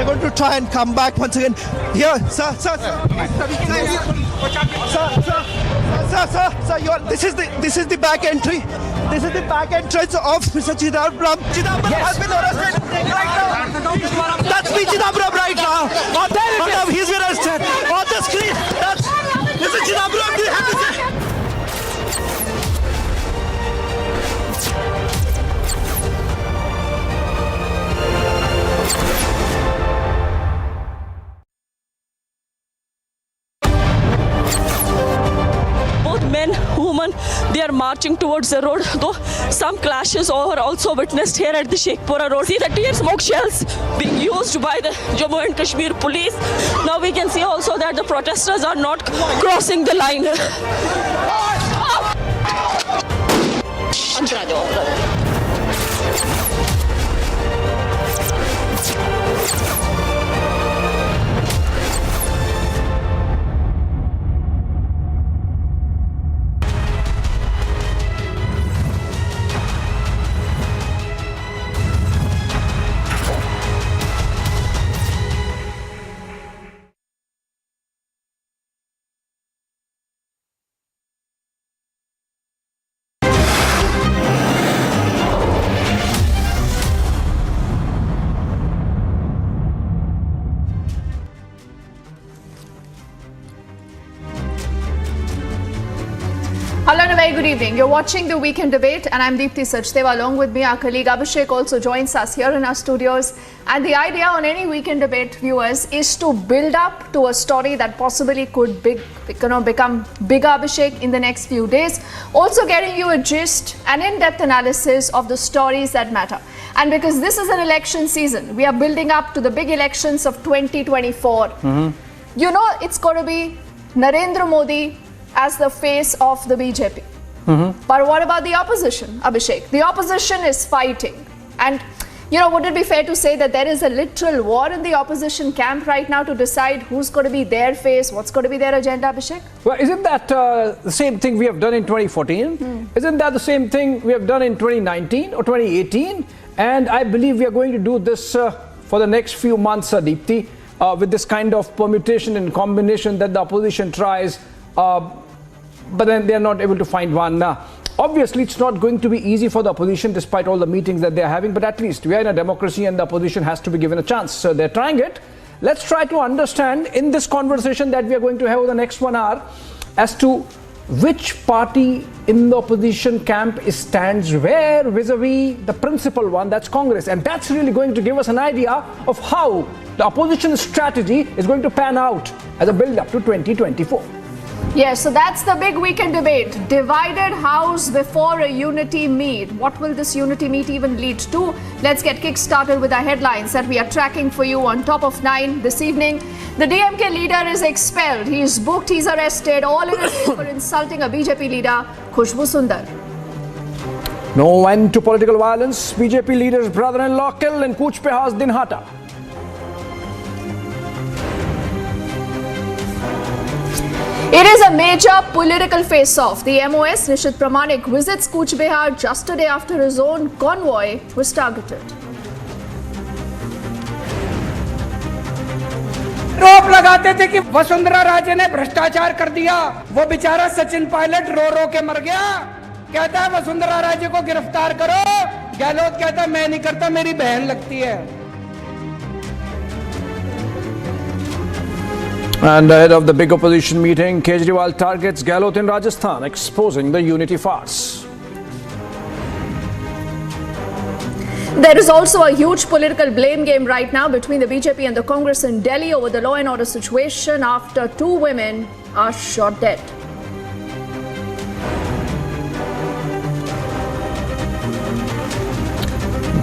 They're going to try and come back once again. Here, sir. Sir, this is the back entry. This is the back entrance of Mr. Chidambaram. Chidambaram has been arrested right now. That's me, Chidambaram, right now. On the he's been arrested. On the screen, that's Mr. Chidambaram. Do you have to say? Men, women, they are marching towards the road, though some clashes are also witnessed here at the Sheikhpura road. See the tear smoke shells being used by the Jammu and Kashmir police. Now we can see also that the protesters are not crossing the line. Hello and a very good evening. You're watching the Weekend Debate and I'm Deepthi Sachdeva. Along with me, our colleague Abhishek also joins us here in our studios. And the idea on any Weekend Debate, viewers, is to build up to a story that possibly could become bigger, Abhishek, in the next few days. Also getting you a gist and in-depth analysis of the stories that matter. And because this is an election season, we are building up to the big elections of 2024. You know, it's going to be Narendra Modi as the face of the BJP. But what about the opposition, Abhishek? The opposition is fighting. And, you know, would it be fair to say that there is a literal war in the opposition camp right now to decide who's going to be their face, what's going to be their agenda, Abhishek? Well, isn't that the same thing we have done in 2014? Isn't that the same thing we have done in 2019 or 2018? And I believe we are going to do this for the next few months, Deepthi, with this kind of permutation and combination that the opposition tries. But then they are not able to find one. Obviously, it's not going to be easy for the opposition despite all the meetings that they are having, but at least we are in a democracy and the opposition has to be given a chance. So they're trying it. Let's try to understand in this conversation that we are going to have over the next 1 hour as to which party in the opposition camp stands where vis-a-vis the principal one, that's Congress. And that's really going to give us an idea of how the opposition strategy is going to pan out as a build-up to 2024. Yes, so that's the big Weekend Debate. Divided house before a unity meet. What will this unity meet even lead to? Let's get kick-started with our headlines that we are tracking for you on Top of 9 this evening. The DMK leader is expelled. He is booked, he's arrested, all in a for insulting a BJP leader, Khushbu Sundar. No end to political violence. BJP leader's brother-in-law killed in Kuch Bihar's Dinhata. It is a major political face-off. The MOS, Nishit Pramanik, visits Kuch Bihar just a day after his own convoy was targeted. आरोप लगाते थे कि वसुंधरा राजे ने भ्रष्टाचार कर दिया। वो बेचारा सचिन पायलट रो रो के मर गया। कहता है वसुंधरा राजे को गिरफ्तार करो। गहलोत कहता है मैं नहीं करता, मेरी बहन लगती है। And ahead of the big opposition meeting, Kejriwal targets Gehlot in Rajasthan, exposing the unity farce. There is also a huge political blame game right now between the BJP and the Congress in Delhi over the law and order situation after 2 women are shot dead.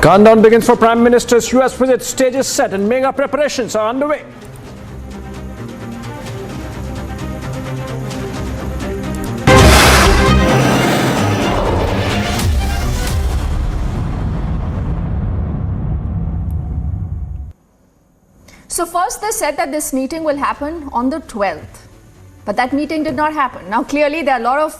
Countdown begins for Prime Minister's US visit. Stages set and mega preparations are underway. So first they said that this meeting will happen on the 12th. But that meeting did not happen. Now clearly there are a lot of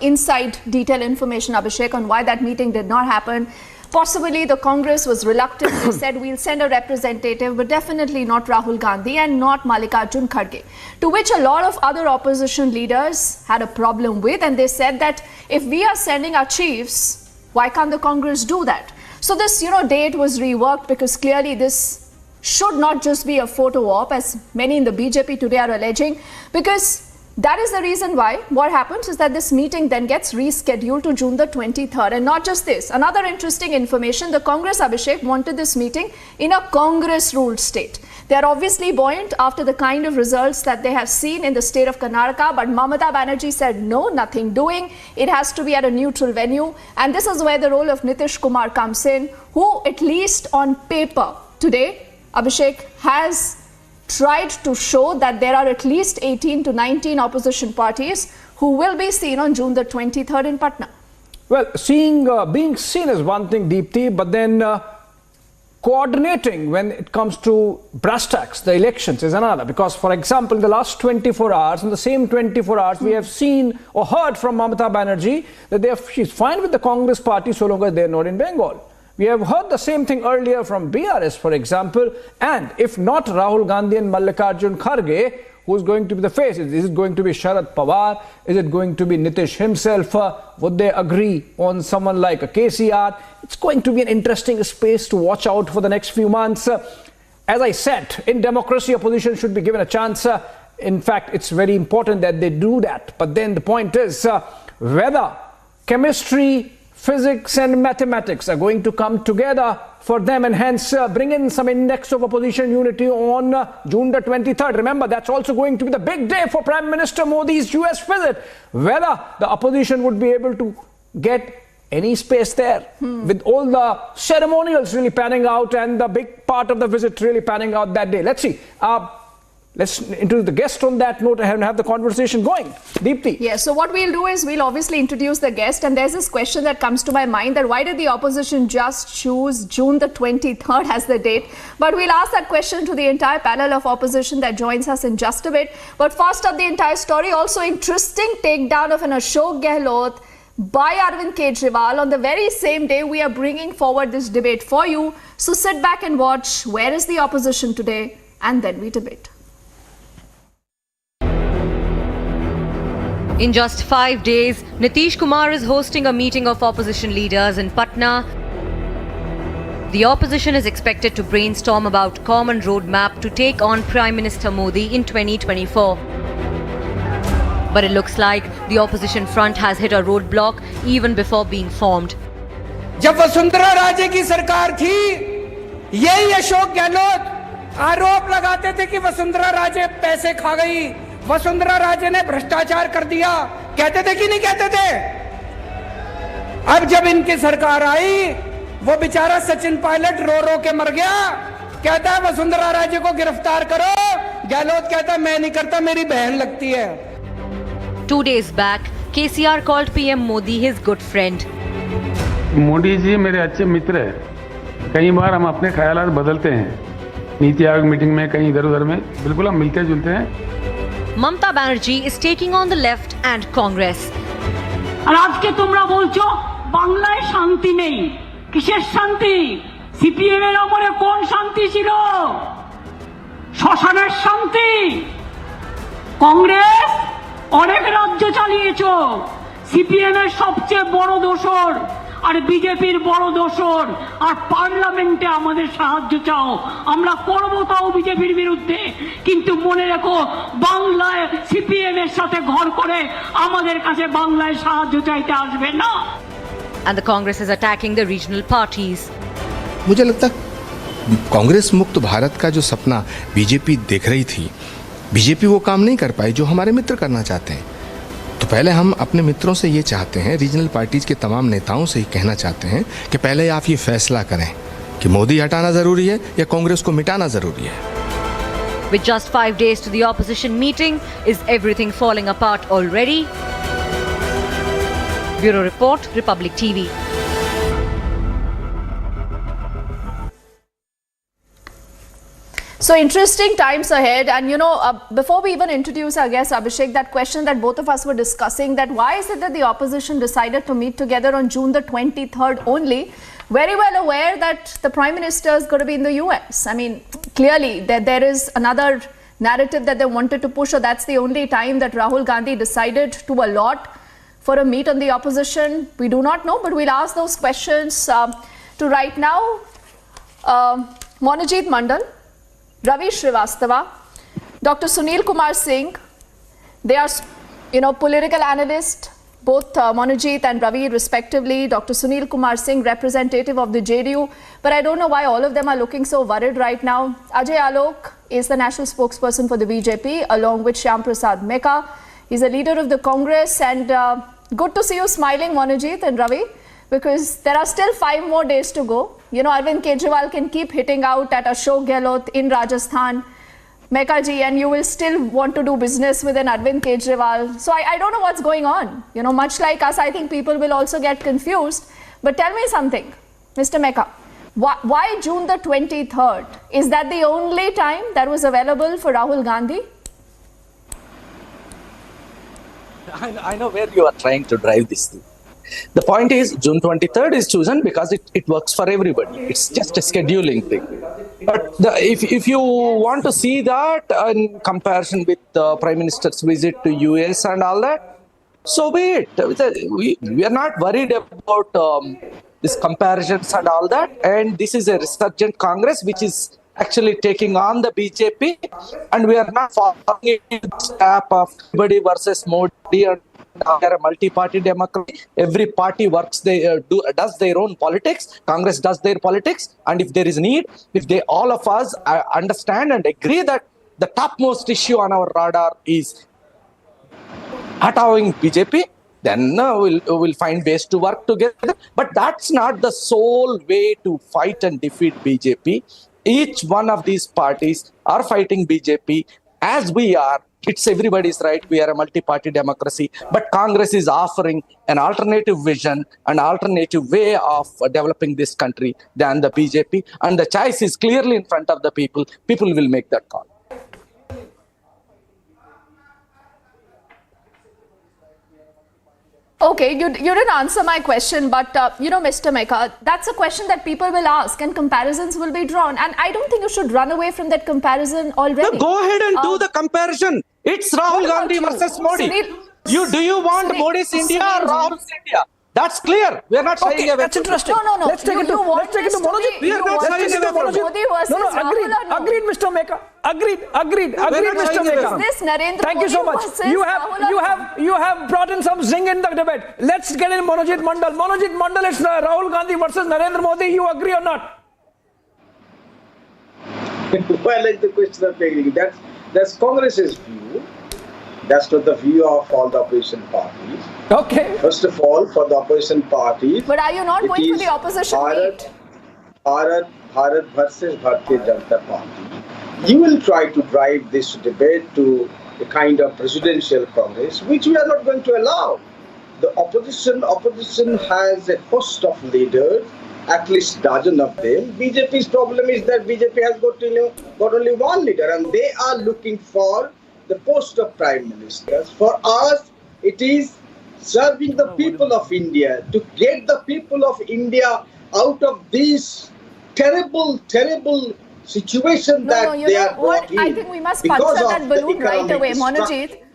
inside detail information, Abhishek, on why that meeting did not happen. Possibly the Congress was reluctant. They said we'll send a representative, but definitely not Rahul Gandhi and not Mallikarjun Kharge, to which a lot of other opposition leaders had a problem with, and they said that if we are sending our chiefs, why can't the Congress do that? So this, date was reworked because clearly this should not just be a photo op, as many in the BJP today are alleging, because that is the reason why what happens is that this meeting then gets rescheduled to June the 23rd. And not just this, another interesting information, the Congress, Abhishek, wanted this meeting in a Congress-ruled state. They are obviously buoyant after the kind of results that they have seen in the state of Karnataka, but Mamata Banerjee said no, nothing doing. It has to be at a neutral venue. And this is where the role of Nitish Kumar comes in, who at least on paper today, Abhishek, has tried to show that there are at least 18 to 19 opposition parties who will be seen on June the 23rd in Patna. Well, being seen is one thing, Deepthi, but then coordinating when it comes to brass tacks, the elections, is another. Because, for example, in the last 24 hours, in the same 24 hours, we have seen or heard from Mamata Banerjee that she's fine with the Congress party so long as they're not in Bengal. We have heard the same thing earlier from BRS, for example, and if not Rahul Gandhi and Mallikarjun Kharge, who's going to be the face? Is it going to be Sharad Pawar? Is it going to be Nitish himself? Would they agree on someone like a KCR? It's going to be an interesting space to watch out for the next few months. As I said, in democracy, opposition should be given a chance. In fact, it's very important that they do that. But then the point is whether chemistry, physics and mathematics are going to come together for them and hence bring in some index of opposition unity on June the 23rd. Remember, that's also going to be the big day for Prime Minister Modi's US visit. Whether the opposition would be able to get any space there with all the ceremonials really panning out and the big part of the visit really panning out that day. Let's see. Let's introduce the guest on that note and have the conversation going. Deepthi. Yes, so what we'll do is we'll obviously introduce the guest, and there's this question that comes to my mind, that why did the opposition just choose June the 23rd as the date? But we'll ask that question to the entire panel of opposition that joins us in just a bit. But first up, the entire story, also interesting takedown of an Ashok Gehlot by Arvind Kejriwal. On the very same day, we are bringing forward this debate for you. So sit back and watch where is the opposition today, and then we debate. In just 5 days, Nitish Kumar is hosting a meeting of opposition leaders in Patna. The opposition is expected to brainstorm about common roadmap to take on Prime Minister Modi in 2024. But it looks like the opposition front has hit a roadblock even before being formed. जब वसुंधरा राजे की सरकार थी, यही अशोक गहलोत आरोप लगाते थे कि वसुंधरा राजे पैसे खा गई, वसुंधरा राजे ने भ्रष्टाचार कर दिया, कहते थे कि नहीं कहते थे? अब जब इनकी सरकार आई, वो बेचारा सचिन पायलट रो रो के मर गया, कहता है वसुंधरा राजे को गिरफ्तार करो, गहलोत कहता है मैं नहीं करता, मेरी बहन लगती है. 2 days back, KCR called PM Modi his good friend. Modi ji मेरे अच्छे मित्र हैं. कई बार हम अपने ख्यालात बदलते हैं. नीति आयोग मीटिंग में, कहीं इधर-उधर में, बिल्कुल हम मिलते जुलते हैं. Mamata Banerjee is taking on the left and Congress. আর আজকে তোমরা বলছো বাংলায় শান্তি নেই, কিসের শান্তি? সিপিএম এর আমলে কোন শান্তি ছিল? শ্মশানের শান্তি। কংগ্রেস অনেক রাজ্য চালিয়েছো, সিপিএম এর সবচেয়ে বড় দোসর আর বিজেপির বড় দোসর, আর পার্লামেন্টে আমাদের সাহায্য চাও, আমরা করব তাও বিজেপির বিরুদ্ধে, কিন্তু মনে রাখো বাংলায় সিপিএম এর সাথে ঘর করে আমাদের কাছে বাংলায় সাহায্য চাইতে আসবে না। And the Congress is attacking the regional parties. मुझे लगता कांग्रेस मुक्त भारत का जो सपना बीजेपी देख रही थी, बीजेपी वो काम नहीं कर पाई जो हमारे मित्र करना चाहते हैं. तो पहले हम अपने मित्रों से ये चाहते हैं, रीजनल पार्टीज के तमाम नेताओं से ही कहना चाहते हैं कि पहले आप ये फैसला करें कि मोदी हटाना ज़रूरी है या कांग्रेस को मिटाना ज़रूरी है. With just 5 days to the opposition meeting, is everything falling apart already? Bureau Report, Republic TV. So interesting times ahead, and before we even introduce our guest Abhishek, that question that both of us were discussing, that why is it that the opposition decided to meet together on June the 23rd only? very well aware that the Prime Minister is going to be in the US. I mean, clearly there is another narrative that they wanted to push, or that's the only time that Rahul Gandhi decided to allot for a meet on the opposition. We do not know, but we'll ask those questions to right now Monojit Mandal, Ravi Srivastava, Dr. Sunil Kumar Singh. They are, political analysts, both Monojit and Ravi respectively. Dr. Sunil Kumar Singh, representative of the JDU. But I don't know why all of them are looking so worried right now. Ajay Alok is the national spokesperson for the BJP, along with Shyam Prasad Meka. He's a leader of the Congress, and good to see you smiling, Monojit and Ravi, because there are still 5 more days to go. Arvind Kejriwal can keep hitting out at Ashok Gehlot in Rajasthan, Meka ji, and you will still want to do business with an Arvind Kejriwal. So I don't know what's going on. Much like us, I think people will also get confused. But tell me something, Mr. Meka. Why June the 23rd? Is that the only time that was available for Rahul Gandhi? I know where you are trying to drive this thing. The point is, June 23rd is chosen because it works for everybody. It's just a scheduling thing. But if you want to see that in comparison with the Prime Minister's visit to US and all that, so be it. We are not worried about these comparisons and all that. And this is a resurgent Congress which is actually taking on the BJP, and we are not following the step of everybody versus Modi, and we are a multi-party democracy. Every party does their own politics. Congress does their politics, and if there is need, if all of us understand and agree that the topmost issue on our radar is attacking BJP, then we'll find ways to work together. But that's not the sole way to fight and defeat BJP. Each one of these parties are fighting BJP as we are. It's everybody's right. We are a multi-party democracy. But Congress is offering an alternative vision, an alternative way of developing this country than the BJP. And the choice is clearly in front of the people. People will make that call. Okay, you didn't answer my question, but Mr. Meka, that's a question that people will ask and comparisons will be drawn. And I don't think you should run away from that comparison already. No, go ahead and do the comparison. It's Rahul Gandhi versus Modi. Do you want Modi's India or Rahul's India? That's clear. We are not shying away. That's interesting. No. Let's take it to Monojit. We are not shying away from it. Agreed, Mr. Meka. Agreed, Mr. Meka. This Narendra Thank you so much. You have brought in some zing in the debate. Let's get in Monojit Mandal. Monojit Mandal, it's Rahul Gandhi versus Narendra Modi. You agree or not? Well, it's the question of agreeing. That's Congress's view. That's not the view of all the opposition parties. Okay. First of all, for the opposition parties. But are you not going for the opposition meet? Bharat versus Bharatiya Janata Party. You will try to drive this debate to a kind of presidential Congress, which we are not going to allow. The opposition has a host of leaders, at least dozen of them. BJP's problem is that BJP has got only one leader, and they are looking for the post of Prime Minister. For us, it is serving the people of India, to get the people of India out of this terrible situation they are brought in. I think we must puncture that balloon right away, Monojit.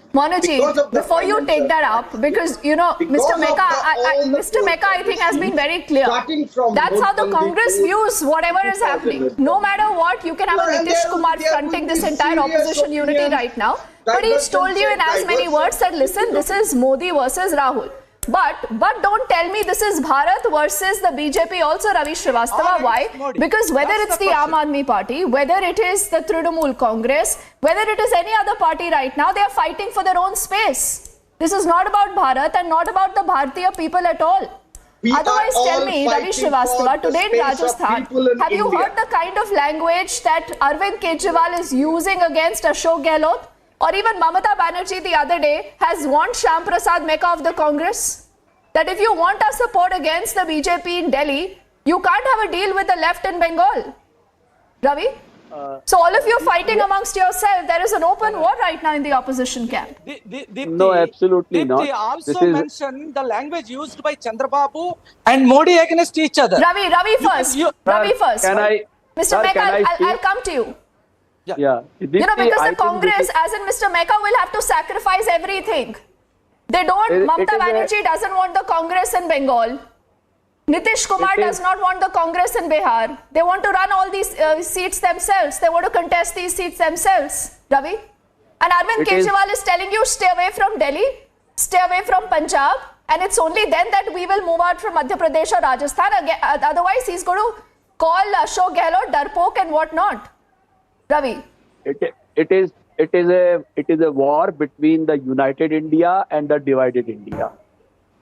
Before you take that up, because Mr. Meka, I think has been very clear. That's how the Congress views whatever is happening. No matter what, you can have a Nitish Kumar fronting this entire opposition unity right now. But he's told you in as many words that, listen, this is Modi versus Rahul. But don't tell me this is Bharat versus the BJP also, Ravi Srivastava. Why? Because whether it's the Aam Aadmi Party, whether it is the Trinamool Congress, whether it is any other party right now, they are fighting for their own space. This is not about Bharat and not about the Bharatiya people at all. Otherwise, tell me, Ravi Srivastava, today in Rajasthan, have you heard the kind of language that Arvind Kejriwal is using against Ashok Gehlot? Or even Mamata Banerjee the other day has warned Shyam Prasad Meka of the Congress that if you want our support against the BJP in Delhi, you can't have a deal with the left in Bengal. Ravi? So all of you fighting amongst yourself. There is an open war right now in the opposition camp. No, absolutely not. also mentioned the language used by Chandrababu and Modi against each other. Ravi first. Ravi first. Can I? Mr. Sir, Meka, can I I'll come to you. Yeah. You know, because the Congress, as in Mr. Meka, will have to sacrifice everything. They don't. Mamata Banerjee doesn't want the Congress in Bengal. Nitish Kumar does not want the Congress in Bihar. They want to run all these seats themselves. They want to contest these seats themselves. Ravi? And Arvind Kejriwal is telling you, stay away from Delhi, stay away from Punjab, and it's only then that we will move out from Madhya Pradesh or Rajasthan. Otherwise, he's going to call Ashok Gehlot darpok and whatnot. Ravi? It is a war between the united India and the divided India.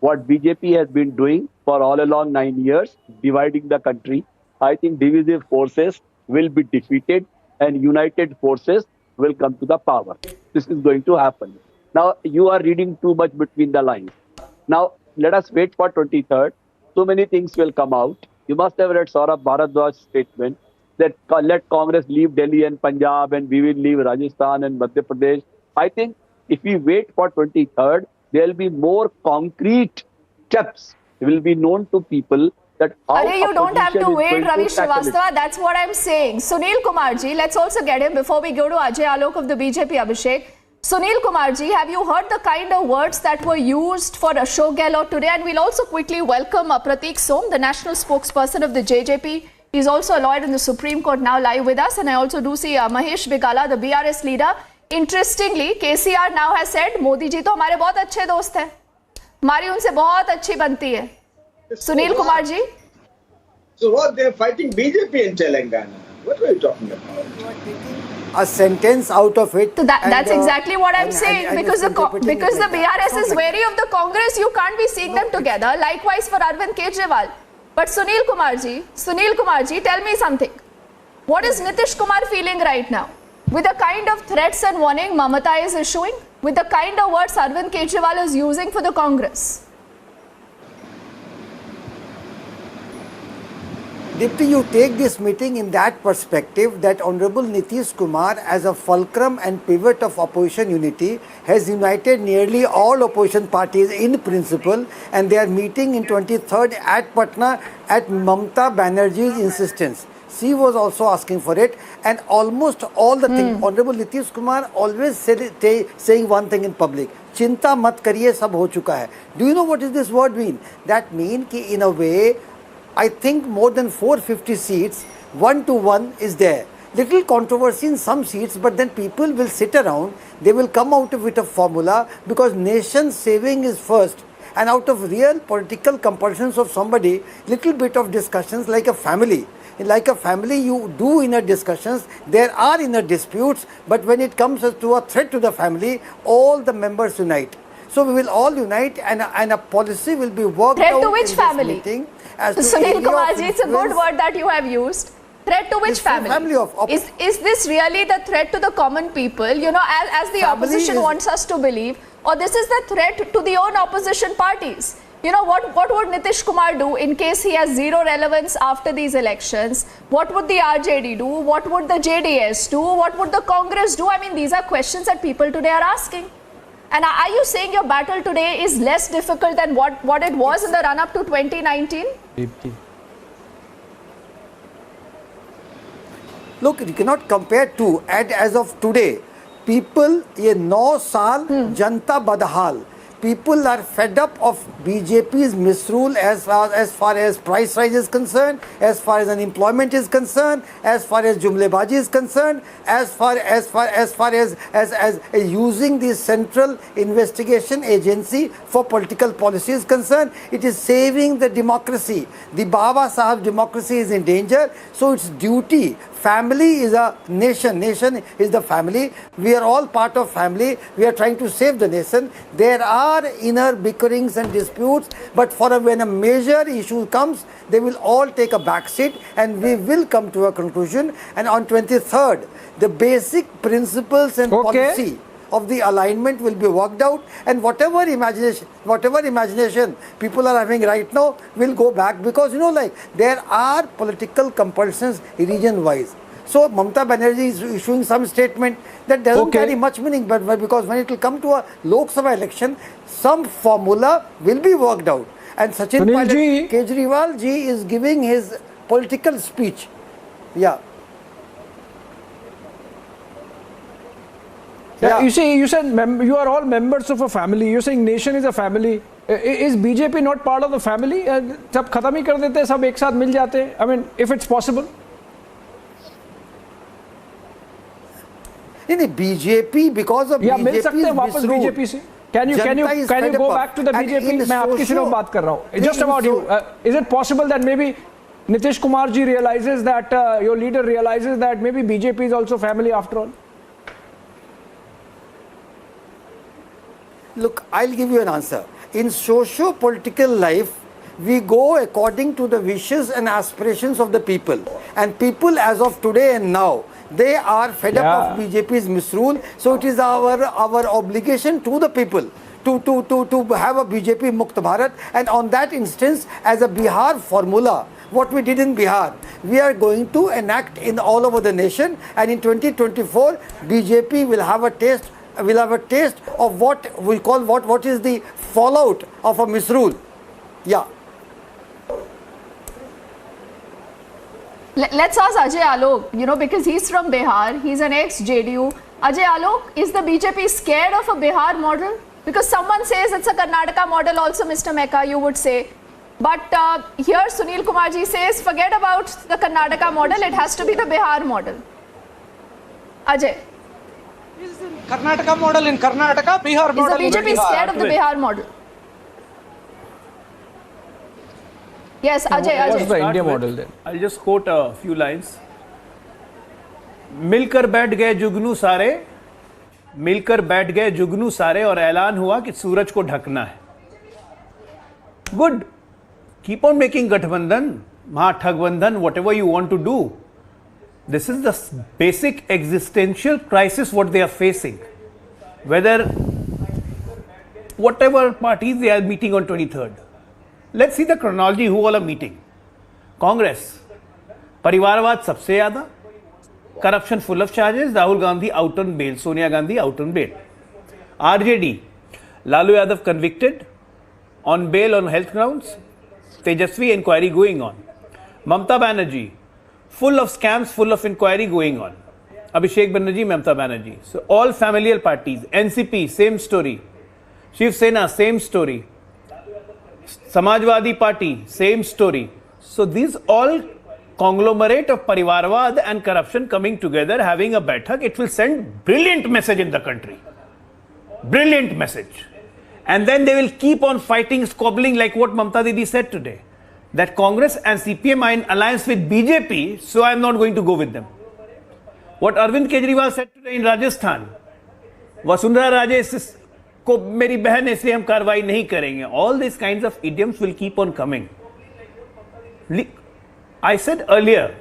What BJP has been doing for all along 9 years, dividing the country. I think divisive forces will be defeated and united forces will come to the power. This is going to happen. Now, you are reading too much between the lines. Now, let us wait for 23rd. So many things will come out. You must have read Saurabh Bharadwaj's statement that let Congress leave Delhi and Punjab and we will leave Rajasthan and Madhya Pradesh. I think if we wait for 23rd, there will be more concrete steps will be known to people that how you don't have to wait, Ravi Srivastava. Srivastava. That's what I'm saying. Sunil Kumarji, let's also get him before we go to Ajay Alok of the BJP Abhishek. Sunil Kumarji, have you heard the kind of words that were used for Ashok Gehlot today? And we'll also quickly welcome Prateek Som, the national spokesperson of the JJP. He's also a lawyer in the Supreme Court, now live with us. And I also do see Mahesh Bigala, the BRS leader. Interestingly, KCR now has said, Modi ji to हमारे बहुत अच्छे दोस्त हैं, हमारी उनसे बहुत अच्छी बनती है. Sunil Kumar ji? So what, they're fighting BJP in Telangana? What are you talking about? A sentence out of it. So that's exactly what I'm saying. Because the BRS is wary of the Congress, you can't be seeing them together. Likewise for Arvind Kejriwal. But Sunil Kumar ji, tell me something. What is Nitish Kumar feeling right now? With the kind of threats and warning Mamata is issuing, with the kind of words Arvind Kejriwal is using for the Congress. Dipti, you take this meeting in that perspective that Honorable Nitish Kumar, as a fulcrum and pivot of opposition unity, has united nearly all opposition parties in principle, and they are meeting in 23rd at Patna at Mamata Banerjee's insistence. She was also asking for it, and almost all the things. Honorable Nitish Kumar always saying one thing in public: "Chinta mat kariye, sab ho chuka hai." Do you know what does this word mean? That means कि in a way, I think more than 450 seats, 1-to-1 is there. Little controversy in some seats, but then people will sit around. They will come out with a formula because nation saving is first. And out of real political compulsions of somebody, little bit of discussions like a family. Like a family, you do inner discussions, there are inner disputes, but when it comes to a threat to the family, all the members unite. So we will all unite, and a policy will be worked out. Threat to which in family? This meeting as to Sunil Kumarji, it's a good word that you have used. Threat to which family? Is this really the threat to the common people? You know, as the opposition wants us to believe, or this is the threat to the own opposition parties? You know, what would Nitish Kumar do in case he has zero relevance after these elections? What would the RJD do? What would the JDS do? What would the Congress do? I mean, these are questions that people today are asking. And are you saying your battle today is less difficult than what it was in the run-up to 2019? Look, you cannot compare two. As of today, people, ये 9 साल जनता बदहाल. People are fed up of BJP's misrule as far as price rise is concerned, as far as unemployment is concerned, as far as jumlebaji is concerned, as far as using the central investigation agency for political policy is concerned. It is saving the democracy. The Baba Sahib democracy is in danger, so it's duty. Family is a nation. Nation is the family. We are all part of family. We are trying to save the nation. There are inner bickerings and disputes, but when a major issue comes, they will all take a back seat, and we will come to a conclusion. And on 23rd, the basic principles and policy of the alignment will be worked out, and whatever imagination people are having right now will go back, because there are political compulsions region wise. So Mamata Banerjee is issuing some statement that doesn't carry much meaning, but because when it will come to a Lok Sabha election, some formula will be worked out. And Sachin Pilot, Kejriwal ji is giving his political speech. Yeah. Yeah. You see, you said you are all members of a family. You're saying nation is a family. Is BJP not part of the family? सब खत्म ही कर देते हैं, सब एक साथ मिल जाते हैं. I mean, if it's possible. नहीं BJP because of या मिल सकते हैं वापस BJP से. Can you go back to the BJP? मैं आपकी सिर्फ बात कर रहा हूँ. Just about you. Is it possible that maybe Nitish Kumar ji realizes that your leader realizes that maybe BJP is also family after all? Look, I'll give you an answer. In socio-political life, we go according to the wishes and aspirations of the people. And people as of today and now, they are fed up of BJP's misrule. So it is our obligation to the people to have a BJP Mukt Bharat. And on that instance, as a Bihar formula, what we did in Bihar, we are going to enact in all over the nation. And in 2024, BJP will have a taste of what we call what is the fallout of a misrule. Yeah. Let's ask Ajay Alok, because he's from Bihar, he's an ex-JDU. Ajay Alok, is the BJP scared of a Bihar model? Because someone says it's a Karnataka model also, Mr. Mecca, you would say. But here Sunil Kumar ji says, forget about the Karnataka model, it has to be the Bihar model. Ajay. Karnataka model in Karnataka, Bihar model in Bihar. Is the BJP scared of the Bihar model? Yes, Ajay. What's the India model then? I'll just quote a few lines. मिलकर बैठ गए जुगनू सारे, मिलकर बैठ गए जुगनू सारे और ऐलान हुआ कि सूरज को ढकना है. Good. Keep on making गठबंधन, महाठगबंधन, whatever you want to do. This is the basic existential crisis what they are facing. Whether whatever parties they are meeting on 23rd. Let's see the chronology who all are meeting. Congress, परिवारवाद सबसे ज़्यादा, corruption full of charges, Rahul Gandhi out on bail, Sonia Gandhi out on bail. RJD, Lalu Yadav convicted on bail on health grounds, Tejasvi inquiry going on. Mamata Banerjee, full of scams, full of inquiry going on. Abhishek Banerjee, Mamata Banerjee. So all familial parties. NCP, same story. Shiv Sena, same story. Samajwadi Party, same story. So these all conglomerate of Parivarwad and corruption coming together, having a baithak, it will send brilliant message in the country. Brilliant message. And then they will keep on fighting, squabbling like what Mamata Didi said today. That Congress and CPM are in alliance with BJP, so I am not going to go with them. What Arvind Kejriwal said today in Rajasthan, Vasundhara Raje को मेरी बहन है इसलिए हम कार्रवाई नहीं करेंगे. All these kinds of idioms will keep on coming. I said earlier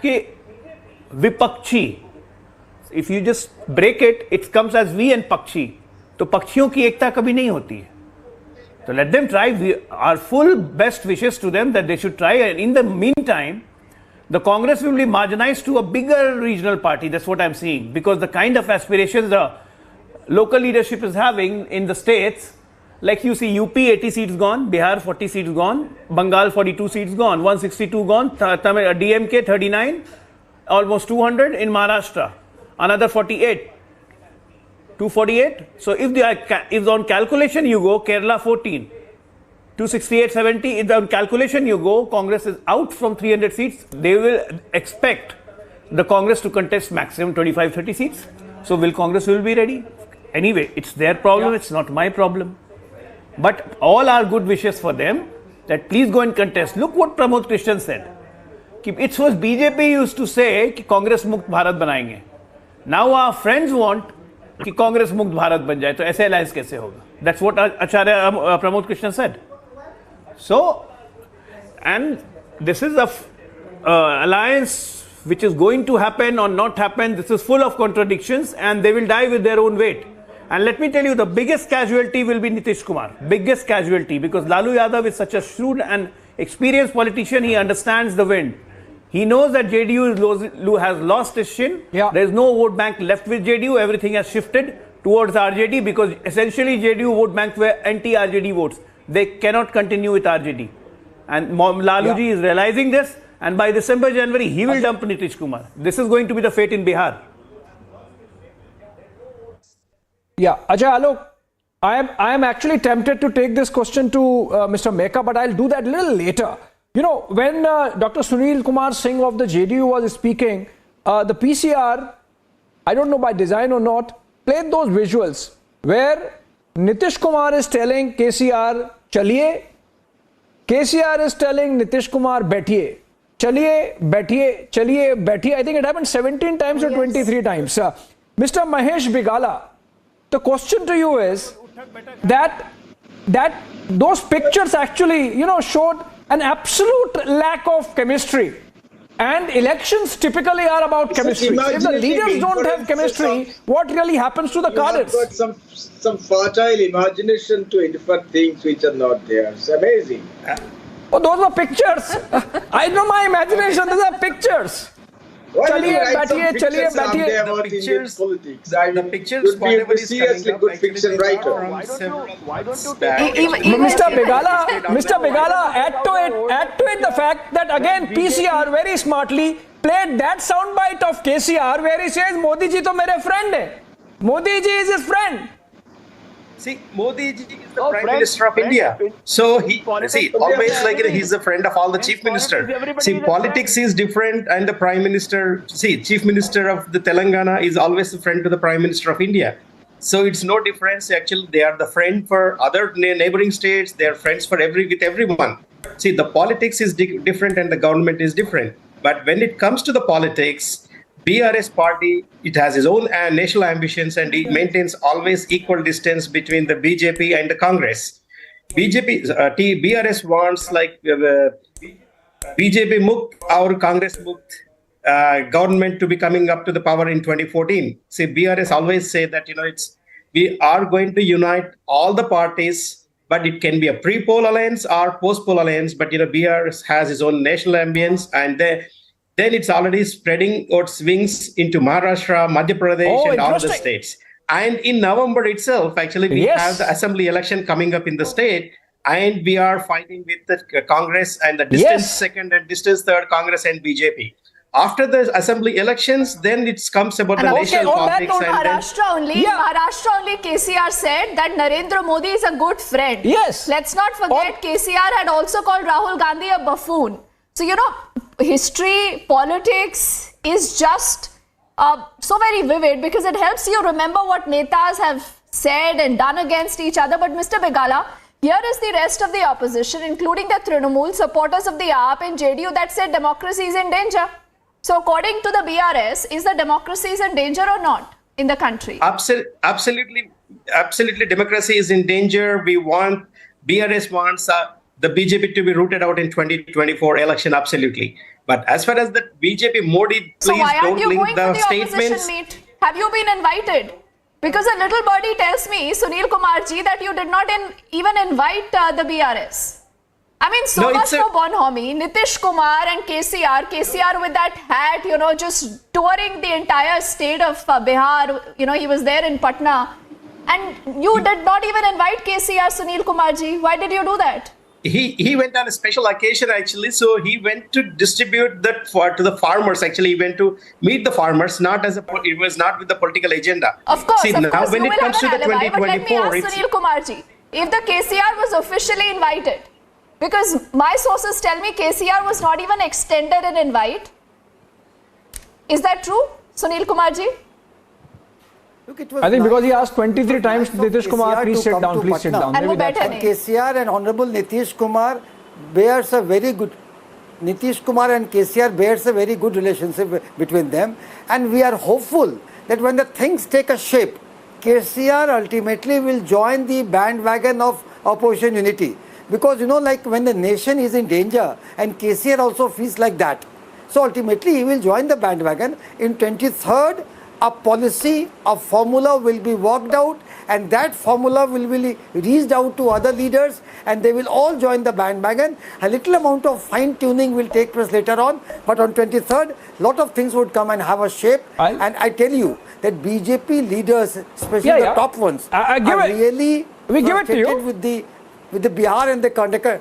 कि विपक्षी, if you just break it, it comes as we and पक्षी. तो पक्षियों की एकता कभी नहीं होती है. So let them try. Our full best wishes to them that they should try. And in the meantime, the Congress will be marginalized to a bigger regional party. That's what I'm seeing. Because the kind of aspirations the local leadership is having in the states, like you see UP 80 seats gone, Bihar 40 seats gone, Bengal 42 seats gone, 162 gone, DMK 39, almost 200 in Maharashtra, another 48. 248. So if on calculation you go, Kerala 14, 268, 70. If on calculation you go, Congress is out from 300 seats. They will expect the Congress to contest maximum 25, 30 seats. So Congress will be ready? Anyway, it's their problem. It's not my problem. But all our good wishes for them that please go and contest. Look what Pramod Krishnan said. It was BJP used to say कि Congress मुक्त भारत बनाएंगे. Now our friends want कि कांग्रेस मुक्त भारत बन जाए, तो ऐसे alliance कैसे होगा? That's what Acharya Pramod Krishnan said. So, and this is a alliance which is going to happen or not happen. This is full of contradictions and they will die with their own weight. And let me tell you, the biggest casualty will be Nitish Kumar. Biggest casualty, because Lalu Yadav is such a shrewd and experienced politician. He understands the wind. He knows that JDU has lost its shin. Yeah. There is no vote bank left with JDU. Everything has shifted towards RJD because essentially JDU vote banks were anti-RJD votes. They cannot continue with RJD. And Laluji is realizing this, and by December, January, he will dump Nitish Kumar. This is going to be the fate in Bihar. Yeah, Ajay Alok, I am actually tempted to take this question to Mr. Meka, but I'll do that a little later. You know, when Dr. Sunil Kumar Singh of the JDU was speaking, the PCR, I don't know by design or not, played those visuals where Nitish Kumar is telling KCR, chaliye. KCR is telling Nitish Kumar, baithiye. Chaliye, baithiye, chaliye, baithiye. I think it happened 17 times or 23 times. Mr. Mahesh Bigala, the question to you is that those pictures actually, you know, showed an absolute lack of chemistry. And elections typically are about chemistry. If the leaders don't have chemistry, what really happens to the cadres? You have got some fertile imagination to infer things which are not there. It's amazing. Oh, those were pictures. I know my imagination. Those are pictures. Chaliye, chaliye, baithiye. The pictures, politics. The pictures, whatever is seriously good fiction writer. Mr. Bigala, add to it the fact that again PCR very smartly played that soundbite of KCR where he says, Modi ji to mere friend hai. Modi ji is his friend. See, Modi ji is the Prime Minister of India. So he, see, always like he's the friend of all the Chief Minister. See, politics is different and the Prime Minister, see, Chief Minister of the Telangana is always the friend to the Prime Minister of India. So it's no difference. Actually, they are the friend for other neighboring states. They are friends with everyone. See, the politics is different and the government is different. But when it comes to the politics, BRS party, it has its own national ambitions and it maintains always equal distance between the BJP and the Congress. BRS wants like BJP Mukt or Congress Mukt government to be coming up to the power in 2014. See, BRS always say that, you know, we are going to unite all the parties, but it can be a pre-poll alliance or post-poll alliance. But, you know, BRS has its own national ambience and then it's already spreading its wings into Maharashtra, Madhya Pradesh, and all the states. And in November itself, actually, we have the assembly election coming up in the state, and we are fighting with the Congress and the distance second and distance third Congress and BJP. After the assembly elections, then it comes about the national politics. On Maharashtra only, KCR said that Narendra Modi is a good friend. Yes. Let's not forget, KCR had also called Rahul Gandhi a buffoon. So, you know, history, politics is just so very vivid because it helps you remember what netas have said and done against each other. But Mr. Bigala, here is the rest of the opposition, including the Trinamool, supporters of the AAP and JDU that said democracy is in danger. So according to the BRS, is the democracy is in danger or not in the country? Absolutely, democracy is in danger. BRS wants the BJP to be rooted out in 2024 election, absolutely. But as far as the BJP Modi, please don't link the statements. Opposition meet? Have you been invited? Because a little birdie tells me, Sunil Kumar ji, that you did not even invite the BRS. I mean, so much for bonhomie. Nitish Kumar and KCR with that hat, you know, just touring the entire state of Bihar. You know, he was there in Patna. And you did not even invite KCR, Sunil Kumar ji. Why did you do that? He went on a special occasion actually, so he went to distribute that to the farmers. Actually, he went to meet the farmers, it was not with the political agenda. Of course, see, now when it comes to the 2024, but let me ask Sunil Kumar ji, if the KCR was officially invited, because my sources tell me KCR was not even extended an invite. Is that true, Sunil Kumar ji? I think because he asked 23 times, Nitish Kumar, please sit down, please sit down. Maybe that's KCR and Honorable Nitish Kumar bears a very good, Nitish Kumar and KCR bears a very good relationship between them. And we are hopeful that when the things take a shape, KCR ultimately will join the bandwagon of opposition unity. Because, you know, like when the nation is in danger and KCR also feels like that. So ultimately he will join the bandwagon in 23rd. a policy, a formula will be worked out, and that formula will be reached out to other leaders, and they will all join the bandwagon. A little amount of fine tuning will take place later on, but on 23rd, lot of things would come and have a shape. And I tell you that BJP leaders, especially the top ones, are really frustrated with the Bihar and the Karnataka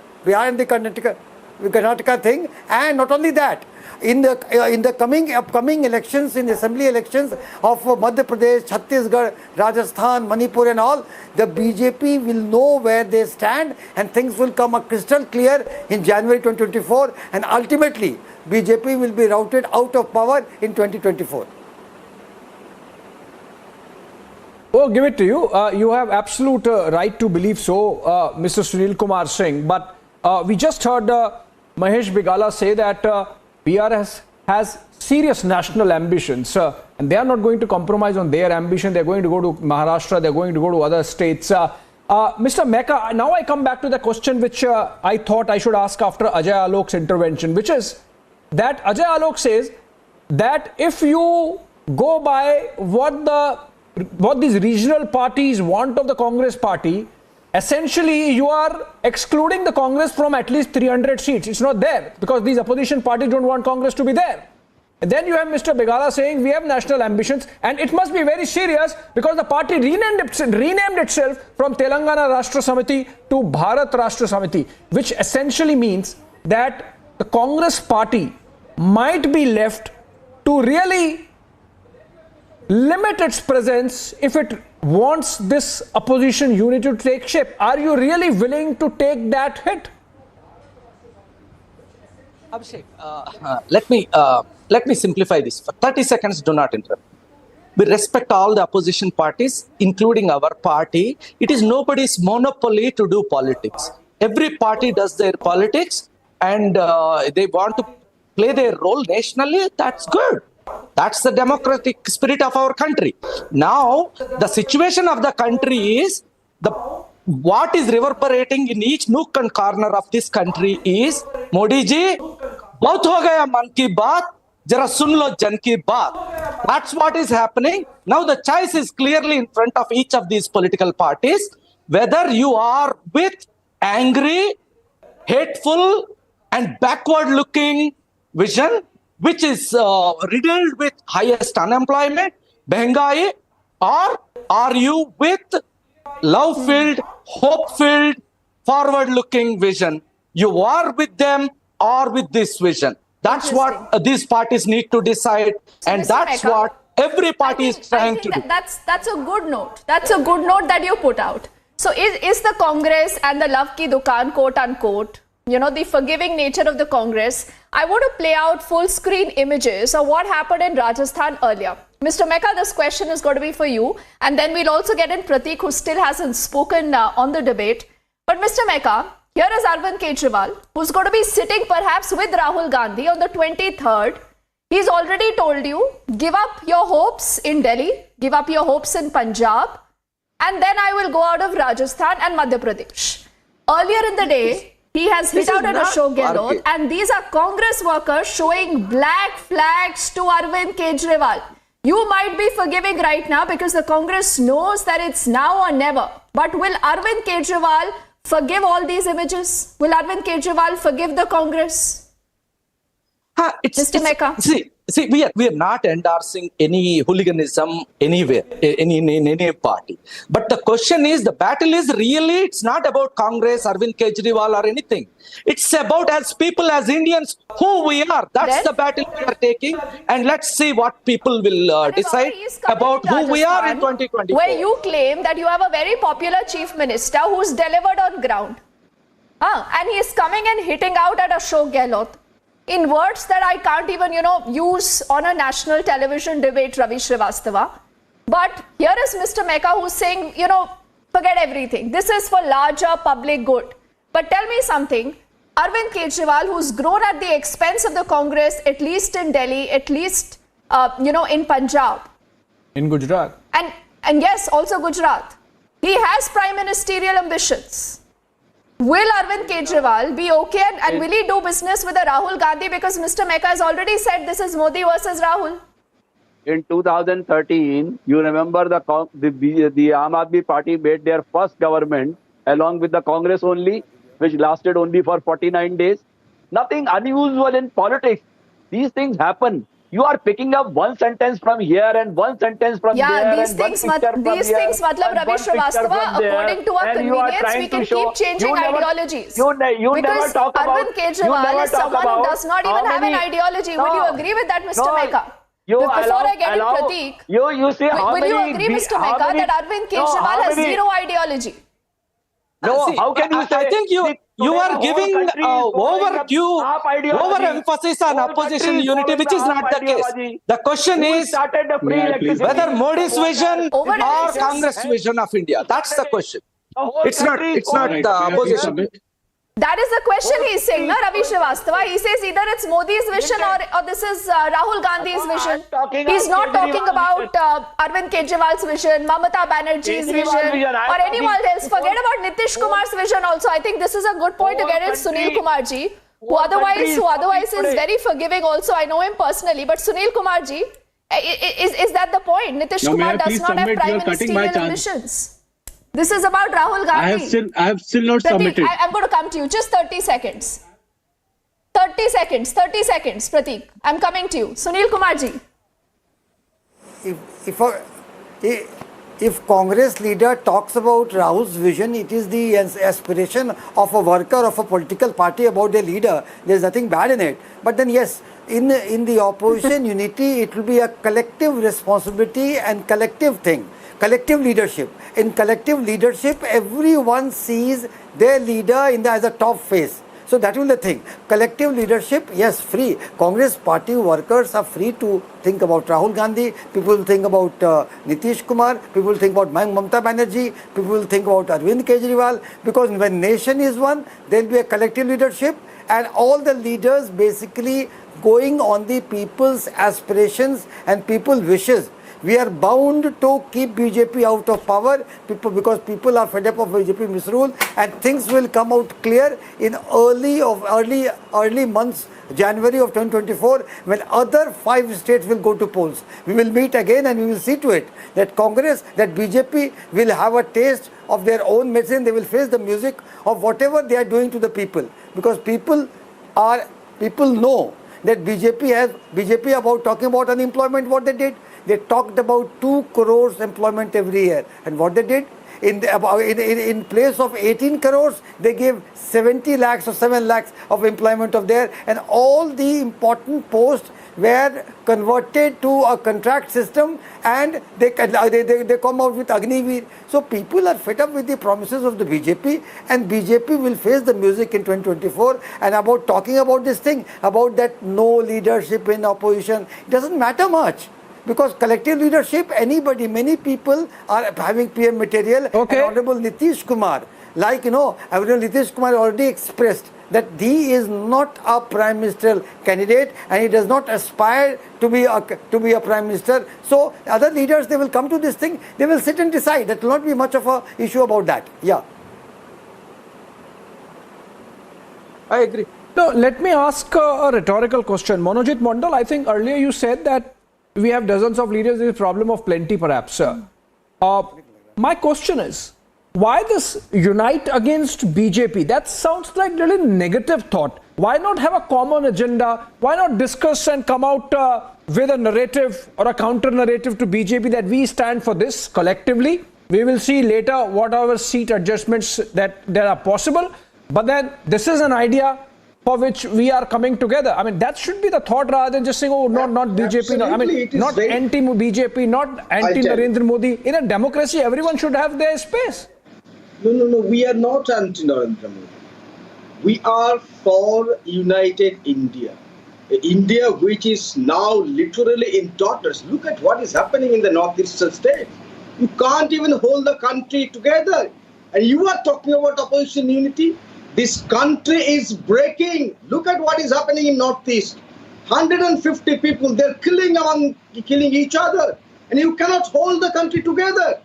thing. And not only that, in the upcoming elections, in assembly elections of Madhya Pradesh, Chhattisgarh, Rajasthan, Manipur and all, the BJP will know where they stand, and things will come crystal clear in January 2024, and ultimately BJP will be routed out of power in 2024. Oh, give it to you. You have absolute right to believe so, Mr. Sunil Kumar Singh. But we just heard Mahesh Bigala say that Bihar has serious national ambitions, and they are not going to compromise on their ambition. They are going to go to Maharashtra. They are going to go to other states. Mr. Mecca, now I come back to the question which I thought I should ask after Ajay Alok's intervention, which is that Ajay Alok says that if you go by what these regional parties want of the Congress party, essentially you are excluding the Congress from at least 300 seats. It's not there because these opposition parties don't want Congress to be there. And then you have Mr. Bigala saying we have national ambitions, and it must be very serious because the party renamed itself from Telangana Rashtra Samiti to Bharat Rashtra Samiti, which essentially means that the Congress party might be left to really limit its presence if it wants this opposition unity to take shape. Are you really willing to take that hit? Abhishek, let me simplify this. For 30 seconds, do not interrupt. We respect all the opposition parties, including our party. It is nobody's monopoly to do politics. Every party does their politics, and they want to play their role nationally. That's good. That's the democratic spirit of our country. Now, the situation of the country is what is reverberating in each nook and corner of this country is Modi ji, bahut ho gaya man ki baat, jara sun lo jan ki baat. That's what is happening. Now the choice is clearly in front of each of these political parties, whether you are with angry, hateful and backward-looking vision, which is riddled with highest unemployment, Bengai, or are you with love-filled, hope-filled, forward-looking vision? You are with them or with this vision. That's what these parties need to decide, and that's what every party is trying to do. That's a good note. That's a good note that you put out. So is the Congress and the Love Ki Dukaan, quote unquote, you know, the forgiving nature of the Congress? I want to play out full screen images of what happened in Rajasthan earlier. Mr. Mecca, this question is going to be for you, and then we'll also get in Pratik, who still hasn't spoken on the debate. But Mr. Mecca, here is Arvind Kejriwal, who's going to be sitting perhaps with Rahul Gandhi on the 23rd. He's already told you, give up your hopes in Delhi, give up your hopes in Punjab, and then I will go out of Rajasthan and Madhya Pradesh. Earlier in the day, he has hit out at Ashok Gehlot, and these are Congress workers showing black flags to Arvind Kejriwal. You might be forgiving right now because the Congress knows that it's now or never. But will Arvind Kejriwal forgive all these images? Will Arvind Kejriwal forgive the Congress? Mr. Mecca. See, we are not endorsing any hooliganism anywhere, in any party. But the question is, the battle is really, it's not about Congress, Arvind Kejriwal or anything. It's about, as people, as Indians, who we are. That's the battle we are taking. And let's see what people will decide about who we are in 2024. Where you claim that you have a very popular chief minister who's delivered on ground. And he's coming and hitting out at Ashok Gehlot in words that I can't even, use on a national television debate, Ravi Srivastava. But here is Mr. Mecca who's saying, forget everything. This is for larger public good. But tell me something, Arvind Kejriwal, who's grown at the expense of the Congress, at least in Delhi, at least, in Punjab. In Gujarat. And yes, also Gujarat. He has prime ministerial ambitions. Will Arvind Kejriwal be okay and will he do business with the Rahul Gandhi? Because Mr. Mecca has already said this is Modi versus Rahul. in 2013, you remember the Aam Aadmi Party made their first government along with the Congress only, which lasted only for 49 days. Nothing unusual in politics. These things happen. You are picking up one sentence from here and one sentence from there. These things, matlab Ravi Srivastava, according to our convenience, we can keep changing ideologies. You never talk about. Arvind Kejriwal is someone who does not even have an ideology. Will you agree with that, Mr. Mehka? Before I get in, Prateek, you see how will you agree, Mr. Mehka, that Arvind Kejriwal has zero ideology? No, how can you say? I think you are giving overemphasis on opposition unity, which is not the case. The question is whether Modi's vision or Congress vision of India. That's the question. It's not the opposition. That is the question he's saying, na, Ravi Srivastava. He says either it's Modi's vision or this is Rahul Gandhi's vision. He's not talking about Arvind Kejriwal's vision, Mamata Banerjee's vision, or anyone else. Forget about Nitish Kumar's vision also. I think this is a good point to get in Sunil Kumarji, who otherwise is very forgiving also. I know him personally, but Sunil Kumarji, is that the point? Nitish Kumar does not have prime ministerial ambitions. This is about Rahul Gandhi. I have still not submitted. I'm going to come to you. Just 30 seconds. 30 seconds, Prateek. I'm coming to you. Sunil Kumarji. If Congress leader talks about Rahul's vision, it is the aspiration of a worker of a political party about their leader. There's nothing bad in it. But then yes, in the opposition unity, it will be a collective responsibility and collective thing. Collective leadership. In collective leadership, everyone sees their leader as a top face. So that will be the thing. Collective leadership, yes, free. Congress party workers are free to think about Rahul Gandhi. People will think about Nitish Kumar. People will think about Mamata Banerjee. People will think about Arvind Kejriwal. Because when nation is one, there will be a collective leadership. And all the leaders basically going on the people's aspirations and people's wishes. We are bound to keep BJP out of power because people are fed up of BJP misrule, and things will come out clear in early months, January of 2024, when other 5 states will go to polls. We will meet again and we will see to it that BJP will have a taste of their own medicine. They will face the music of whatever they are doing to the people, because people know that BJP about talking about unemployment, what they did. They talked about 2 crores employment every year. And what they did, in place of 18 crores, they gave 70 lakhs or 7 lakhs of employment of there. And all the important posts were converted to a contract system, and they come out with Agniveer. So people are fed up with the promises of the BJP, and BJP will face the music in 2024. And about talking about this thing, about that no leadership in opposition, it doesn't matter much. Because collective leadership, many people are having PM material. Okay. And Honorable Nitish Kumar, Nitish Kumar already expressed that he is not a prime ministerial candidate and he does not aspire to be a prime minister. So other leaders, they will come to this thing, they will sit and decide. That will not be much of an issue about that. Yeah. I agree. Now, let me ask a rhetorical question. Monojit Mondal, I think earlier you said that we have dozens of leaders, there is a problem of plenty perhaps. My question is, why this unite against BJP? That sounds like a really negative thought. Why not have a common agenda? Why not discuss and come out with a narrative or a counter narrative to BJP that we stand for this collectively? We will see later what our seat adjustments that there are possible. But then this is an idea for which we are coming together. I mean, that should be the thought rather than just saying, oh, not BJP. Not anti-BJP, not anti-Narendra Modi. In a democracy, everyone should have their space. No. We are not anti-Narendra Modi. We are for united India. India which is now literally in tatters. Look at what is happening in the northeastern states. You can't even hold the country together. And you are talking about opposition unity? This country is breaking. Look at what is happening in Northeast. 150 people, they're killing each other. And you cannot hold the country together.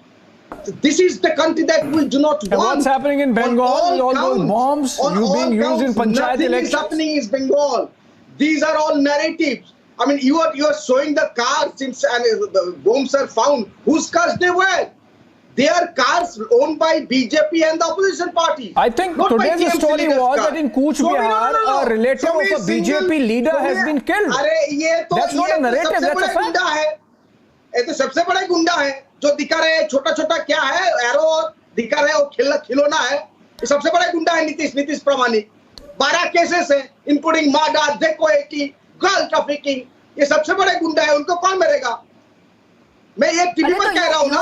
This is the country that we do not want. What's happening in Bengal with all those bombs being used in Panchayat elections? Nothing is happening in Bengal. These are all narratives. I mean, you are showing the cars since the bombs are found. Whose cars they were? They are cars owned by BJP and the opposition party. I think today's story was that in Cooch Bihar, a relative of a BJP leader has been killed. That's not a narrative, that's a fact. ये तो सबसे बड़ा गुंडा है जो दिखा रहे हैं छोटा छोटा क्या है एरो दिखा रहे हैं वो खिलौना है ये सबसे बड़ा गुंडा है नीतीश प्रामाणिक 12 केसेस है including murder dacoity girl trafficking ये सबसे बड़े गुंडा है उनको कौन मरेगा मैं ये टीवी पर कह रहा हूँ ना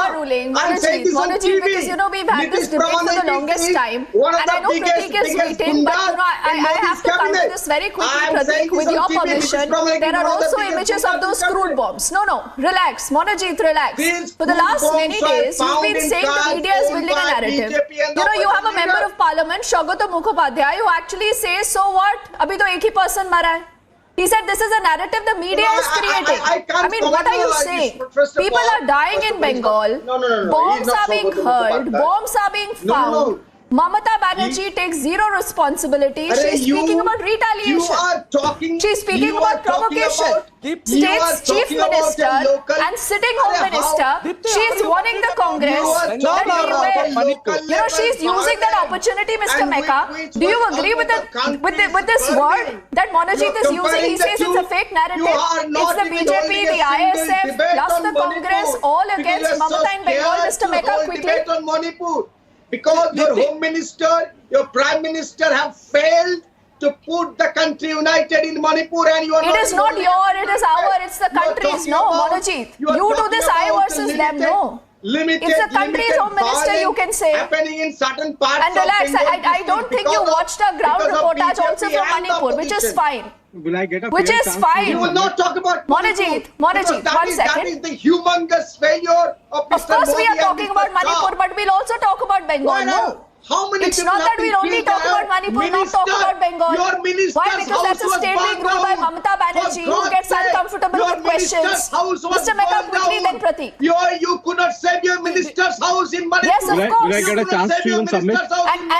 Monojit, because you know we've had this debate for the longest time, and I know Pratik is waiting, but you know I have to come to this very quickly, Pratik, with your permission. There are also images of those crude bombs. No, relax, Monojit, relax. For the last many days, you've been saying the media is building a narrative. You know, you have a member of parliament, Shaugato Mukhopadhyay, who actually says, so what? Abhi to ek hi person mara hai. He said this is a narrative the media is creating. I mean, what are you saying? People are dying in Bengal. Bombs are being heard. Bombs are being found. Mamata Banerjee takes zero responsibility. She's speaking about retaliation. She's speaking about provocation. State's chief minister and sitting home minister, she's warning the Congress that beware. She's using that opportunity, Mr. Mecca. Do you agree with this word that Monojit is using? He says it's a fake narrative. It's the BJP, the ISF, plus the Congress, all against Mamata in Bengal. Mr. Mecca, quickly. Because your home minister, your prime minister have failed to put the country united in Manipur and you are It is not your, it is our, it's the country's. No, Monojit. You do this I versus them, no. It's the country's home minister, you can say. Happening in certain parts and relax, I don't think you watched a ground reportage also from Manipur, which is fine. Will I get a Which is fine. You will not talk about Monojit, one second. That is the humongous failure of Mr. Of course Modi we are talking about Manipur, but we'll also talk about Bengal. Why not? No. How many It's not that we'll only talk about Manipur, not talk about Bengal. Your minister's Why? Because that's a state being ruled by Mamata Banerjee, who gets uncomfortable with questions. Mr. Mehta, quickly then Pratik. You could not save your minister's house in Manipur. Yes, of course. Will I get a chance to even submit? And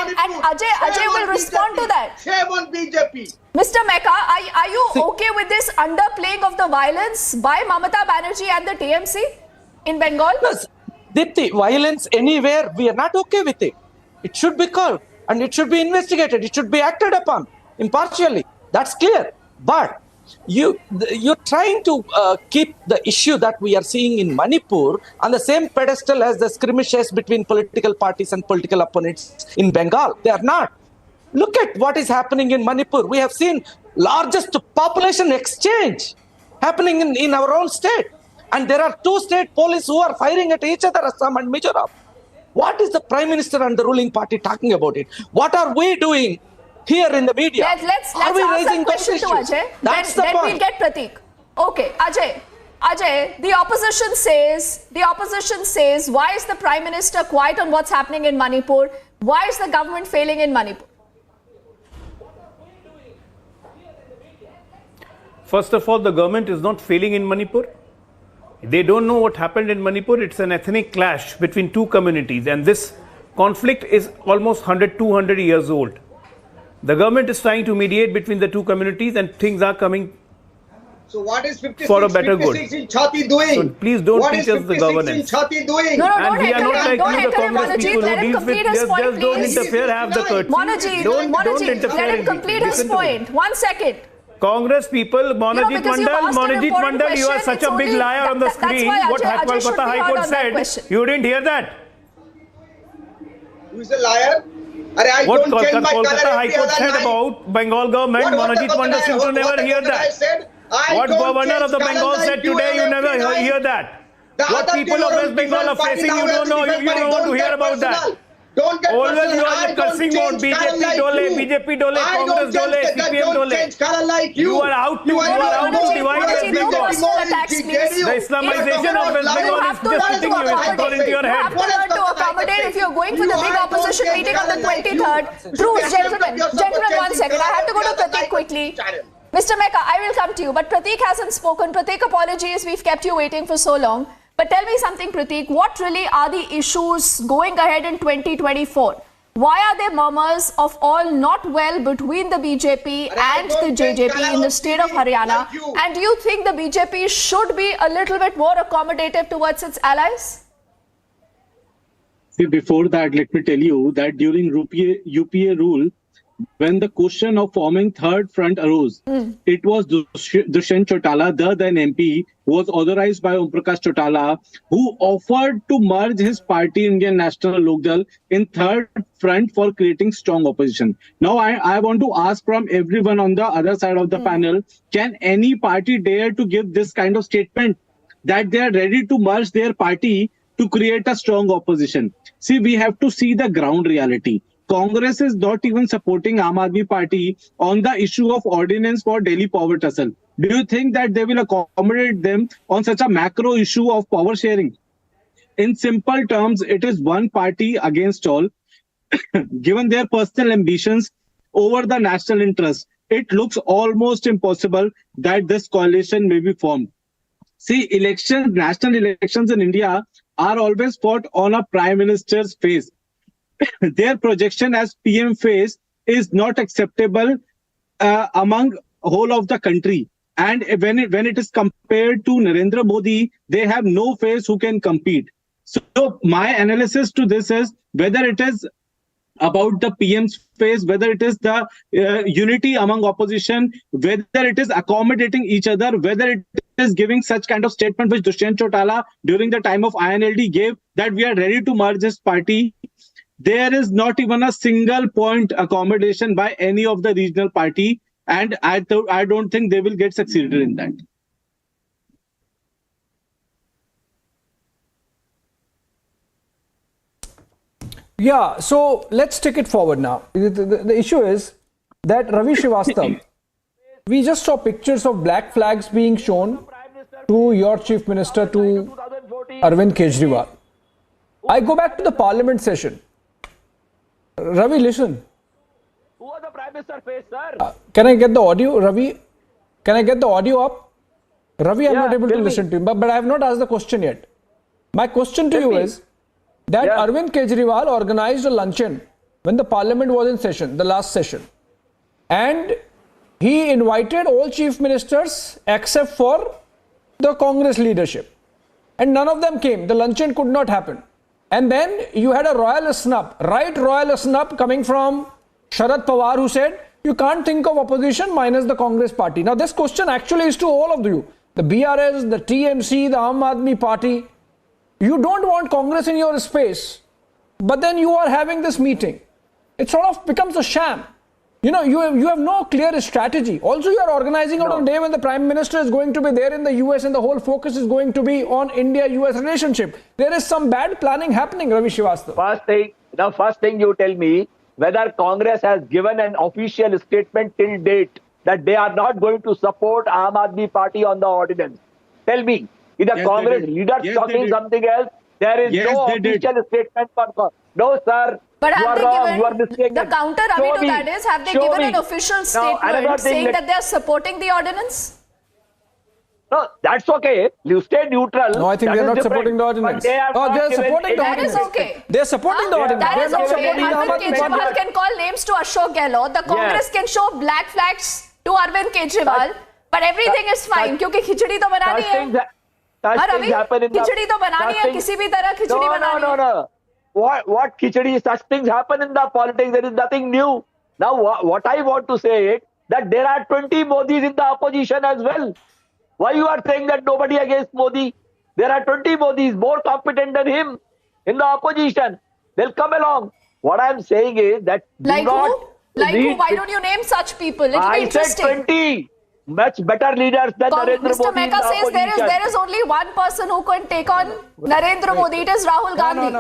Ajay will respond to that. Shame on BJP. Mr. Mecca, are you okay with this underplaying of the violence by Mamata Banerjee and the TMC in Bengal? Yes. Dipti, violence anywhere, we are not okay with it. It should be called and it should be investigated. It should be acted upon impartially. That's clear. But you're trying to keep the issue that we are seeing in Manipur on the same pedestal as the skirmishes between political parties and political opponents in Bengal. They are not. Look at what is happening in Manipur. We have seen largest population exchange happening in our own state. And there are two state police who are firing at each other, Assam and Mizoram. What is the Prime Minister and the ruling party talking about it? What are we doing here in the media? Let's ask a question to Ajay. That's the then point. We'll get Pratik. Okay, Ajay, the opposition says, why is the Prime Minister quiet on what's happening in Manipur? Why is the government failing in Manipur? First of all, the government is not failing in Manipur. They don't know what happened in Manipur. It's an ethnic clash between two communities, and this conflict is almost 200 years old. The government is trying to mediate between the two communities, and things are coming So what is 56, for a better good. 56 in Chhati doing? So please don't what teach us the governance. What is 56 in Chhati doing? No, and we are not like the Congress people let who him deals with complete his point, just don't please. interfere, have the courtesy. Monojit, Don't interfere. let him complete his point. 1 second. Congress people, Monojit Mandal, you are such a big liar on the screen. What Kolkata High Court said, you didn't hear that. Who is a liar? What Kolkata High Court said about Bengal government, Monojit Mandal seems to never hear that. What governor of the Bengal said today, you never hear that. What people of West Bengal are facing, you don't know, you don't want to hear about that. Always you are cursing mode, BJP dole, Congress dole, CPM dole. You are out to divide West Bengal. The Islamization of West Bengal is just hitting you, it's gone into your head. You have to learn to accommodate if you're going for the big opposition meeting on the 23rd. Truth, gentlemen, 1 second. I have to go to Pratik quickly. Mr. Mecca, I will come to you, but Pratik hasn't spoken. Pratik, apologies, we've kept you waiting for so long. But tell me something, Pratik, what really are the issues going ahead in 2024? Why are there murmurs of all not well between the BJP and the JJP in the state of Haryana? And do you think the BJP should be a little bit more accommodative towards its allies? See, before that, let me tell you that during UPA rule, when the question of forming third front arose, it was Dushyant Chautala, the then MP, was authorized by Om Prakash Chautala, who offered to merge his party, Indian National Lokdal, in third front for creating strong opposition. Now, I want to ask from everyone on the other side of the panel, can any party dare to give this kind of statement that they are ready to merge their party to create a strong opposition? See, we have to see the ground reality. Congress is not even supporting Aam Aadmi Party on the issue of ordinance for Delhi power tussle. Do you think that they will accommodate them on such a macro issue of power sharing? In simple terms, it is one party against all. Given their personal ambitions over the national interest, it looks almost impossible that this coalition may be formed. See, national elections in India are always fought on a prime minister's face. Their projection as PM face is not acceptable among whole of the country. And when it is compared to Narendra Modi, they have no face who can compete. So my analysis to this is whether it is about the PM's face, whether it is the unity among opposition, whether it is accommodating each other, whether it is giving such kind of statement which Dushyant Chautala during the time of INLD gave that we are ready to merge this party. There is not even a single point accommodation by any of the regional party, and I don't think they will get succeeded in that. Yeah, so let's take it forward now. The issue is that Ravi Srivastava, we just saw pictures of black flags being shown to your chief minister, to Arvind Kejriwal. I go back to the parliament session. Ravi, listen. Who was the Prime Minister face, sir? Can I get the audio, Ravi? Can I get the audio up? Ravi, I'm Yeah, not able to tell me. listen to him, but I have not asked the question yet. My question to you is that Arvind Kejriwal organized a luncheon when the parliament was in session, the last session. And he invited all chief ministers except for the Congress leadership. And none of them came. The luncheon could not happen. And then you had a royal snub, royal snub coming from Sharad Pawar, who said, you can't think of opposition minus the Congress party. Now this question actually is to all of you. The BRS, the TMC, the Aam Aadmi Party. You don't want Congress in your space, but then you are having this meeting. It sort of becomes a sham. You know, you have no clear strategy. Also, you are organizing on a day when the Prime Minister is going to be there in the US and the whole focus is going to be on India-US relationship. There is some bad planning happening, Ravi Srivastava. First thing you tell me whether Congress has given an official statement till date that they are not going to support Aam Aadmi Party on the ordinance. Tell me, is the Congress leaders talking something else? There is no official statement for no, sir. But you have are they wrong, given, you are mistaken. the counter, Ravi, to that is, have they given an official statement saying that they are supporting the ordinance? No, that's okay. You stay neutral. No, I think they are not supporting the ordinance. They are supporting the That ordinance. is okay. They are supporting the ordinance. That They are is not okay. supporting the Arvind Aam Aadmi Party. Kejriwal can call names to Ashok Gehlot. The Congress can show black flags to Arvind Kejriwal. But everything is fine क्योंकि खिचड़ी तो बनानी है. हाँ रवि, खिचड़ी तो बनानी है. किसी भी तरह खिचड़ी बनानी है. No. What khichdi? Such things happen in the politics. There is nothing new. Now, what I want to say is that there are 20 Modis in the opposition as well. Why you are saying that nobody against Modi? There are 20 Modis more competent than him in the opposition. They'll come along. What I am saying is that Like who? Like who? Why don't you name such people? It'll be interesting. I said 20. Much better leaders than Narendra Mr. Modi. Mecca says there is only one person who can take on Narendra Modi. It is Rahul Gandhi.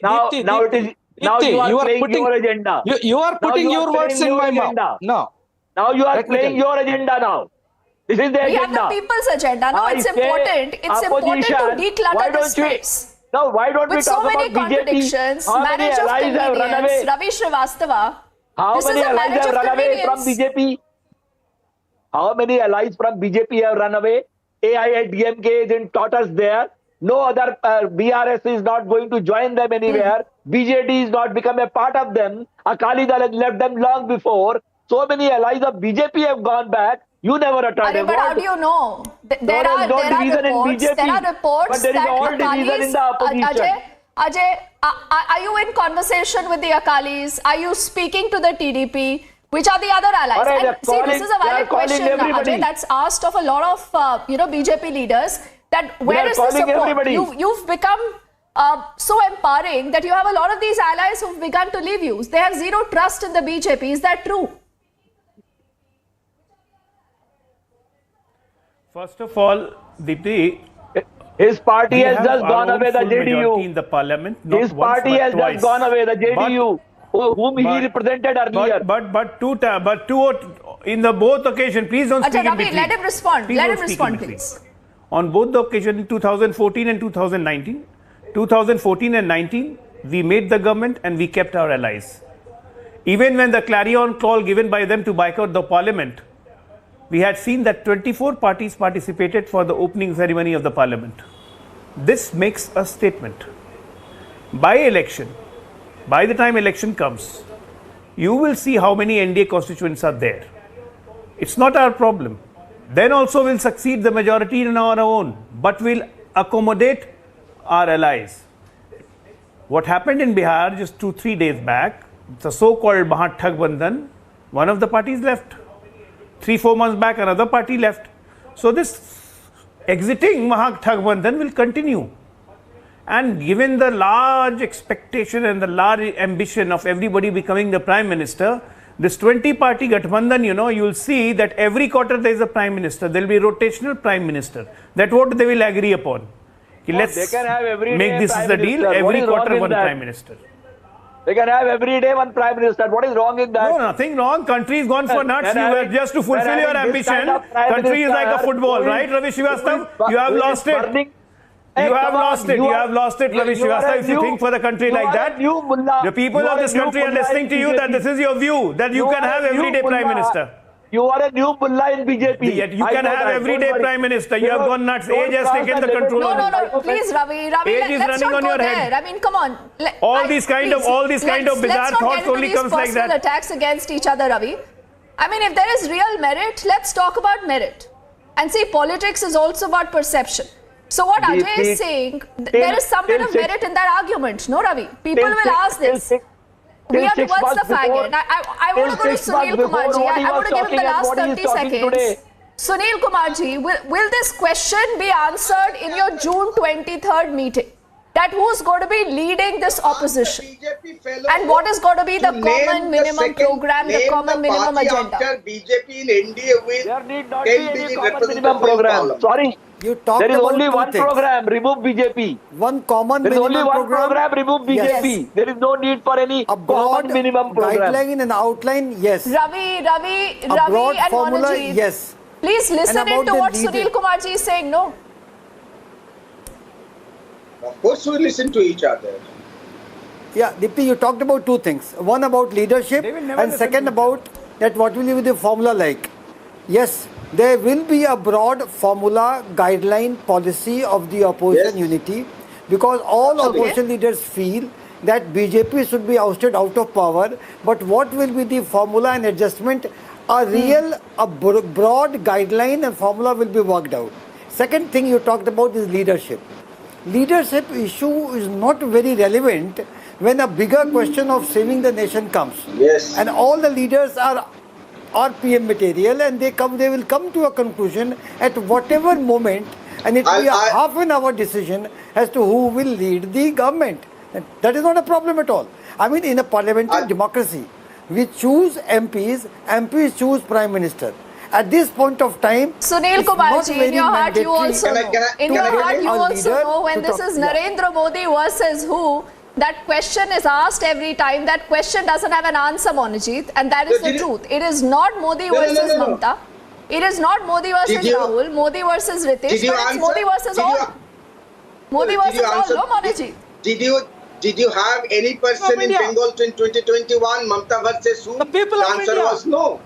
Now you are playing your agenda. You are putting your words in my mouth. No. Now you are playing your agenda now. This is the agenda. We have the people's agenda. No, it's important. It's important to declutter the space. Now, why don't we With talk so many about contradictions, BJP? marriage of convenience, Ravi Srivastava. How many allies have run away from convenience. BJP? How many allies from BJP have run away? AIADMK is in tatters there. No other BRS is not going to join them anywhere. BJD is not become a part of them. Akali Dal has left them long before. So many allies of BJP have gone back. You never uttered a word. But how do you know? There are reports but there is that all division in the opposition. Ajay, are you in conversation with the Akalis? Are you speaking to the TDP? Which are the other allies? And see, this is a valid question, Ajay, that's asked of a lot of BJP leaders. That where is the support? You've become so empowering that you have a lot of these allies who've begun to leave you. They have zero trust in the BJP. Is that true? First of all, Deepthi, his party has just gone away, the JDU. In the parliament, his party has just gone away, the JDU, whom he represented earlier. But in the both occasions, please don't speak in between. Let him respond. Let him respond, please. On both the occasions, in 2014 and 2019, 2014 and 19, we made the government and we kept our allies. Even when the clarion call given by them to boycott the parliament, we had seen that 24 parties participated for the opening ceremony of the parliament. This makes a statement. By election, by the time election comes, you will see how many NDA constituents are there. It's not our problem. Then also we'll succeed the majority in our own, but we'll accommodate our allies. What happened in Bihar just 2-3 days back, the so-called Mahathagabandhan, one of the parties left. 3-4 months back, another party left. So this exiting Mahathagabandhan will continue. And given the large expectation and the large ambition of everybody becoming the Prime Minister, this 20-party Gathbandhan, you will see that every quarter there is a Prime Minister. There will be a rotational Prime Minister. That's what they will agree upon. Let's make this the deal, every quarter one Prime Minister. They can have every day one Prime Minister. What is wrong in that? No, nothing wrong. Country is gone for nuts. You have just to fulfill your ambition. Country is like a football, right, Ravi Srivastava? You have lost it. You have lost it. You have lost it, Ravi Srivastava, if you think for the country like that. The people of this country are listening to you that this is your view, that you can have everyday Prime Minister. You are a new mullah in BJP. Yet you can have everyday Prime Minister. You have gone nuts. Age has taken the control. No. Please, Ravi, Age is running on your head. I mean, come on. All these kind of bizarre thoughts only comes like that. Let's not attacks against each other, Ravi. I mean, if there is real merit, let's talk about merit. And see, politics is also about perception. So what Ajay is saying, there is some bit of merit in that argument, no, Ravi? People will ask this. We are towards the fag end. I want to go to Sunil Kumarji. I want to give him the last 30 seconds. Sunil Kumarji, will this question be answered in your June 23rd meeting? That who's going to be leading this opposition? And what is going to be the common minimum program, the common minimum agenda? BJP in India with there need not be any common minimum program. Sorry. You talked there is about only one things. program, remove BJP. One common there minimum program. There is only one program, remove BJP. Yes. There is no need for any common minimum program. Guideline and outline, yes. Ravi and formula, Manojit, yes. please listen into what Sunil Kumarji is saying, no? Of course we listen to each other. Yeah, Deepthi, you talked about two things. One about leadership and second about that what will be the formula like. Yes, there will be a broad formula, guideline, policy of the opposition unity because all opposition leaders feel that BJP should be ousted out of power. But what will be the formula and adjustment? A broad guideline and formula will be worked out. Second thing you talked about is leadership. Leadership issue is not very relevant when a bigger question of saving the nation comes. Yes. And all the leaders are PM material and they will come to a conclusion at whatever moment and it will be a half an hour decision as to who will lead the government. And that is not a problem at all. I mean, in a parliamentary democracy, we choose MPs, MPs choose Prime Minister. At this point of time, Sunil Kumarji, in your heart you also know. In your heart you also know when this is Narendra Modi versus who, that question is asked every time. That question doesn't have an answer, Manojit, and that is the truth. It is not Modi versus Mamata. It is not Modi versus Rahul, Modi versus Ritish, but it's Modi versus all. Modi versus all, no, Manojit. Did you have any person in Bengal in 2021, Mamata versus who? The people the of answer India. was no.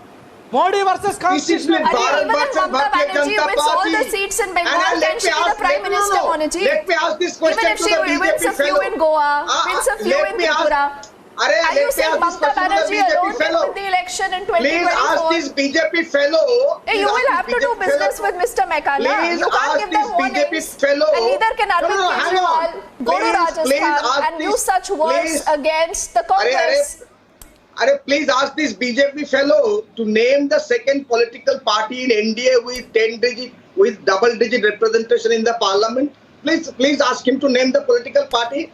Modi versus Constitution. Even Mamata Banerjee wins all the seats in Bengal, can she be the Prime Minister, Monaji? Let me ask this question Even if to she the BJP wins a few fellow. in Goa, wins a few in Tripura. Are you saying Mamata Banerjee alone can win the election in 2024? Please ask this BJP fellow. Hey, you will have to do business with Mr. Mekala. You can't give them warnings. And neither can Arvind Kejriwal go to Rajasthan and use such words against the Congress. Please ask this BJP fellow to name the second political party in NDA with double-digit representation in the parliament. Please ask him to name the political party.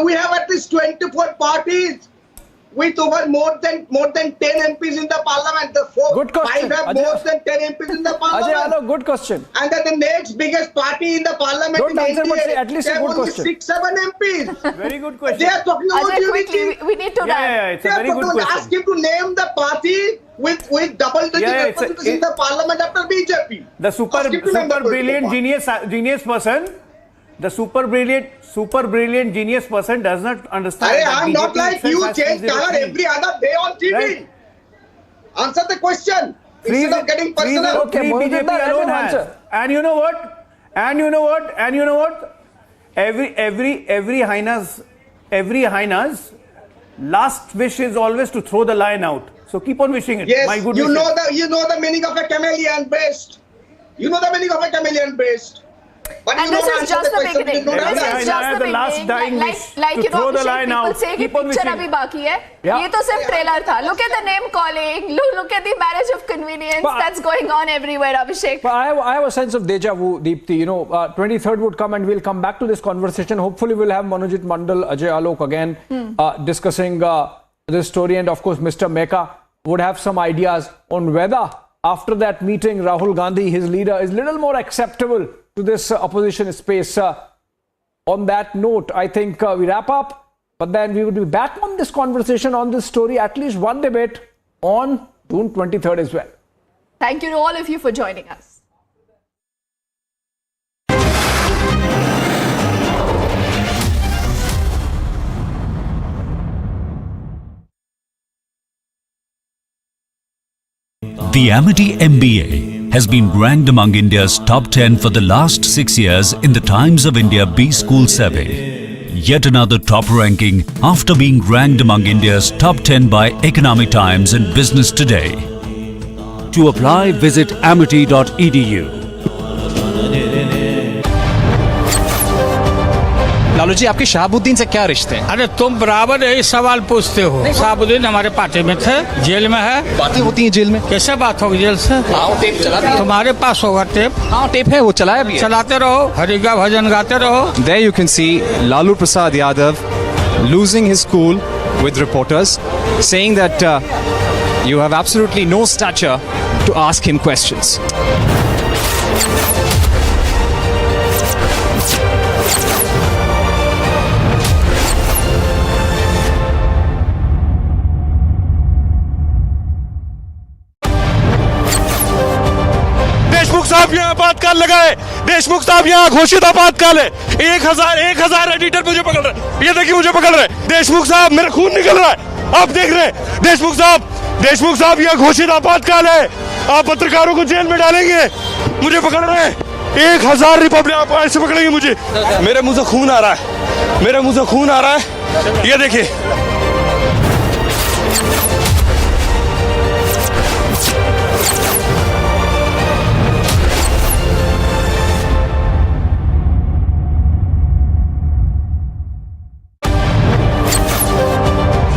We have at least 24 parties with over more than 10 MPs in the parliament. Good question. 5 have more than 10 MPs in the parliament. Ajay, good question. And then the next biggest party in the parliament Don't in answer, NDA, but say at least they a have good only question. 6-7 MPs. Very good question. They are talking about Ajay, unity. quickly, we need to run. Yeah, it's a very good question. Ask him to name the party with double-digit representation in the parliament after BJP. The super brilliant genius person. The super brilliant genius person does not understand. I'm not like you, change color every other day on TV. Right. Answer the question instead of getting personal. Okay, BJP alone has. And you know what? Every hyena's last wish is always to throw the lion out. So keep on wishing it. Yes, My good you wishes. know the meaning of a chameleon beast. You know the meaning of a chameleon beast. But And this is just the beginning. This is just the beginning. Like you know, people say कि picture अभी बाकी है. ये तो सिर्फ trailer था. Look at the name calling. Look at the marriage of convenience that's going on everywhere, Abhishek. But I have a sense of deja vu, Deepthi. 23rd would come and we'll come back to this conversation. Hopefully we'll have Manojit Mandal, Ajay Alok again discussing this story. And of course, Mr. Meka would have some ideas on whether after that meeting, Rahul Gandhi, his leader, is little more acceptable to this opposition space. On that note, I think we wrap up, but then we would be back on this conversation, on this story, at least one debate on June 23rd as well. Thank you to all of you for joining us. The Amity MBA has been ranked among India's top 10 for the last 6 years in the Times of India B-School survey. Yet another top ranking after being ranked among India's top 10 by Economic Times and Business Today. To apply, visit amity.edu. Lalu ji, आपके शहाबुद्दीन से क्या रिश्ते हैं? अरे तुम बराबर यही सवाल पूछते हो। शहाबुद्दीन हमारे पार्टी में थे, जेल में है। बातें होती हैं जेल में? कैसे बात होगी जेल से? टेप चला दिया। तुम्हारे पास होगा टेप? हाँ, टेप है, वो चलाया भी है। चलाते रहो, हरिगा भजन गाते रहो। There you can see Lalu Prasad Yadav losing his cool with reporters, saying that you have absolutely no stature to ask him questions. साहब यहाँ आपातकाल लगाए, देशमुख साहब यहाँ घोषित आपातकाल है। 1000 एडिटर मुझे पकड़ रहे, ये देखिए मुझे पकड़ रहे। देशमुख साहब, मेरा खून निकल रहा है, आप देख रहे हैं। देशमुख साहब यहाँ घोषित आपातकाल है, आप पत्रकारों को जेल में डालेंगे, मुझे पकड़ रहे हैं। 1000 रिपब्लिक आप ऐसे पकड़ेंगे मुझे। मेरे मुंह से खून आ रहा है, ये देखिए।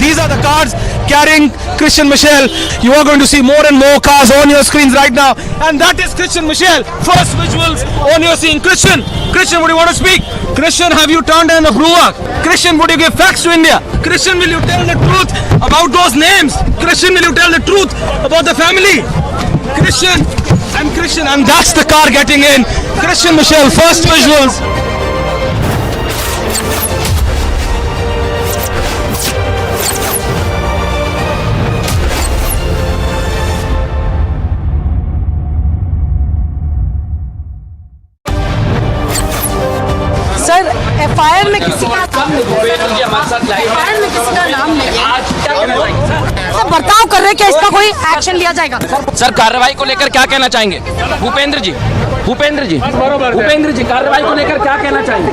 These are the cars carrying Christian Michel. You are going to see more and more cars on your screens right now. And that is Christian Michel. First visuals on your screen. Christian, would you want to speak? Christian, have you turned in a brewer? Christian, would you give facts to India? Christian, will you tell the truth about those names? Christian, will you tell the truth about the family? Christian, and that's the car getting in. Christian Michel, first visuals. FIR में किसी का नाम नहीं है, बर्ताव कर रहे, क्या इसका कोई एक्शन लिया जाएगा? सर कार्रवाई को लेकर क्या कहना चाहेंगे? भूपेंद्र जी कार्रवाई को लेकर क्या कहना चाहेंगे?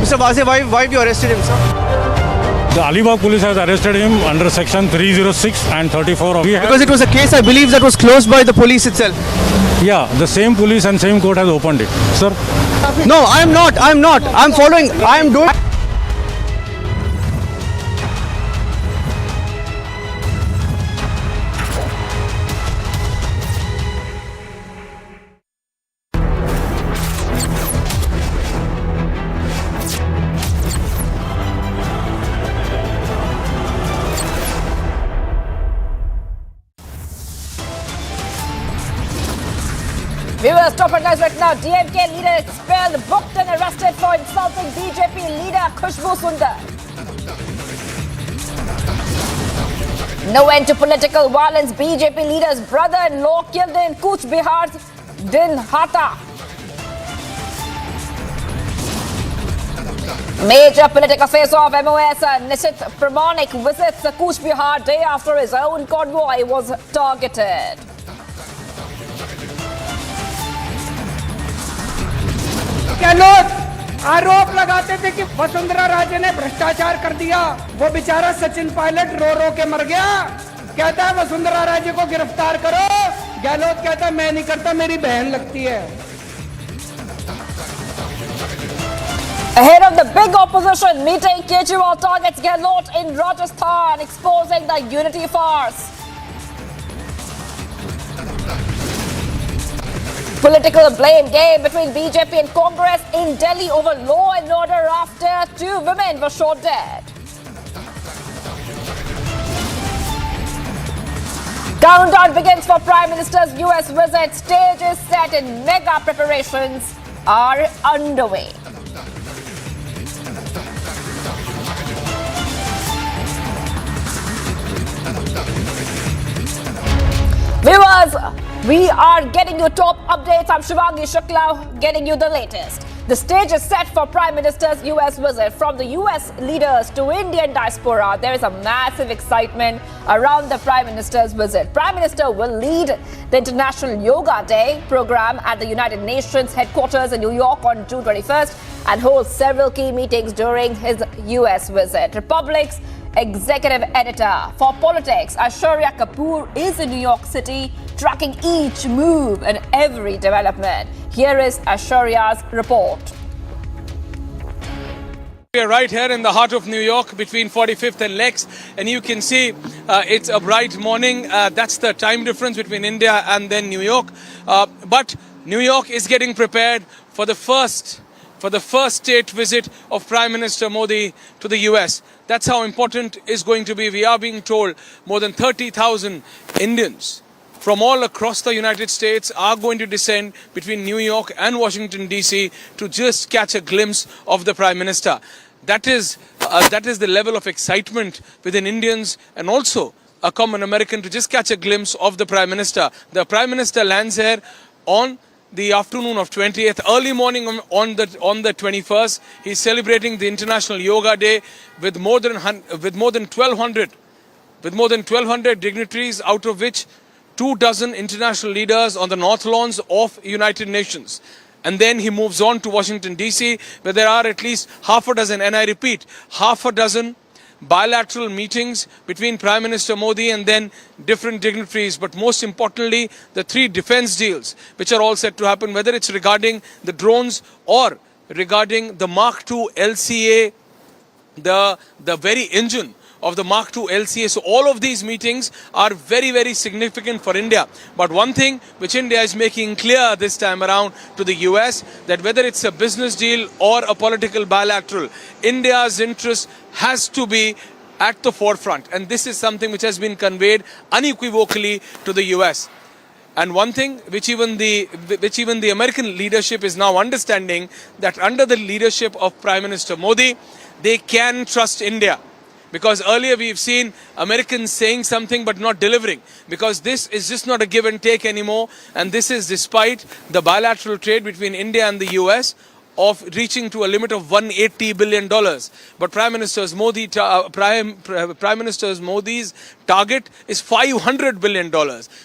Mr. Vase, why you arrested him, sir? The Alibag police has arrested him under section 306 and 34 of... Because it was a case, I believe, that was closed by the police itself. Yeah, the same police and same court has opened it. Sir? No, I am not. I'm following. I am doing... Viewers, top headlines right now. DMK leader expelled, booked and arrested for insulting BJP leader Khushbu Sundar. No end to political violence. BJP leader's brother-in-law killed in Kuch Bihar's Din Hata. Major political face-off. MOS Nitish Kumar visits Kuch Bihar day after his own convoy was targeted. Gehlot आरोप लगाते थे कि वसुंधरा राजे ने भ्रष्टाचार कर दिया, वो बेचारा सचिन पायलट रो रो के मर गया। कहता है वसुंधरा राजे को गिरफ्तार करो, गहलोत कहता है मैं नहीं करता, मेरी बहन लगती है। Ahead of the big opposition meeting, Kejriwal targets Gehlot in Rajasthan, exposing the unity farce. Political blame game between BJP and Congress in Delhi over law and order after 2 women were shot dead. Countdown begins for Prime Minister's US visit. Stage is set and mega preparations are underway. Viewers, we are getting you top updates. I'm Shivangi Shukla, getting you the latest. The stage is set for Prime Minister's US visit. From the US leaders to Indian diaspora, there is a massive excitement around the Prime Minister's visit. Prime Minister will lead the International Yoga Day program at the United Nations headquarters in New York on June 21st and hold several key meetings during his US visit. Republic's executive editor for politics, Aishwarya Kapoor, is in New York City, tracking each move and every development. Here is Aishwarya's report. We are right here in the heart of New York between 45th and Lex, and you can see it's a bright morning. That's the time difference between India and then New York. But New York is getting prepared for the first state visit of Prime Minister Modi to the US. That's how important it's going to be. We are being told more than 30,000 Indians from all across the United States are going to descend between New York and Washington, D.C. to just catch a glimpse of the Prime Minister. That is the level of excitement within Indians and also a common American to just catch a glimpse of the Prime Minister. The Prime Minister lands here on the afternoon of 20th, early morning on the 21st. He's celebrating the International Yoga Day with more than 1,200 dignitaries, out of which 24 international leaders on the North Lawns of United Nations. And then he moves on to Washington, D.C., where there are at least half a dozen, and I repeat, half a dozen bilateral meetings between Prime Minister Modi and then different dignitaries. But most importantly, the 3 defense deals, which are all set to happen, whether it's regarding the drones or regarding the Mark II LCA, the very engine of the Mark II LCA. So all of these meetings are very, very significant for India. But one thing which India is making clear this time around to the US, that whether it's a business deal or a political bilateral, India's interest has to be at the forefront. And this is something which has been conveyed unequivocally to the US. And one thing which even the American leadership is now understanding, that under the leadership of Prime Minister Modi, they can trust India. Because earlier we've seen Americans saying something but not delivering. Because this is just not a give and take anymore. And this is despite the bilateral trade between India and the US of reaching to a limit of $180 billion. But Prime Minister Modi's target is $500 billion.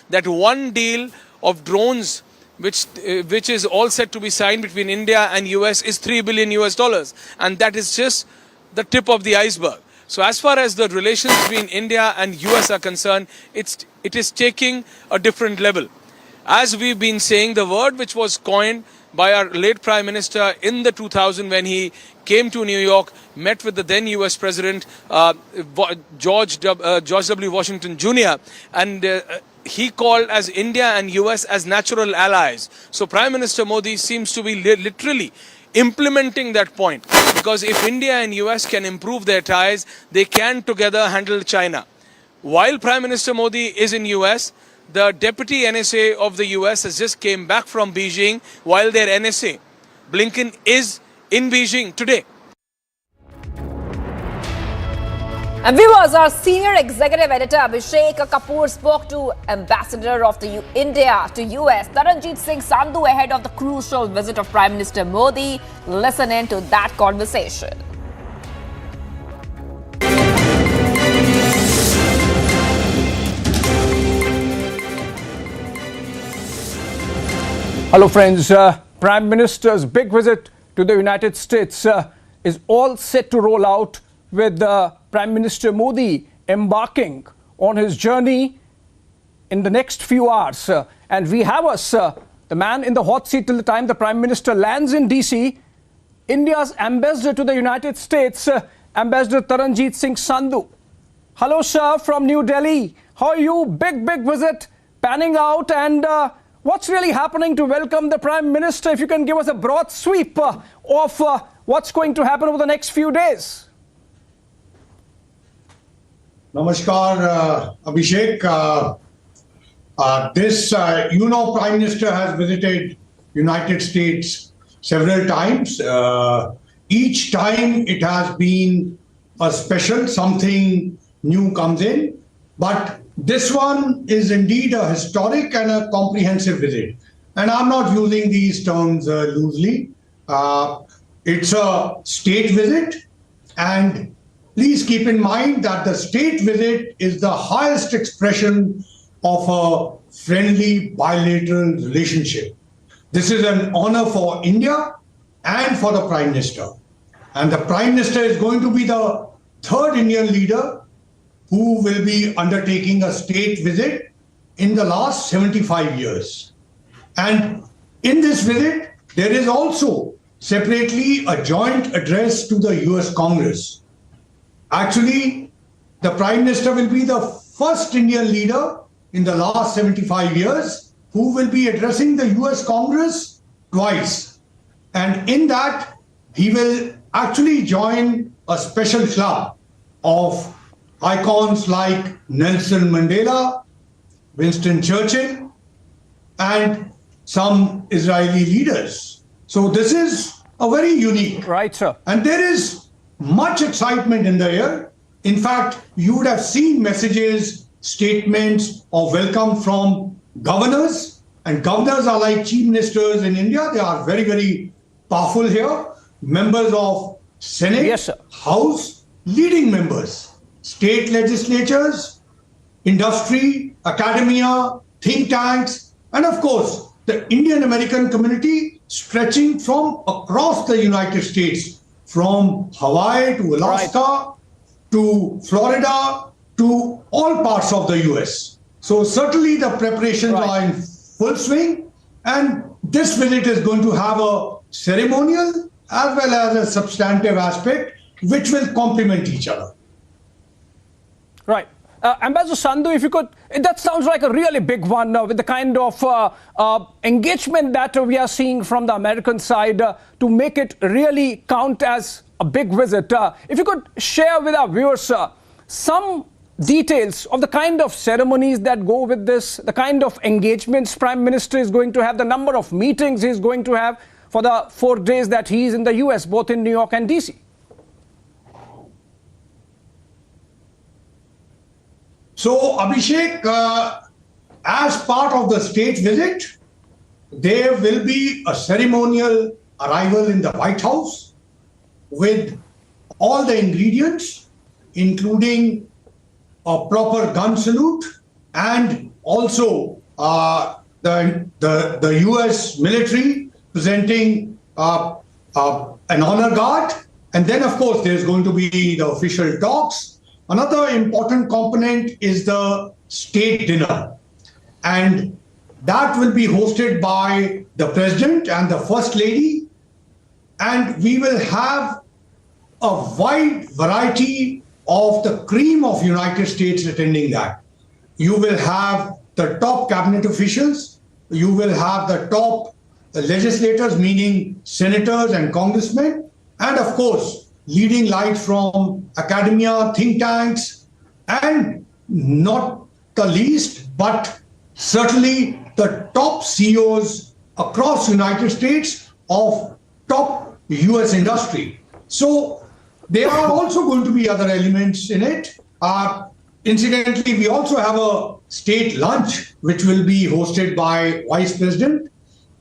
That one deal of drones which is all set to be signed between India and US is $3 billion US. And that is just the tip of the iceberg. So as far as the relations between India and US are concerned, it is taking a different level. As we've been saying, the word which was coined by our late Prime Minister in the 2000 when he came to New York, met with the then US President George W. Washington Jr. and he called as India and US as natural allies. So Prime Minister Modi seems to be literally implementing that point, because if India and US can improve their ties, they can together handle China. While Prime Minister Modi is in US, the Deputy NSA of the US has just came back from Beijing, while their NSA, Blinken, is in Beijing today. And viewers, our senior executive editor Abhishek Kapoor spoke to Ambassador of the India to US, Taranjeet Singh Sandhu, ahead of the crucial visit of Prime Minister Modi. Listen in to that conversation. Hello friends, Prime Minister's big visit to the United States is all set to roll out with Prime Minister Modi embarking on his journey in the next few hours. And we have us, the man in the hot seat till the time the Prime Minister lands in DC, India's ambassador to the United States, Ambassador Taranjeet Singh Sandhu. Hello sir, from New Delhi. How are you? Big visit panning out, and what's really happening to welcome the Prime Minister? If you can give us a broad sweep of what's going to happen over the next few days. Namaskar, Abhishek. Prime Minister has visited United States several times. Each time it has been a special, something new comes in. But this one is indeed a historic and a comprehensive visit. And I'm not using these terms loosely. It's a state visit, and please keep in mind that the state visit is the highest expression of a friendly bilateral relationship. This is an honor for India and for the Prime Minister. And the Prime Minister is going to be the third Indian leader who will be undertaking a state visit in the last 75 years. And in this visit, there is also separately a joint address to the US Congress. Actually, the Prime Minister will be the first Indian leader in the last 75 years who will be addressing the US Congress twice. And in that, he will actually join a special club of icons like Nelson Mandela, Winston Churchill, and some Israeli leaders. So this is a very unique. Right, sir. And there is much excitement in the air. In fact, you would have seen messages, statements of welcome from governors. And governors are like chief ministers in India. They are very powerful here. Members of Senate, yes, sir. House, leading members, state legislatures, industry, academia, think tanks, and of course, the Indian American community stretching from across the United States, from Hawaii to Alaska, to Florida, to all parts of the US. So certainly the preparations are in full swing, and this visit is going to have a ceremonial as well as a substantive aspect which will complement each other. Right. Ambassador Sandhu, if you could, that sounds like a really big one with the kind of engagement that we are seeing from the American side to make it really count as a big visit. If you could share with our viewers some details of the kind of ceremonies that go with this, the kind of engagements Prime Minister is going to have, the number of meetings he's going to have for the 4 days that he's in the US, both in New York and DC? So, Abhishek, as part of the state visit, there will be a ceremonial arrival in the White House with all the ingredients, including a proper gun salute and also the US military presenting an honor guard. And then, of course, there's going to be the official talks. Another important component is the state dinner. And that will be hosted by the president and the first lady. And we will have a wide variety of the cream of United States attending that. You will have the top cabinet officials. You will have the top legislators, meaning senators and congressmen. And of course, leading lights from academia, think tanks, and not the least, but certainly the top CEOs across United States of top US industry. So there are also going to be other elements in it. Incidentally, we also have a state lunch, which will be hosted by Vice President.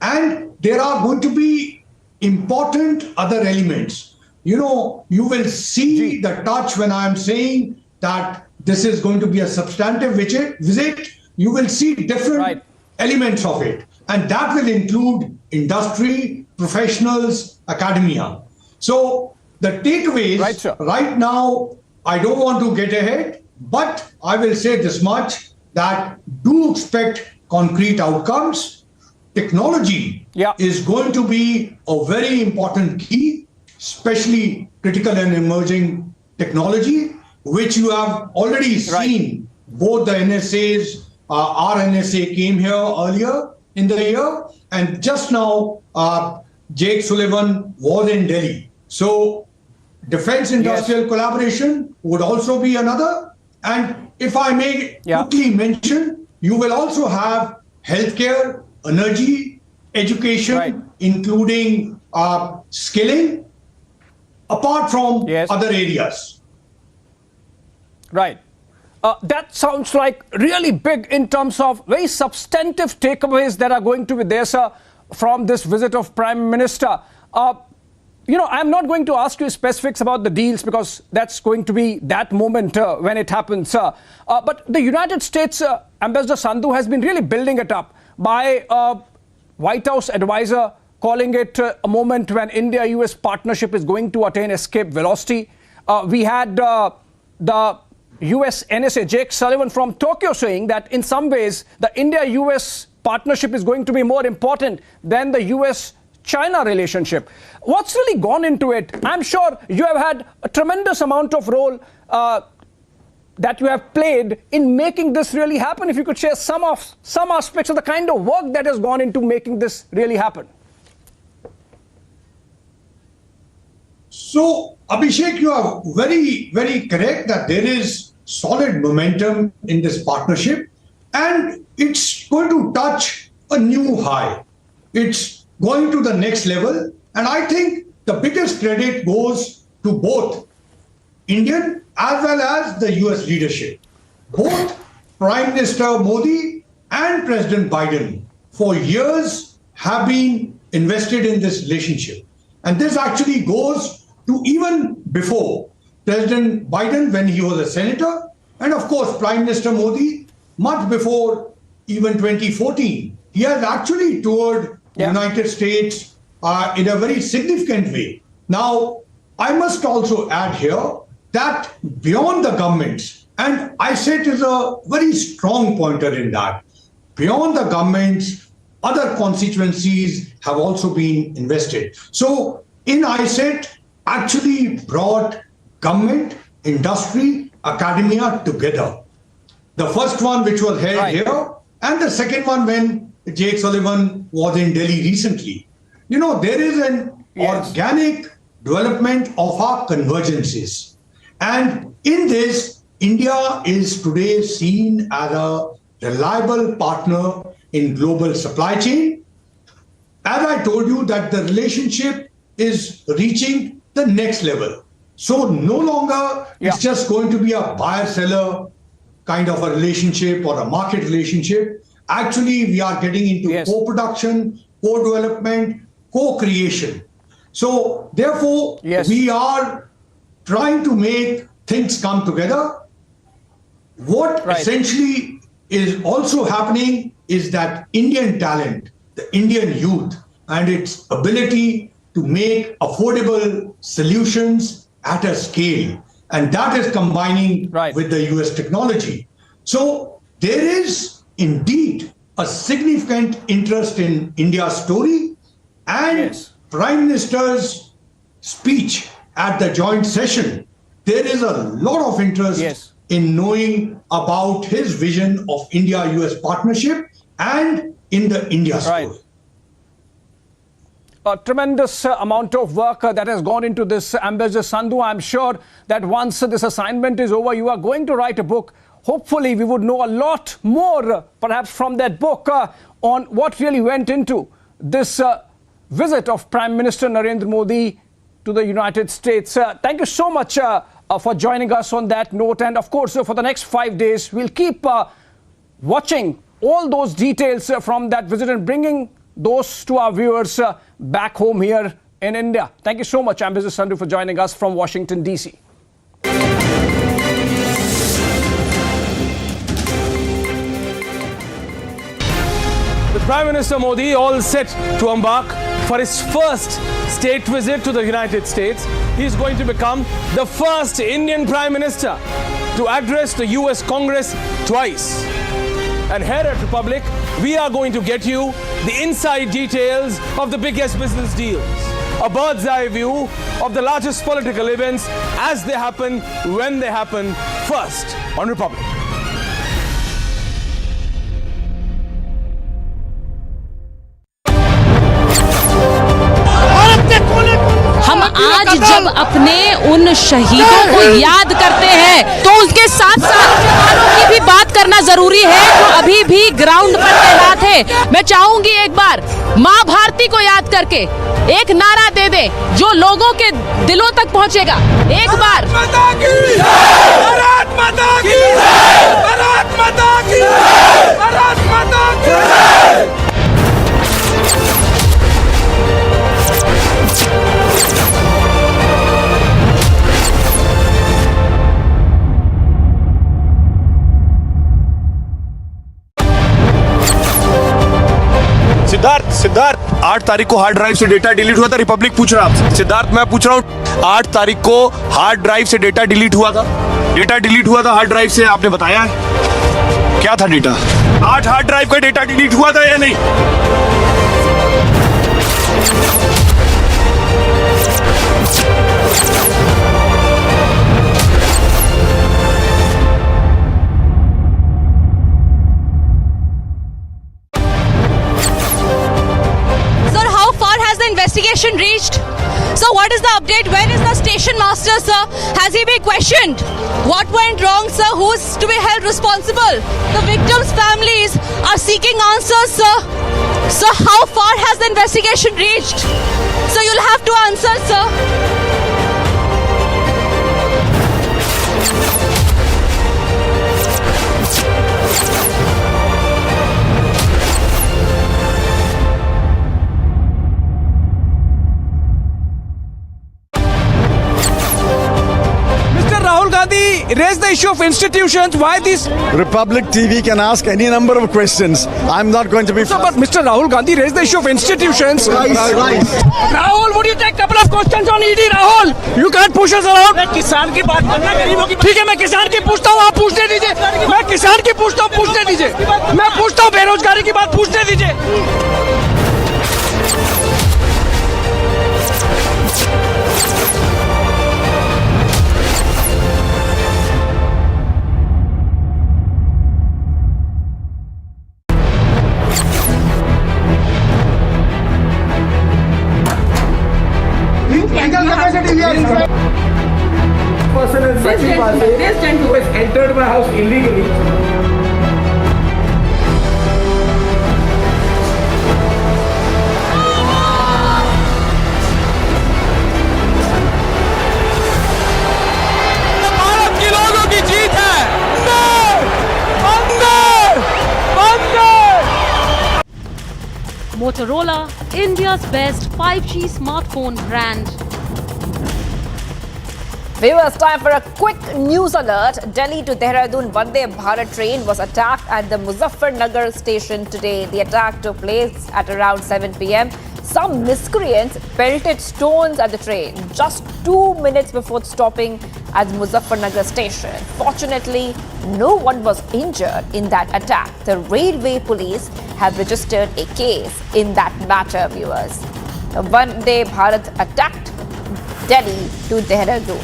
And there are going to be important other elements. You know, you will see the touch when I'm saying that this is going to be a substantive visit. You will see different elements of it. And that will include industry, professionals, academia. So the takeaways right now, I don't want to get ahead, but I will say this much, that do expect concrete outcomes. Technology is going to be a very important key, especially critical and emerging technology, which you have already seen. Both the NSAs, our NSA came here earlier in the year, and just now Jake Sullivan was in Delhi. So defense industrial collaboration would also be another. And if I may quickly mention, you will also have healthcare, energy, education, including skilling, apart from other areas. Right. That sounds like really big in terms of very substantive takeaways that are going to be there, sir, from this visit of Prime Minister. You know, I'm not going to ask you specifics about the deals because that's going to be that moment when it happens. But the United States Ambassador Sandhu has been really building it up by White House advisor calling it a moment when India-US partnership is going to attain escape velocity. We had the US NSA Jake Sullivan from Tokyo saying that in some ways the India-US partnership is going to be more important than the US-China relationship. What's really gone into it? I'm sure you have had a tremendous amount of role that you have played in making this really happen. If you could share some aspects of the kind of work that has gone into making this really happen. So, Abhishek, you are very, very correct that there is solid momentum in this partnership, and it's going to touch a new high. It's going to the next level, and I think the biggest credit goes to both Indian as well as the US leadership. Both Prime Minister Modi and President Biden for years have been invested in this relationship. And this actually goes to even before President Biden when he was a senator, and of course Prime Minister Modi much before even 2014. He has actually toured the United States in a very significant way. Now, I must also add here that beyond the governments, and I say it is a very strong pointer in that, beyond the governments, other constituencies have also been invested. So in ISET actually brought government, industry, academia together. The first one which was held here, and the second one when Jake Sullivan was in Delhi recently. You know, there is an organic development of our convergences. And in this, India is today seen as a reliable partner in global supply chain. As I told you, that the relationship is reaching the next level. So no longer it's just going to be a buyer-seller kind of a relationship or a market relationship. Actually, we are getting into co-production, co-development, co-creation. So therefore, we are trying to make things come together. What essentially is also happening is that Indian talent, the Indian youth, and its ability to make affordable solutions at a scale, and that is combining with the US technology. So there is indeed a significant interest in India's story, and Prime Minister's speech at the joint session. There is a lot of interest in knowing about his vision of India-US partnership and in the India story. A tremendous amount of work that has gone into this, Ambassador Sandhu. I'm sure that once this assignment is over, you are going to write a book. Hopefully, we would know a lot more, perhaps from that book, on what really went into this visit of Prime Minister Narendra Modi to the United States. Thank you so much for joining us on that note. And of course, for the next 5 days, we'll keep watching all those details from that visit and bringing those to our viewers back home here in India. Thank you so much, Ambassador Sandhu, for joining us from Washington, D.C. With Prime Minister Modi all set to embark for his first state visit to the United States, he is going to become the first Indian Prime Minister to address the US Congress twice. And here at Republic, we are going to get you the inside details of the biggest business deals, a bird's eye view of the largest political events as they happen, when they happen, first on Republic. हम आज जब अपने उन शहीदों को याद करते हैं तो उसके साथ साथ जवानों की भी बात करना जरूरी है जो अभी भी ग्राउंड पर तैनात है। मैं चाहूंगी एक बार माँ भारती को याद करके एक नारा दे दे जो लोगों के दिलों तक पहुंचेगा। एक बार भारत माता की जय, भारत माता की जय, भारत माता की जय। सिद्धार्थ 8 तारीख को हार्ड ड्राइव से डेटा डिलीट हुआ था। रिपब्लिक पूछ रहा आपसे। सिद्धार्थ मैं पूछ रहा हूँ 8 तारीख को हार्ड ड्राइव से डेटा डिलीट हुआ था। डेटा डिलीट हुआ था हार्ड ड्राइव से, आपने बताया है क्या था डेटा? 8 हार्ड ड्राइव का डेटा डिलीट हुआ था या नहीं? Investigation reached. So what is the update? Where is the station master, sir? Has he been questioned? What went wrong, sir? Who is to be held responsible? The victims' families are seeking answers, sir. So how far has the investigation reached? So you'll have to answer, sir. Raise the issue of institutions. Why this? Republic TV can ask any number of questions. I'm not going to be. So, but Mr. Rahul Gandhi raised the issue of institutions. Rahul, would you take a couple of questions on ED? Rahul, you can't push us around. मैं किसान की बात करना गरीबों की। ठीक है, मैं किसान की पूछता हूँ, आप पूछने दीजिए। मैं किसान की पूछता हूँ, पूछने दीजिए। मैं पूछता हूँ बेरोजगारी की बात, पूछने दीजिए। Capacity we are inside. person is this gentleman who has entered my house illegally. Motorola, India's best 5G smartphone brand. Viewers, time for a quick news alert. Delhi to Dehradun Vande Bharat train was attacked at the Muzaffarnagar station today. The attack took place at around 7 p.m. Some miscreants pelted stones at the train just 2 minutes before stopping at the Muzaffarnagar station. Fortunately, no one was injured in that attack. The railway police have registered a case in that matter, viewers. The Vande Bharat attacked Delhi to Dehradun.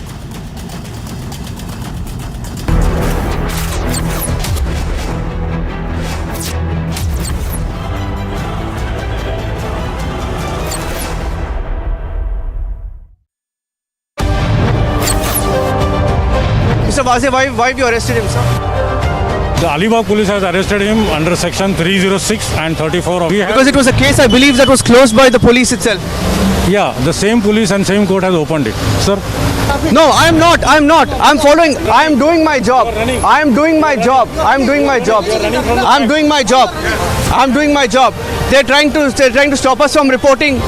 Mr. Wazir, why have you arrested him, sir? The Alibag police has arrested him under section 306 and 34 of... Because it was a case, I believe, that was closed by the police itself. Yeah, the same police and same court has opened it. Sir? No, I'm not. I'm following. I'm doing my job. I'm doing my job. They're trying to stop us from reporting.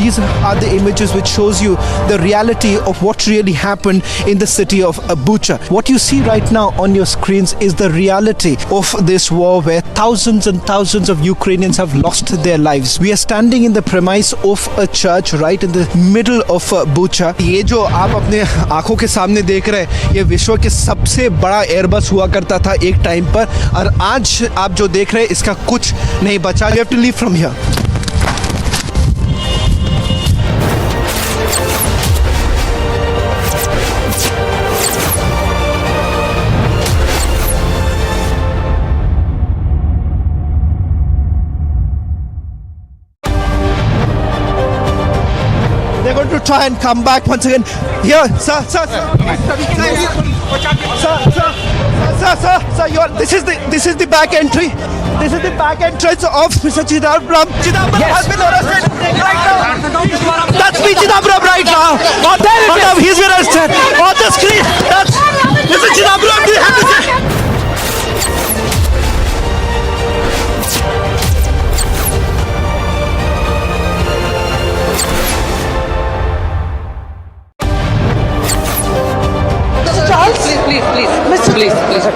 These are the images which shows you the reality of what really happened in the city of Bucha. What you see right now on your screens is the reality of this war where thousands and thousands of Ukrainians have lost their lives. We are standing in the premise of a church right in the middle of Bucha. ये जो आप अपने आंखों के सामने देख रहे हैं, ये विश्व के सबसे बड़ा एयरबस हुआ करता था एक टाइम पर, और आज आप जो देख रहे हैं इसका कुछ नहीं बचा. You have to leave from here. They're going to try and come back once again. Here, sir. This is the back entry. This is the back entrance of Mr. Chidambaram. Chidambaram has been arrested right now. That's me, Chidambaram, right now. He's been arrested on the screen. That's Mr. Chidambaram. Do you have to say?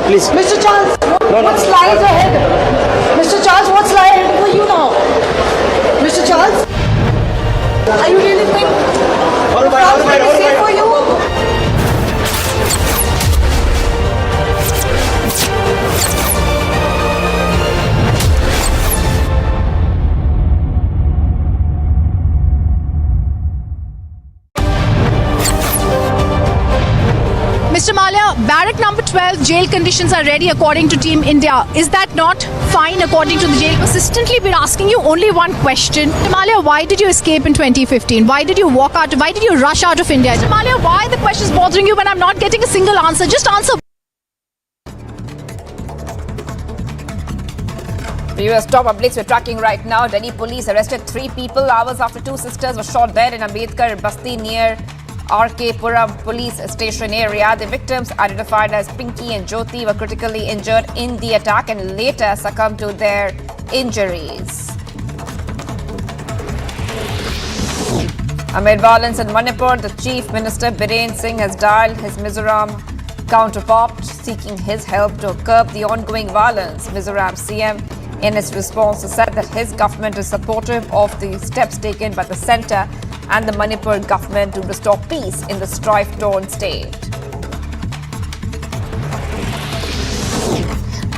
Please. Mr. Charles, what lies ahead? Mr. Charles, what's lying ahead for you now? Mr. Charles, are you really think France will be safe for you? Mr. Malia, barrack number 12, jail conditions are ready according to Team India. Is that not fine according to the jail? Consistently, we're asking you only one question. Mr. Malia, why did you escape in 2015? Why did you walk out? Why did you rush out of India? Mr. Malia, why are the questions bothering you when I'm not getting a single answer? Just answer. Viewers, top updates we're tracking right now. Delhi police arrested 3 people hours after 2 sisters were shot dead in Ambedkar Basti near RK Puram police station area. The victims, identified as Pinky and Jyoti, were critically injured in the attack and later succumbed to their injuries. Amid violence in Manipur, the Chief Minister Biren Singh has dialed his Mizoram counterpart, seeking his help to curb the ongoing violence. Mizoram CM, in his response, said that his government is supportive of the steps taken by the centre and the Manipur government to restore peace in the strife-torn state.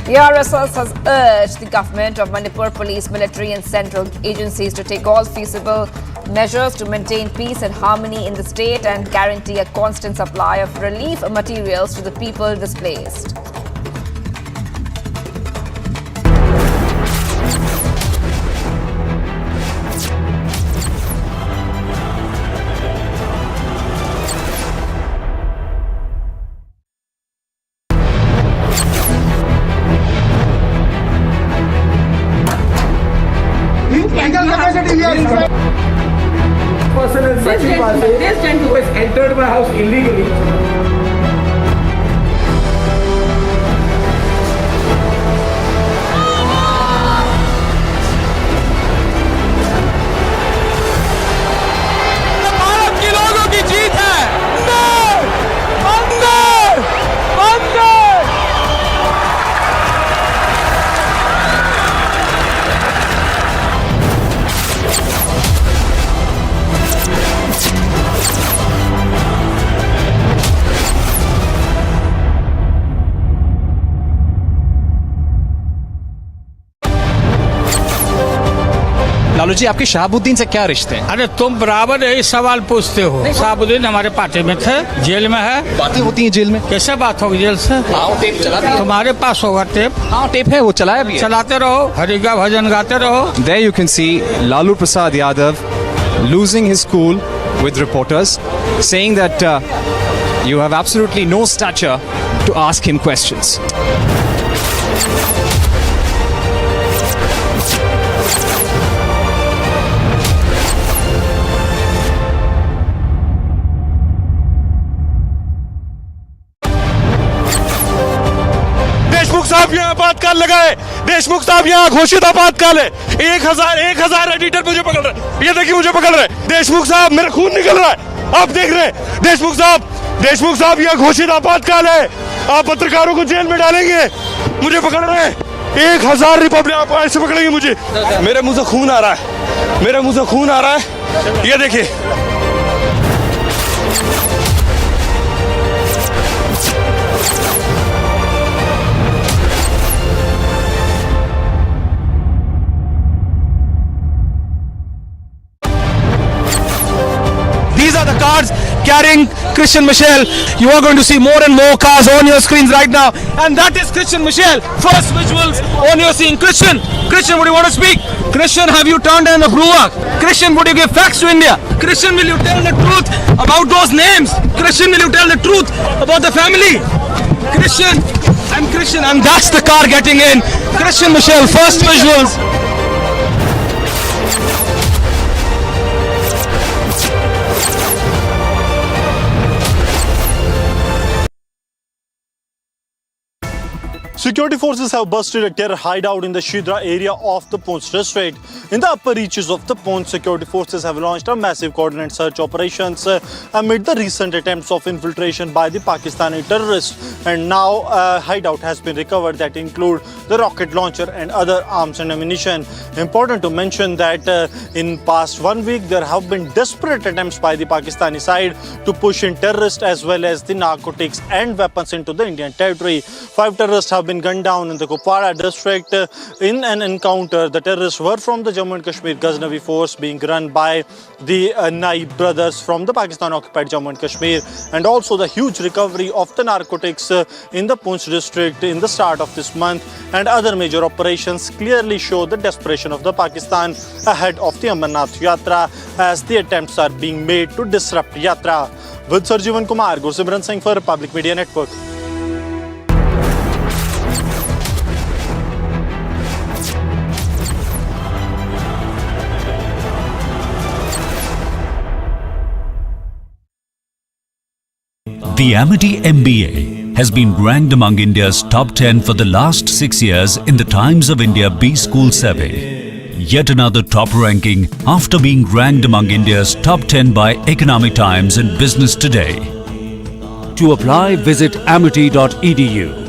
The RSS has urged the government of Manipur police, military and central agencies to take all feasible measures to maintain peace and harmony in the state and guarantee a constant supply of relief materials to the people displaced. Person in such a person who has entered my house illegally. Lalu ji, आपके शहाबुद्दीन से क्या रिश्ते हैं? अरे तुम बराबर यही सवाल पूछते हो। शहाबुद्दीन हमारे पार्टी में थे, जेल में है। बातें होती हैं जेल में? कैसे बात होगी जेल से? टेप चलाते तुम्हारे पास होगा टेप? हाँ, टेप है, वो चलाया भी है। चलाते रहो, हरि का भजन गाते रहो। There you can see Lalu Prasad Yadav losing his cool with reporters, saying that you have absolutely no stature to ask him questions. साहब यहाँ आपातकाल लगाए, देशमुख साहब यहाँ घोषित आपातकाल है। 1000 एडिटर मुझे पकड़ रहे, ये देखिए मुझे पकड़ रहे। देशमुख साहब, मेरा खून निकल रहा है, आप देख रहे हैं। देशमुख साहब यहाँ घोषित आपातकाल है, आप पत्रकारों को जेल में डालेंगे, मुझे पकड़ रहे हैं। 1000 रिपब्लिक, आप ऐसे पकड़ेंगे मुझे? मेरे मुंह से खून आ रहा है, मेरे मुंह से खून आ रहा है, ये देखिए। These are the cars carrying Christian Michel. You are going to see more and more cars on your screens right now. And that is Christian Michel. First visuals on your screen. Christian, would you want to speak? Christian, have you turned an approver? Christian, would you give facts to India? Christian, will you tell the truth about those names? Christian, will you tell the truth about the family? Christian, and that's the car getting in. Christian Michel, first visuals. Security forces have busted a terror hideout in the Shidra area of the Poonch district. In the upper reaches of the Poonch, security forces have launched a massive coordinated search operations amid the recent attempts of infiltration by the Pakistani terrorists. And now a hideout has been recovered that include the rocket launcher and other arms and ammunition. Important to mention that in past 1 week there have been desperate attempts by the Pakistani side to push in terrorists as well as the narcotics and weapons into the Indian territory. 5 terrorists have been gunned down in the Kupwara district in an encounter. The terrorists were from the Jammu and Kashmir Ghaznavi force being run by the Naib brothers from the Pakistan occupied Jammu and Kashmir, and also the huge recovery of the narcotics in the Poonch district in the start of this month, and other major operations clearly show the desperation of the Pakistan ahead of the Amarnath Yatra as the attempts are being made to disrupt Yatra. With Sarjeevan Kumar, Gursimran Singh for Public Media Network. The Amity MBA has been ranked among India's top 10 for the last 6 years in the Times of India B-School survey. Yet another top ranking after being ranked among India's top 10 by Economic Times and Business Today. To apply, visit amity.edu.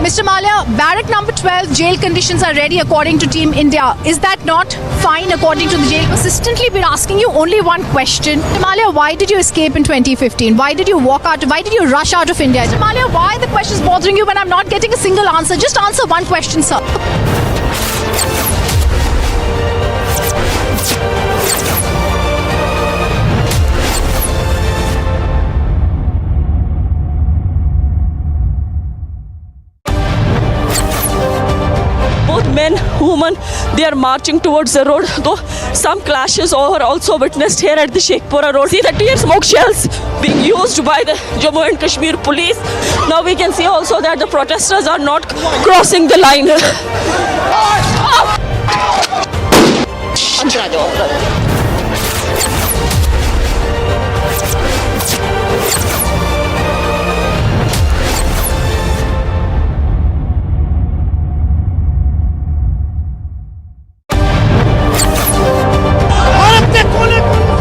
Mr. Malia, barrack number 12 jail conditions are ready according to Team India. Is that not fine according to the jail? Persistently been asking you only one question. Mr. Malia, why did you escape in 2015? Why did you walk out? Why did you rush out of India? Mr. Malia, why the question is bothering you when I'm not getting a single answer? Just answer one question, sir. are marching towards the road, though some clashes are also witnessed here at the Sheikhpura road. See the tear smoke shells being used by the Jammu and Kashmir police. Now we can see also that the protesters are not crossing the line.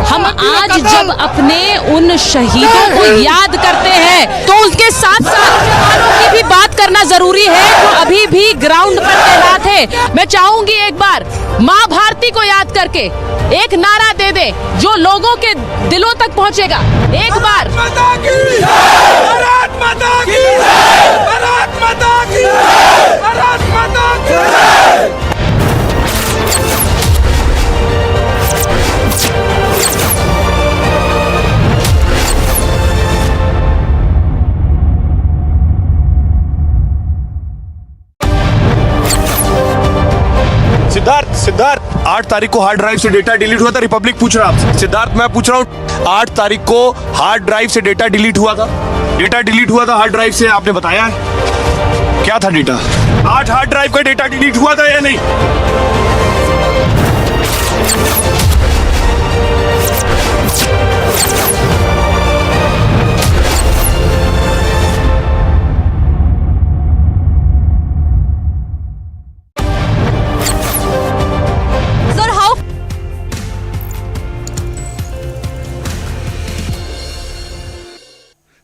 हम आज जब अपने उन शहीदों को याद करते हैं तो उसके साथ साथ जवानों की भी बात करना जरूरी है जो अभी भी ग्राउंड पर तैनात है। मैं चाहूंगी एक बार माँ भारती को याद करके एक नारा दे दे जो लोगों के दिलों तक पहुंचेगा। एक बार भारत माता की भारत माता की भारत माता की। सिद्धार्थ 8 तारीख को हार्ड ड्राइव से डेटा डिलीट हुआ था। रिपब्लिक पूछ रहा आपसे। सिद्धार्थ मैं पूछ रहा हूँ 8 तारीख को हार्ड ड्राइव से डेटा डिलीट हुआ था। डेटा डिलीट हुआ था हार्ड ड्राइव से, आपने बताया है क्या था डेटा? 8 हार्ड ड्राइव का डेटा डिलीट हुआ था या नहीं?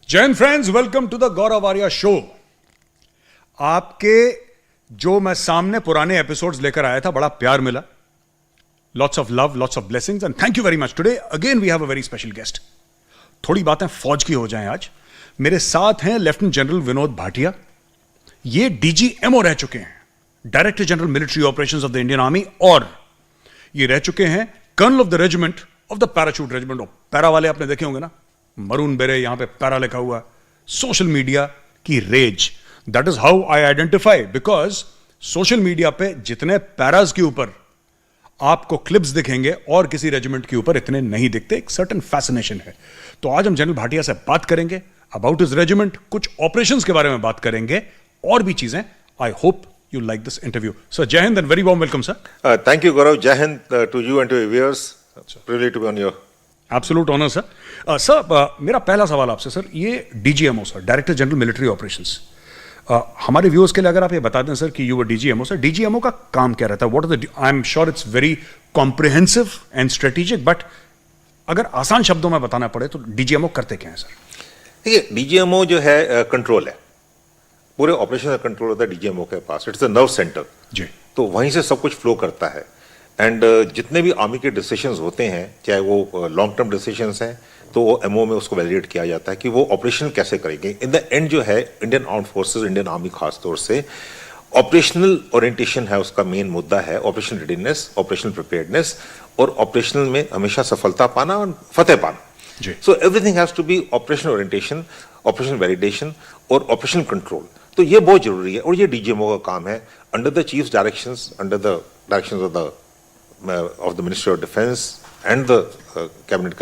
जय हिंद friends, welcome to the Gaurav Arya show. आपके जो मैं सामने पुराने एपिसोड्स लेकर आया था, बड़ा प्यार मिला, lots of love, lots of blessings and thank you very much. Today again we have a very special guest. थोड़ी बातें फौज की हो जाएं आज। मेरे साथ हैं लेफ्टिनेंट जनरल विनोद भाटिया। ये डीजीएमओ रह चुके हैं, director general military operations of the Indian army, और ये रह चुके हैं colonel of the regiment of the parachute regiment of para वाले आपने देखे होंगे ना, मरून बेरे, यहां पे पैरा लिखा हुआ। सोशल मीडिया की rage, that is how I identify, because social media पे जितने पैराज के ऊपर आपको क्लिप्स दिखेंगे और किसी रेजिमेंट के ऊपर इतने नहीं दिखते। एक सर्टेन फैसिनेशन है। तो आज हम जनरल भाटिया से बात करेंगे अबाउट हिज रेजिमेंट, कुछ ऑपरेशंस के बारे में बात करेंगे और भी चीजें। I hope you like this interview. Sir, Jai Hind and very warm welcome, sir. Thank you, Gaurav. Jai Hind to you and to your viewers. Privileged to be on your... Absolute honor, sir. Sir, मेरा पहला सवाल आपसे sir, ये DGMO sir, director general military operations, हमारे viewers के लिए अगर आप ये बता दें सर कि you were DGMO sir, DGMO का काम क्या रहता है? What is the, I am sure it's very comprehensive and strategic, but अगर आसान शब्दों में बताना पड़े तो DGMO करते क्या है सर? देखिए, DGMO जो है कंट्रोल है, पूरे ऑपरेशन का कंट्रोल होता है DGMO के पास। इट्स अ नर्व सेंटर जी, तो वहीं से सब कुछ फ्लो करता है। एंड जितने भी आर्मी के डिसीजंस होते हैं, चाहे वो लॉन्ग टर्म डिसीजंस हैं, तो वो MO में उसको वैलिडेट किया जाता है कि वो ऑपरेशन कैसे करेंगे। इन द एंड जो है Indian armed forces, Indian army खास तौर से ऑपरेशनल ओरिएंटेशन है, उसका मेन मुद्दा है ऑपरेशन रेडीनेस, ऑपरेशनल प्रिपेयर्डनेस, और ऑपरेशनल में हमेशा सफलता पाना और फतेह पाना। So everything has to be operational orientation, operational validation और ऑपरेशनल कंट्रोल। तो ये बहुत जरूरी है और ये DGMO का काम है, under the chiefs directions, under the directions of the ministry of defence and the cabinet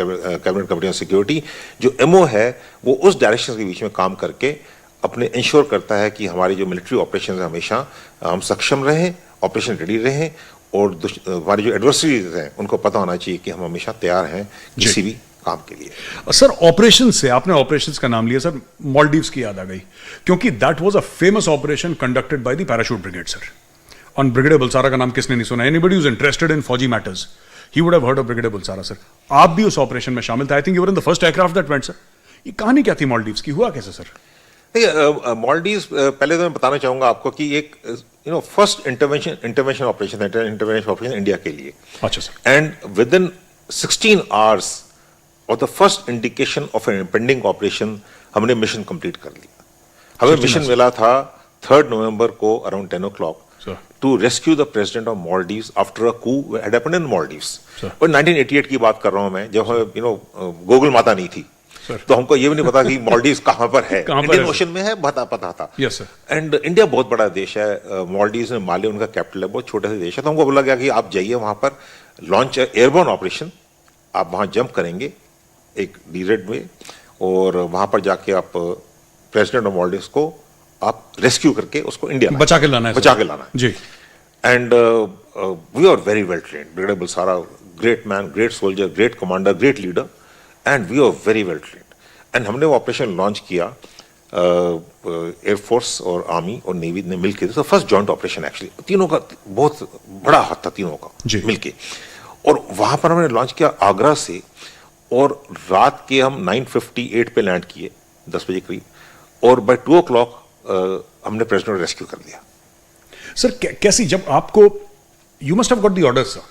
committee on security. जो MO है वो उस डायरेक्शन के बीच में काम करके अपने इंश्योर करता है कि हमारी जो मिलिट्री ऑपरेशन है हमेशा हम सक्षम रहें, ऑपरेशन रेडी रहें, और हमारे जो एडवर्सरीज हैं उनको पता होना चाहिए कि हम हमेशा तैयार हैं किसी भी काम के लिए। सर, ऑपरेशन से आपने ऑपरेशंस का नाम लिया सर, मालदीव्स की याद आ गई, क्योंकि that was a famous operation conducted by the parachute brigade sir. On brigadier Bulsara का नाम किसने नहीं सुना? Anybody who is interested in फौजी matters, he would have heard of brigadier Bulsara sir. आप भी उस ऑपरेशन में शामिल थे। I think you were in the first aircraft that went sir. ये कहानी क्या थी मालदीव्स की, हुआ कैसे सर? देखिए, मालदीव्स पहले तो मैं बताना चाहूंगा आपको कि एक फर्स्ट इंटरवेंशन ऑपरेशन है, इंटरवेंशन ऑपरेशन इंडिया के लिए। अच्छा sir. And within 16 hours और the first indication of an impending operation हमने मिशन कंप्लीट कर लिया। हमें मिशन मिला था 3 नवंबर को around 10 o'clock to rescue the president of Maldives after a coup had happened in Maldives. और 1988 की बात कर रहा हूं मैं, जब गोगल माता नहीं थी। तो हमको ये भी नहीं पता कि मालदीव्स कहाँ पर है, इंडियन ओशन में है, पता था। Yes sir. एंड इंडिया बहुत बड़ा देश है, मालदीव्स में माले उनका कैपिटल है, बहुत छोटा सा देश है। तो हमको बोला गया कि आप जाइए वहां पर, लॉन्च एयरबोर्न ऑपरेशन, आप वहां जंप करेंगे एक डीजेड में, और वहां पर जाके आप प्रेसिडेंट ऑफ मालदीव्स को आप रेस्क्यू करके उसको इंडिया बचा के लाना है जी। And we are very well trained, brigadier Bulsara great man, great soldier, great commander, great leader, and we are very well trained. And हमने वो ऑपरेशन लॉन्च किया, एयरफोर्स और आर्मी और नेवी ने मिलकर, तो फर्स्ट जॉइंट ऑपरेशन एक्चुअली, तीनों का बहुत बड़ा हाथ था तीनों का मिलके। और वहां पर हमने लॉन्च किया आगरा से, और रात के हम 9:58 पे लैंड किए 10 बजे करीब, और बाय 2 o'clock हमने प्रेसिडेंट को रेस्क्यू कर दिया। सर कैसी, जब आपको, you must have got the order sir,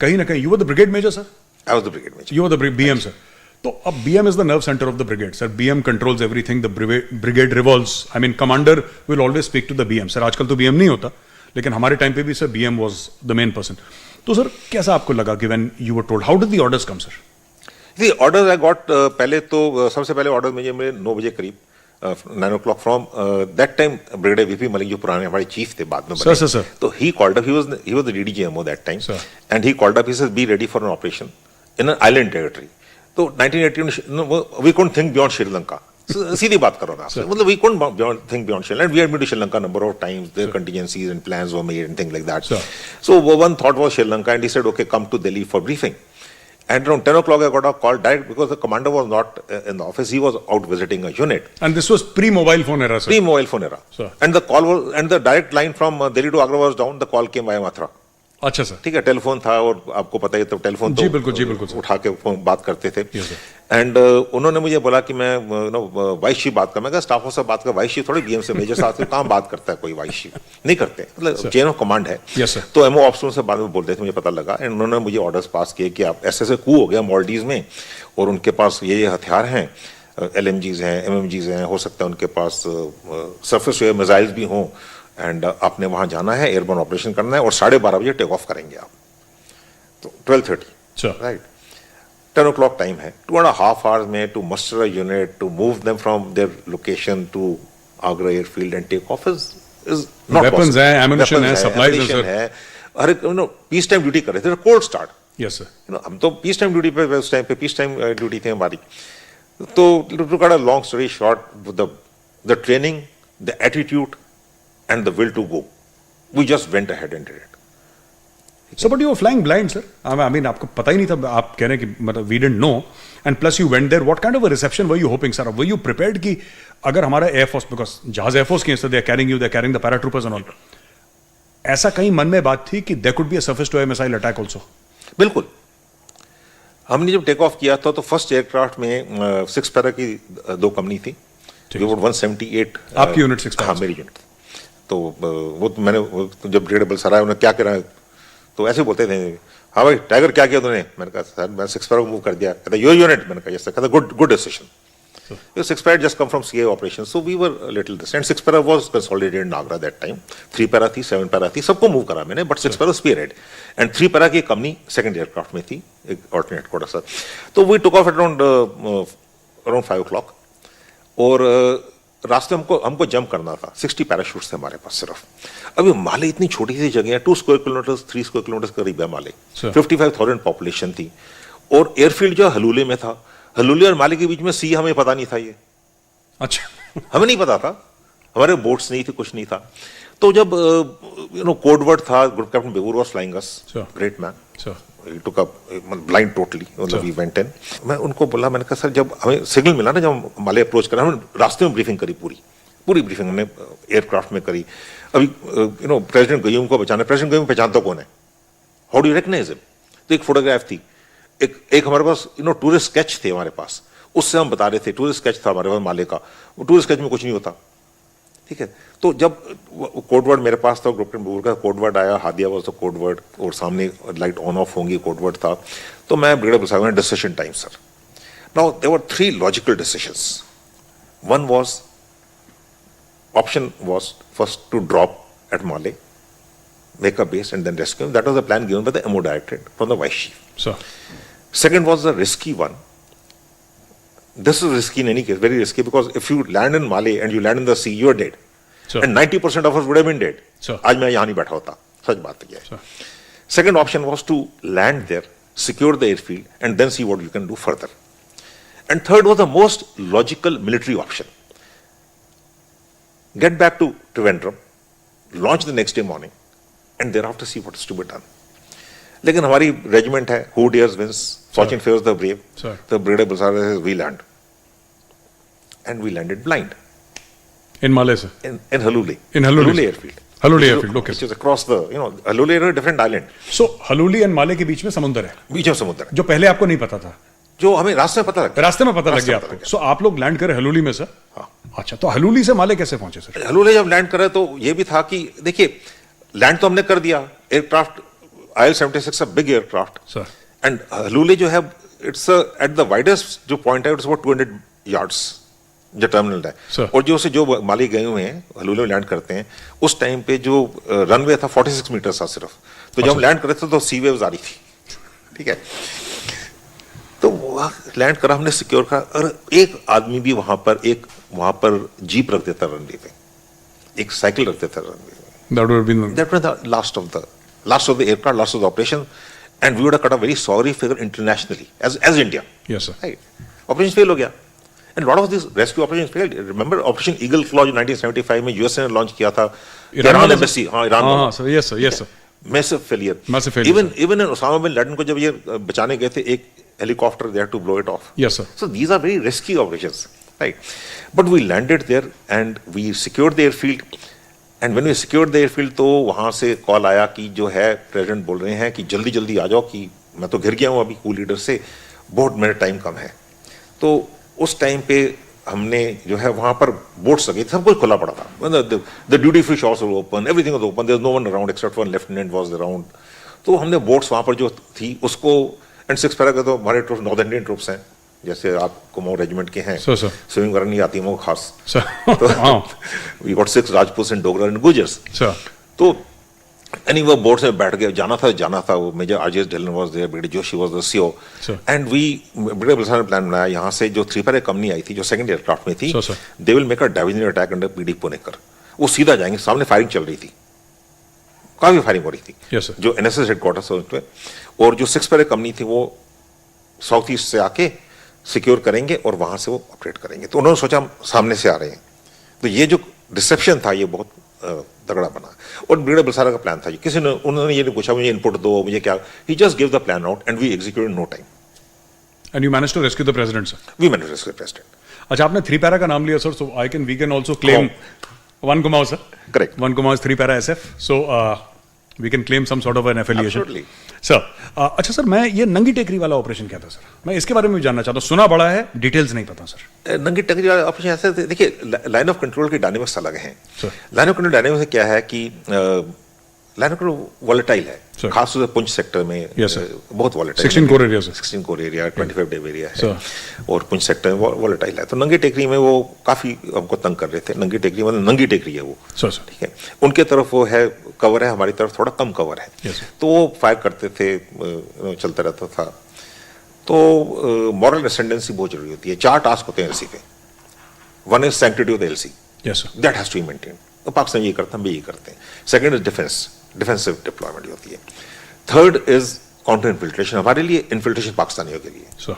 कहीं ना कहीं you were the brigade major sir? I was the brigade major. You were the BM sir. तो अब BM is the nerve centre of the brigade sir, BM controls everything, the brigade revolves, I mean commander will always speak to the BM sir. आजकल तो BM नहीं होता, लेकिन हमारे time पे भी sir BM was the main person. तो sir कैसा आपको लगा कि when you were told, how did the orders come sir? The orders I got, पहले तो सबसे पहले ऑर्डर मुझे मिले 9 बजे करीब, 9 o'clock from that time brigadier VP Malik जो पुराने हमारे चीफ थे, बाद में सर। तो he called up, he was the DDGMO that time, and he called up, he said be ready for an operation in an island territory. तो 1918 we couldn't think beyond Sri Lanka, सीधी बात करो ना, मतलब we couldn't think beyond Sri Lanka, we had been to Sri Lanka number of times, their contingencies and plans were made and things like that. So one thought was Sri Lanka, and he said, okay, come to Delhi for briefing. And around 10 o'clock I got a call direct, because the commander was not in the office, he was out visiting a unit. And this was pre-mobile phone era, sir? Pre-mobile phone era. And the call was, and the direct line from Delhi to Agra was down, the call came via Mathura. अच्छा sir. ठीक है, telephone था, और आपको पता ही, तो telephone तो बिल्कुल उठा के फोन बात करते थे। एंड उन्होंने मुझे बोला कि मैं वाइस चीफ बात कर, मैं स्टाफ ऑफिसर बात कर, वाइस चीफ थोड़ी बीएम से मेजर साथ कहाँ बात करता है कोई, वाइस चीफ नहीं करते, मतलब चेन ऑफ कमांड है। तो एमओ ऑफिसरों से बाद में बोलते थे, मुझे पता लगा, एंड उन्होंने मुझे ऑर्डर्स पास किए कि आप ऐसे कू हो गया मालदीव्स में, और उनके पास ये हथियार हैं, LMGs हैं, MMGs हैं, हो सकता है उनके पास सरफेस वेयर मिसाइल्स भी हों, एंड आपने वहां जाना है, एयरबोर्न ऑपरेशन करना है, और 12:30 बजे टेक ऑफ करेंगे आप। तो 12:30 राइट, 10 o'clock टाइम है, 2.5 hours में to muster a unit, to move them from their location to Agra airfield and take off is not possible. Weapons है, एमुनिशन है, सप्लाईज है, हर एक पीस टाइम ड्यूटी कर रहे थे, कोल्ड स्टार्ट। Yes sir. हम तो पीस टाइम ड्यूटी पे, उस टाइम पे पीस टाइम ड्यूटी थी हमारी। तो to cut a long story short, the training, the attitude and the will to go, we just went ahead and did it. So but you were flying blind sir, I mean आपको पता ही नहीं था, आप कह रहे हैं कि मतलब we didn't know, and plus you went there, what kind of a reception were you hoping sir? Were you prepared कि अगर हमारा एयरफोर्स, because जहाज एयरफोर्स के हैं, they are carrying you, they are carrying the paratroopers and all, ऐसा कहीं मन में बात थी कि there could be a surface to air missile attack also? बिल्कुल, हमने जब टेक ऑफ किया था तो फर्स्ट एयरक्राफ्ट में 6 पैरा की 2 कंपनी थी, 178 आपकी यूनिट 6 पैरा? हाँ, मेरी यूनिट। तो वो तो मैंने जब ब्रिगेडियर बुलसारा उन्होंने क्या करा, तो ऐसे बोलते थे, हाँ भाई टाइगर क्या किया तूने, मैंने कहा सर मैं 6 पैरा को मूव कर दिया, कहता योर यूनिट, मैंने कहा यस सर, कहता good decision. 6 para just come from CA operation, so we were little this, and 6 para was consolidated in Agra that time, 3 para थी, 7 पैरा थी, सबको मूव करा मैंने, but 6 para spearhead, and 3 para की company second aircraft में थी, एक alternate quarter sir. तो we took off around 5 o'clock, और रास्ते हमको जंप करना था, 60 पैराशूट्स थे हमारे पास सिर्फ। अभी माले इतनी छोटी सी जगह है, 2 स्क्वायर किलोमीटर 3 स्क्वायर किलोमीटर करीब है माले, 55,000 पॉपुलेशन थी, और एयरफील्ड जो हलूले में था, हलूले और माले के बीच में सी, हमें पता नहीं था ये। अच्छा हमें नहीं पता था, हमारे बोट्स नहीं थे, कुछ नहीं था। तो जब कोड वर्ड था, group captain Begur was flying us, great man, he took up blind totally, we went in। मैं उनको बोला, मैंने कहा सर जब हमें सिग्नल मिला ना, जब माले अप्रोच करा, हमने रास्ते में ब्रीफिंग करी, पूरी ब्रीफिंग हमने एयरक्राफ्ट में करी। अभी प्रेसिडेंट गयूम को बचाना, प्रेसिडेंट गयूम पहचानता कौन है, how do you recognise him? तो एक फोटोग्राफ थी, एक हमारे पास टूरिस्ट स्केच थे हमारे पास, उससे हम बता रहे थे, टूरिस्ट स्केच था हमारे पास माले का, वो टूरिस्ट स्केच में कुछ नहीं होता, ठीक है। तो जब कोडवर्ड मेरे पास था, ग्रुप कैप्टन का कोडवर्ड आया, हादिया वाज द कोडवर्ड, और सामने लाइट ऑन ऑफ होंगी कोडवर्ड था, तो मैं brigadier Bulsara, decision time sir. Now there were 3 logical decisions. One was, option was first to drop at Male, make a base and then rescue him. That was the plan given by the MO directorate from the vice chief. Second was the risky one, this is risky in any case, very risky, because if you land in Mali and you land in the sea, you are dead. Sure. And 90% of us would have been dead. Sure. आज मैं यहाँ नहीं बैठा होता, सच बात है। Sure. Second option was to land there, secure the airfield, and then see what you can do further. And third was the most logical military option. Get back to Trivandrum, launch the next day morning, and thereafter see what is to be done. लेकिन हमारी regiment है, who dares wins, fortune favors the brave. The Brigadier Bulsara says we land, and we landed blind. In Malaysia. In Haluli. In Haluli airfield. Haluli airfield, okay. Which is across the, Haluli is a different island. So Haluli and Male के बीच में समुद्र है. बीच में समुद्र है. जो पहले आपको नहीं पता था. जो हमें रास्ते में पता लग गया. रास्ते में पता लग गया आपको. So आप लोग लैंड करे हलूली में सर. हाँ. अच्छा, तो हलूली से माले कैसे पहुंचे सर? हलूली जब लैंड करे तो ये भी था कि देखिए लैंड तो हमने कर दिया. Aircraft IL-76 a big aircraft. Sir. And Haluli जो है it's at the widest जो point है it's about 200 yards जो टर्मिनल है. Sir. और जो माली गए हुए हैं हलूली में लैंड करते हैं उस टाइम पे जो रनवे था 46 मीटर था सिर्फ. तो जब हम लैंड कर रहे थे तो सी वेव्स आ रही थी. ठीक है. तो लैंड करा हमने सिक्योर करा और एक आदमी भी वहां पर जीप रख देता रनवे पे. एक साइकिल रख देता रनवे पे. That was the last of the aircraft, last of the operation, and we would have cut a very sorry figure internationally as India. Yes, sir. Right. Operation fail हो गया. And a lot of these rescue operations failed. Remember Operation Eagle Claw जो 1975 में US ने launch किया था. Iran embassy, हाँ Iran. हाँ sir, yes sir. Massive failure. Massive failure. Even in Osama bin Laden को जब ये बचाने गए थे एक helicopter there to blow it off. Yes sir. So these are very risky operations, right? But we landed there and we secured the airfield. And when we secured the airfield तो वहाँ से कॉल आया कि जो है president बोल रहे हैं कि जल्दी जल्दी आ जाओ कि मैं तो घिर गया हूँ अभी कू लीडर से, बहुत मेरा टाइम कम है. तो उस टाइम पे हमने जो है वहाँ पर बोट्स लगे, सब कुछ खुला पड़ा था. The duty free shops were open, everything was open, there was no one around except one lieutenant was around. तो हमने बोट्स वहाँ पर जो थी उसको, एंड 6 पैरा के तो हमारे ट्रूप्स नॉर्थ इंडियन ट्रूप्स हैं, जैसे आप कुमाऊं रेजिमेंट के हैं, स्विमिंग करने नहीं आती वो खास. तो we got 6 Rajput and Dogra and Gujars. तो एनी वो बोट्स में बैठ गए, जाना था. वो major RJS Dhillon was there, brigadier Joshi was the CO, and we brigadier Bulsara ने प्लान बनाया यहाँ से जो 3 पैरा कंपनी आई थी जो सेकंड एयरक्राफ्ट में थी, they will make a divisional attack under PD Punekar. वो सीधा जाएंगे, सामने फायरिंग चल रही थी, काफी फायरिंग हो रही थी जो एनएसएस हेडक्वार्टर्स पे. और जो 6 पैरा कंपनी थी वो साउथ ईस्ट से आके सिक्योर करेंगे और वहां से वो ऑपरेट करेंगे. तो उन्होंने सोचा हम सामने से आ रहे हैं. तो ये जो डिसेप्शन था ये बहुत तगड़ा बना. और ब्रिगेडियर बुल्सरा का प्लान था, उन्होंने ये नहीं पूछा मुझे इनपुट दो, मुझे क्या, he just give the plan out and we executed in no time. And you managed to rescue the president sir? We managed to rescue the president. अच्छा, आपने 3 पैरा का नाम लिया sir, so we can also claim 1 Kumaon sir. Correct. 1 Kumaon 3 para SF, so we can claim some sort of an affiliation sir. अच्छा sir, मैं ये नंगी टेकरी वाला ऑपरेशन क्या था सर? मैं इसके बारे में भी जानना चाहता हूँ, सुना बड़ा है, डिटेल्स नहीं पता सर. नंगी टेकरी वाला ऑपरेशन ऐसे, देखिए लाइन ऑफ कंट्रोल की डायनेमिक्स अलग हैं. लाइन ऑफ कंट्रोल डायनेमिक्स क्या है कि लाइन ऑफ कंट्रोल वॉलेटाइल है, खासतौर से पुंछ सेक्टर में बहुत volatile. 16 corps area 25 div area है और पुंछ सेक्टर में वॉलेटाइल है. तो नंगी टेकरी में वो काफी हमको तंग कर रहे थे. नंगी टेकरी मतलब नंगी टेकरी है वो, ठीक है. उनके तरफ वो है कवर है, हमारी तरफ थोड़ा कम कवर है. तो वो फायर करते थे, चलता रहता था. तो मॉरल एसेंडेंसी बहुत जरूरी होती है. 4 टास्क होते हैं एलसी पे. 1 is sanctity of the LC, that has to be maintained. तो पाकिस्तान ये करता है, हम भी ये करते हैं. सेकंड इज डिफेंसिव डिप्लॉयमेंट होती है. Third is counter infiltration. हमारे लिए इन्फिल्ट्रेशन पाकिस्तानियों के लिए,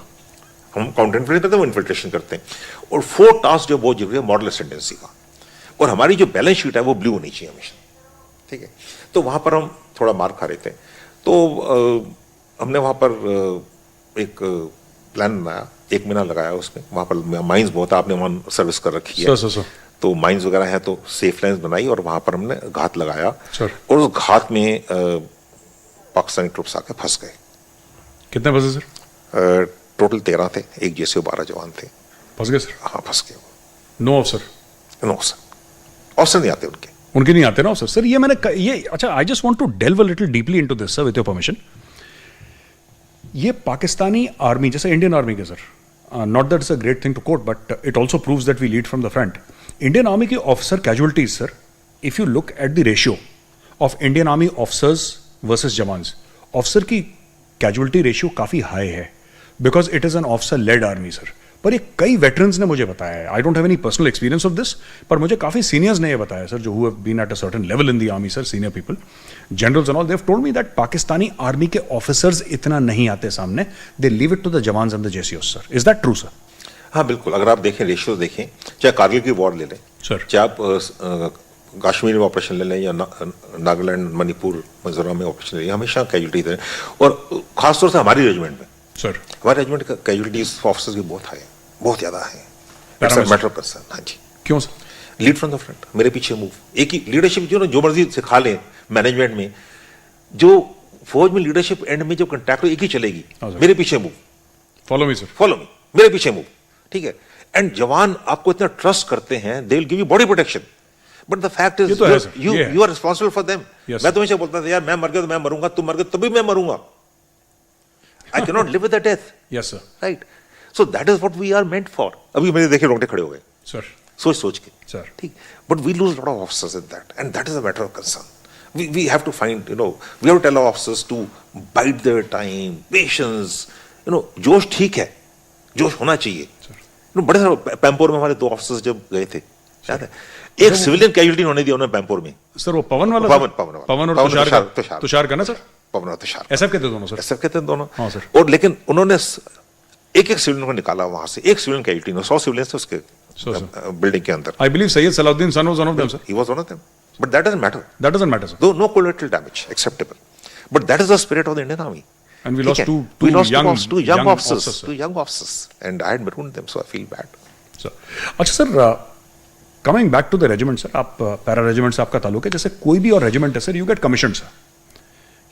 हम काउंटर इन्फिल्ट्रेशन करते हैं, वो इन्फिल्ट्रेशन करते हैं. और 4 टास्क जो बहुत जरूरी है मॉरल एसेंडेंसी का. और हमारी जो बैलेंस शीट है वो ब्लू होनी चाहिए हमेशा, ठीक है. तो वहां पर हम थोड़ा मार खा रहे थे. तो हमने वहां पर एक प्लान बनाया, 1 महीना लगाया उसमें. वहां पर माइंस बहुत है, आपने वहां सर्विस कर रखी है. तो माइंस वगैरह है, तो सेफ लाइन्स बनाई और वहां पर हमने घात लगाया. और उस घात में पाकिस्तानी ट्रुप्स आके फंस गए. कितने फंसे सर? टोटल 13 थे, एक JCO 12 जवान थे. फंस गए सर? हाँ, फंस गए. No officer? No sir, officer नहीं आते उनके नहीं आते ना ऑफिसर. सर ये मैंने ये, अच्छा, I just want to delve a little deeply into this sir with your permission. ये पाकिस्तानी आर्मी जैसे इंडियन आर्मी के sir, not that it's a great thing to quote, but it also proves that we lead from the front. Indian army की officer casualties sir, if you look at the ratio of Indian army officers versus jawans, officer की casualty ratio काफी high है, because it is an officer led army sir. पर ये कई veterans ने मुझे बताया है, I don't have any personal experience of this, पर मुझे काफ़ी सीनियर्स ने ये बताया सर, जो who have been at a certain level in the army sir, senior people, generals and all, they have told me that Pakistani army के officers इतना नहीं आते सामने, they leave it to the jawans and the जेसीओस sir, is that true sir? हाँ बिल्कुल, अगर आप देखें रेशियो देखें, चाहे कारगिल की वॉर ले लें सर, चाहे आप कश्मीर में ऑपरेशन ले लें या नागालैंड, मणिपुर, मिजोरम में ऑपरेशन ले लें, हमेशा कैजुअलिटीज हैं, और खासतौर से हमारी रेजिमेंट में सर, हमारे रेजिमेंट का कैजुअलिटीज ऑफिसर्स की बहुत हाई है, बहुत ज्यादा है। It's a matter of concern. हाँ जी। क्यों sir? Lead from the front, मेरे पीछे मूव, एक ही लीडरशिप जो मर्जी सिखा लें मैनेजमेंट में, जो फौज में लीडरशिप एंड में जो कंट्रैक्ट हो एक ही चलेगी, मेरे पीछे move, follow me sir, follow me, मेरे पीछे मूव, ठीक है। एंड जवान आपको इतना ट्रस्ट करते हैं, they will give you body protection, but the fact is you are responsible for them. मैं तो हमेशा बोलता था यार, मैं मर गया तो मैं मरूंगा, तुम मर गए तभी मैं मरूंगा, I can not live with the death. Yes sir, right, so that is what we are meant for. अभी मेरे देखे रोंगटे खड़े हो गए सर, सोच के सर, ठीक, but we lose lot of officers in that, and that is a matter of concern. We have to find, we have to tell our officers to bide their time, patience, जोश ठीक है, जोश होना चाहिए। बड़े सारे पैम्पोर में हमारे 2 ऑफिसर्स जब गए थे, याद है, एक सिविलियन कैजुअलिटी होने दिया उन्होंने पैम्पोर में सर, वो पवन वाला, पवन और तुषार का ना सर, पवन और तुषार, एसएफ के थे दोनों सर, एसएफ के थे दोनों। हाँ सर, और लेकिन उन्होंने एक सिविलियन को निकाला वहां से, एक सिविलियन कैजुअलिटी, 100 सिविलियंस थे उसके बिल्डिंग के अंदर। I believe Syed Salahuddin son was one of them sir, he was one of them, but that doesn't matter. That doesn't matter, sir. Though no collateral damage acceptable, but that is the spirit of the Indian Army. And we lost two young officers, and I had marooned them, so I feel bad. Sir, अच्छा sir, coming back to the regiment sir, आप para regiment से आपका ताल्लुक है, जैसे कोई भी और रेजिमेंट है sir, you get commission sir,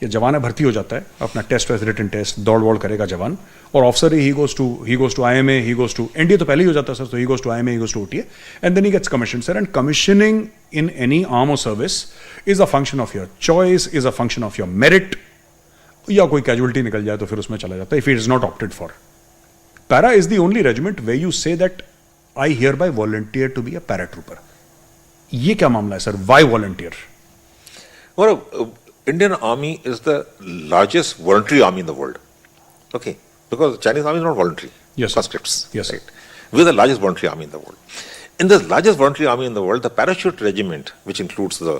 ये जवान है, भर्ती हो जाता है, अपना टेस्ट वेस्ट रिटन टेस्ट दौड़ वौड़ करेगा जवान, और officer he goes to IMA, he goes to NDA तो पहले ही हो जाता है सर, तो he goes to IMA, he goes to OTA, and then he gets commission sir. And commissioning in any arm or service is a function of your choice, is a function of your merit, या कोई casualty निकल जाए तो फिर उसमें चला जाता है, if it is not opted for. Para is the only regiment where you say that I hereby volunteer to be a paratrooper. ये क्या मामला है सर, वाई वॉलंटियर? और Indian Army is the largest voluntary army in the world. Okay, because Chinese army is not voluntary. Yes, conscripts. Yes, right. We are the largest voluntary army in the world. In the largest voluntary army in the world, the parachute regiment, which includes the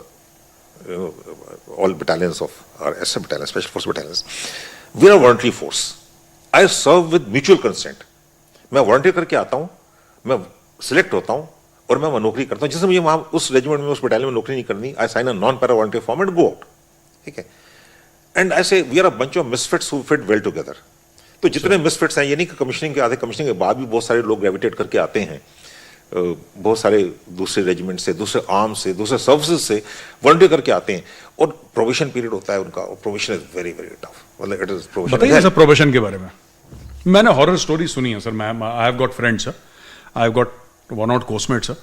all battalions of our SF battalions, special force battalions, we are a voluntary force. I serve with mutual consent. मैं volunteer करके आता हूँ, मैं select होता हूँ, और मैं नौकरी करता हूँ। जिससे मुझे वहाँ उस रेजिमेंट में, उस बटालियन में नौकरी नहीं करनी, I sign a non-para volunteer form and go out. ठीक है, and I say we are a bunch of misfits who fit well together. तो जितने मिसफिट्स हैं, ये नहीं कि कमीशनिंग के आधे, कमीशनिंग के बाद भी बहुत सारे लोग ग्रेविटेट करके आते हैं, बहुत सारे दूसरे रेजिमेंट से, दूसरे आर्म से, दूसरे सर्विसेज से वॉलंटियर करके आते हैं, और प्रोबेशन पीरियड होता है उनका, और probation is very very tough. मतलब इट इज प्रोबेशन। बताइए सर प्रोबेशन के बारे में, मैंने हॉरर स्टोरी सुनी है sir, I have got friends sir, I have got one out coursemate sir,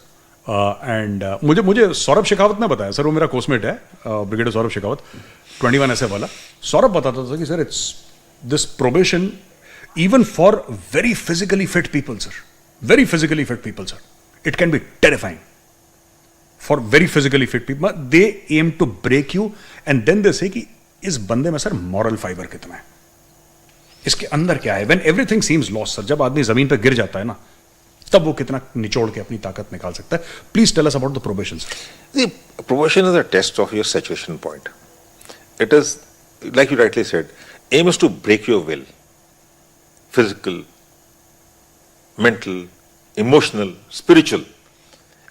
and मुझे सौरभ शेखावत ने बताया सर, वो मेरा कोर्समेट है, ब्रिगेडियर सौरभ शेखावत, 21 SF वाला। सौरभ बताता था कि sir it's this probation even for very physically fit people sir, very physically fit people sir, it can be terrifying for very physically fit people. They aim to break you and then they say कि इस बंदे में sir moral fibre कितना है, इसके अंदर क्या है। When everything seems lost sir, जब आदमी जमीन पर गिर जाता है ना, तब वो कितना निचोड़ के अपनी ताकत निकाल सकता है। Please tell us about the probation sir. Probation is a test of your saturation point. It is, like you rightly said, aim is to break your will, physical, mental, emotional, spiritual,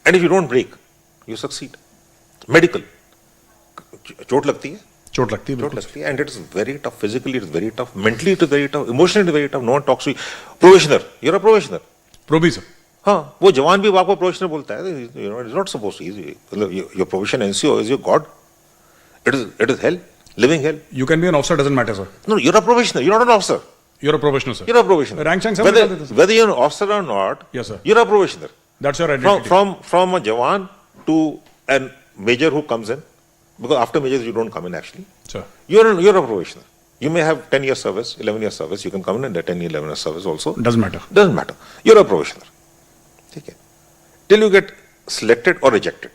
and if you don't break, you succeed. Medical, चोट लगती है, and it is very tough. Physically, it is very tough. Mentally, it is very tough. Emotionally, it is very tough. No one talks to you. Probationer, you're a probationer. Probationer. हाँ, वो जवान भी आपको probationer बोलता है. It's not supposed to be. Your probation NCO is your God. It is hell. Living hell. You can be an officer, doesn't matter, sir. No, you're a probationer. You're not an officer. You're a probationer, sir. You're a probationer. Rank change, whether you're an officer or not, yes, sir. You're a probationer. That's your identity. From a Jawan to a major who comes in, because after majors you don't come in actually. Sir. You're a probationer. You may have 10 years service, 11 years service. You can come in and 10 years, 11 years service also. Doesn't matter. Doesn't matter. You're a probationer. Okay. Till you get selected or rejected,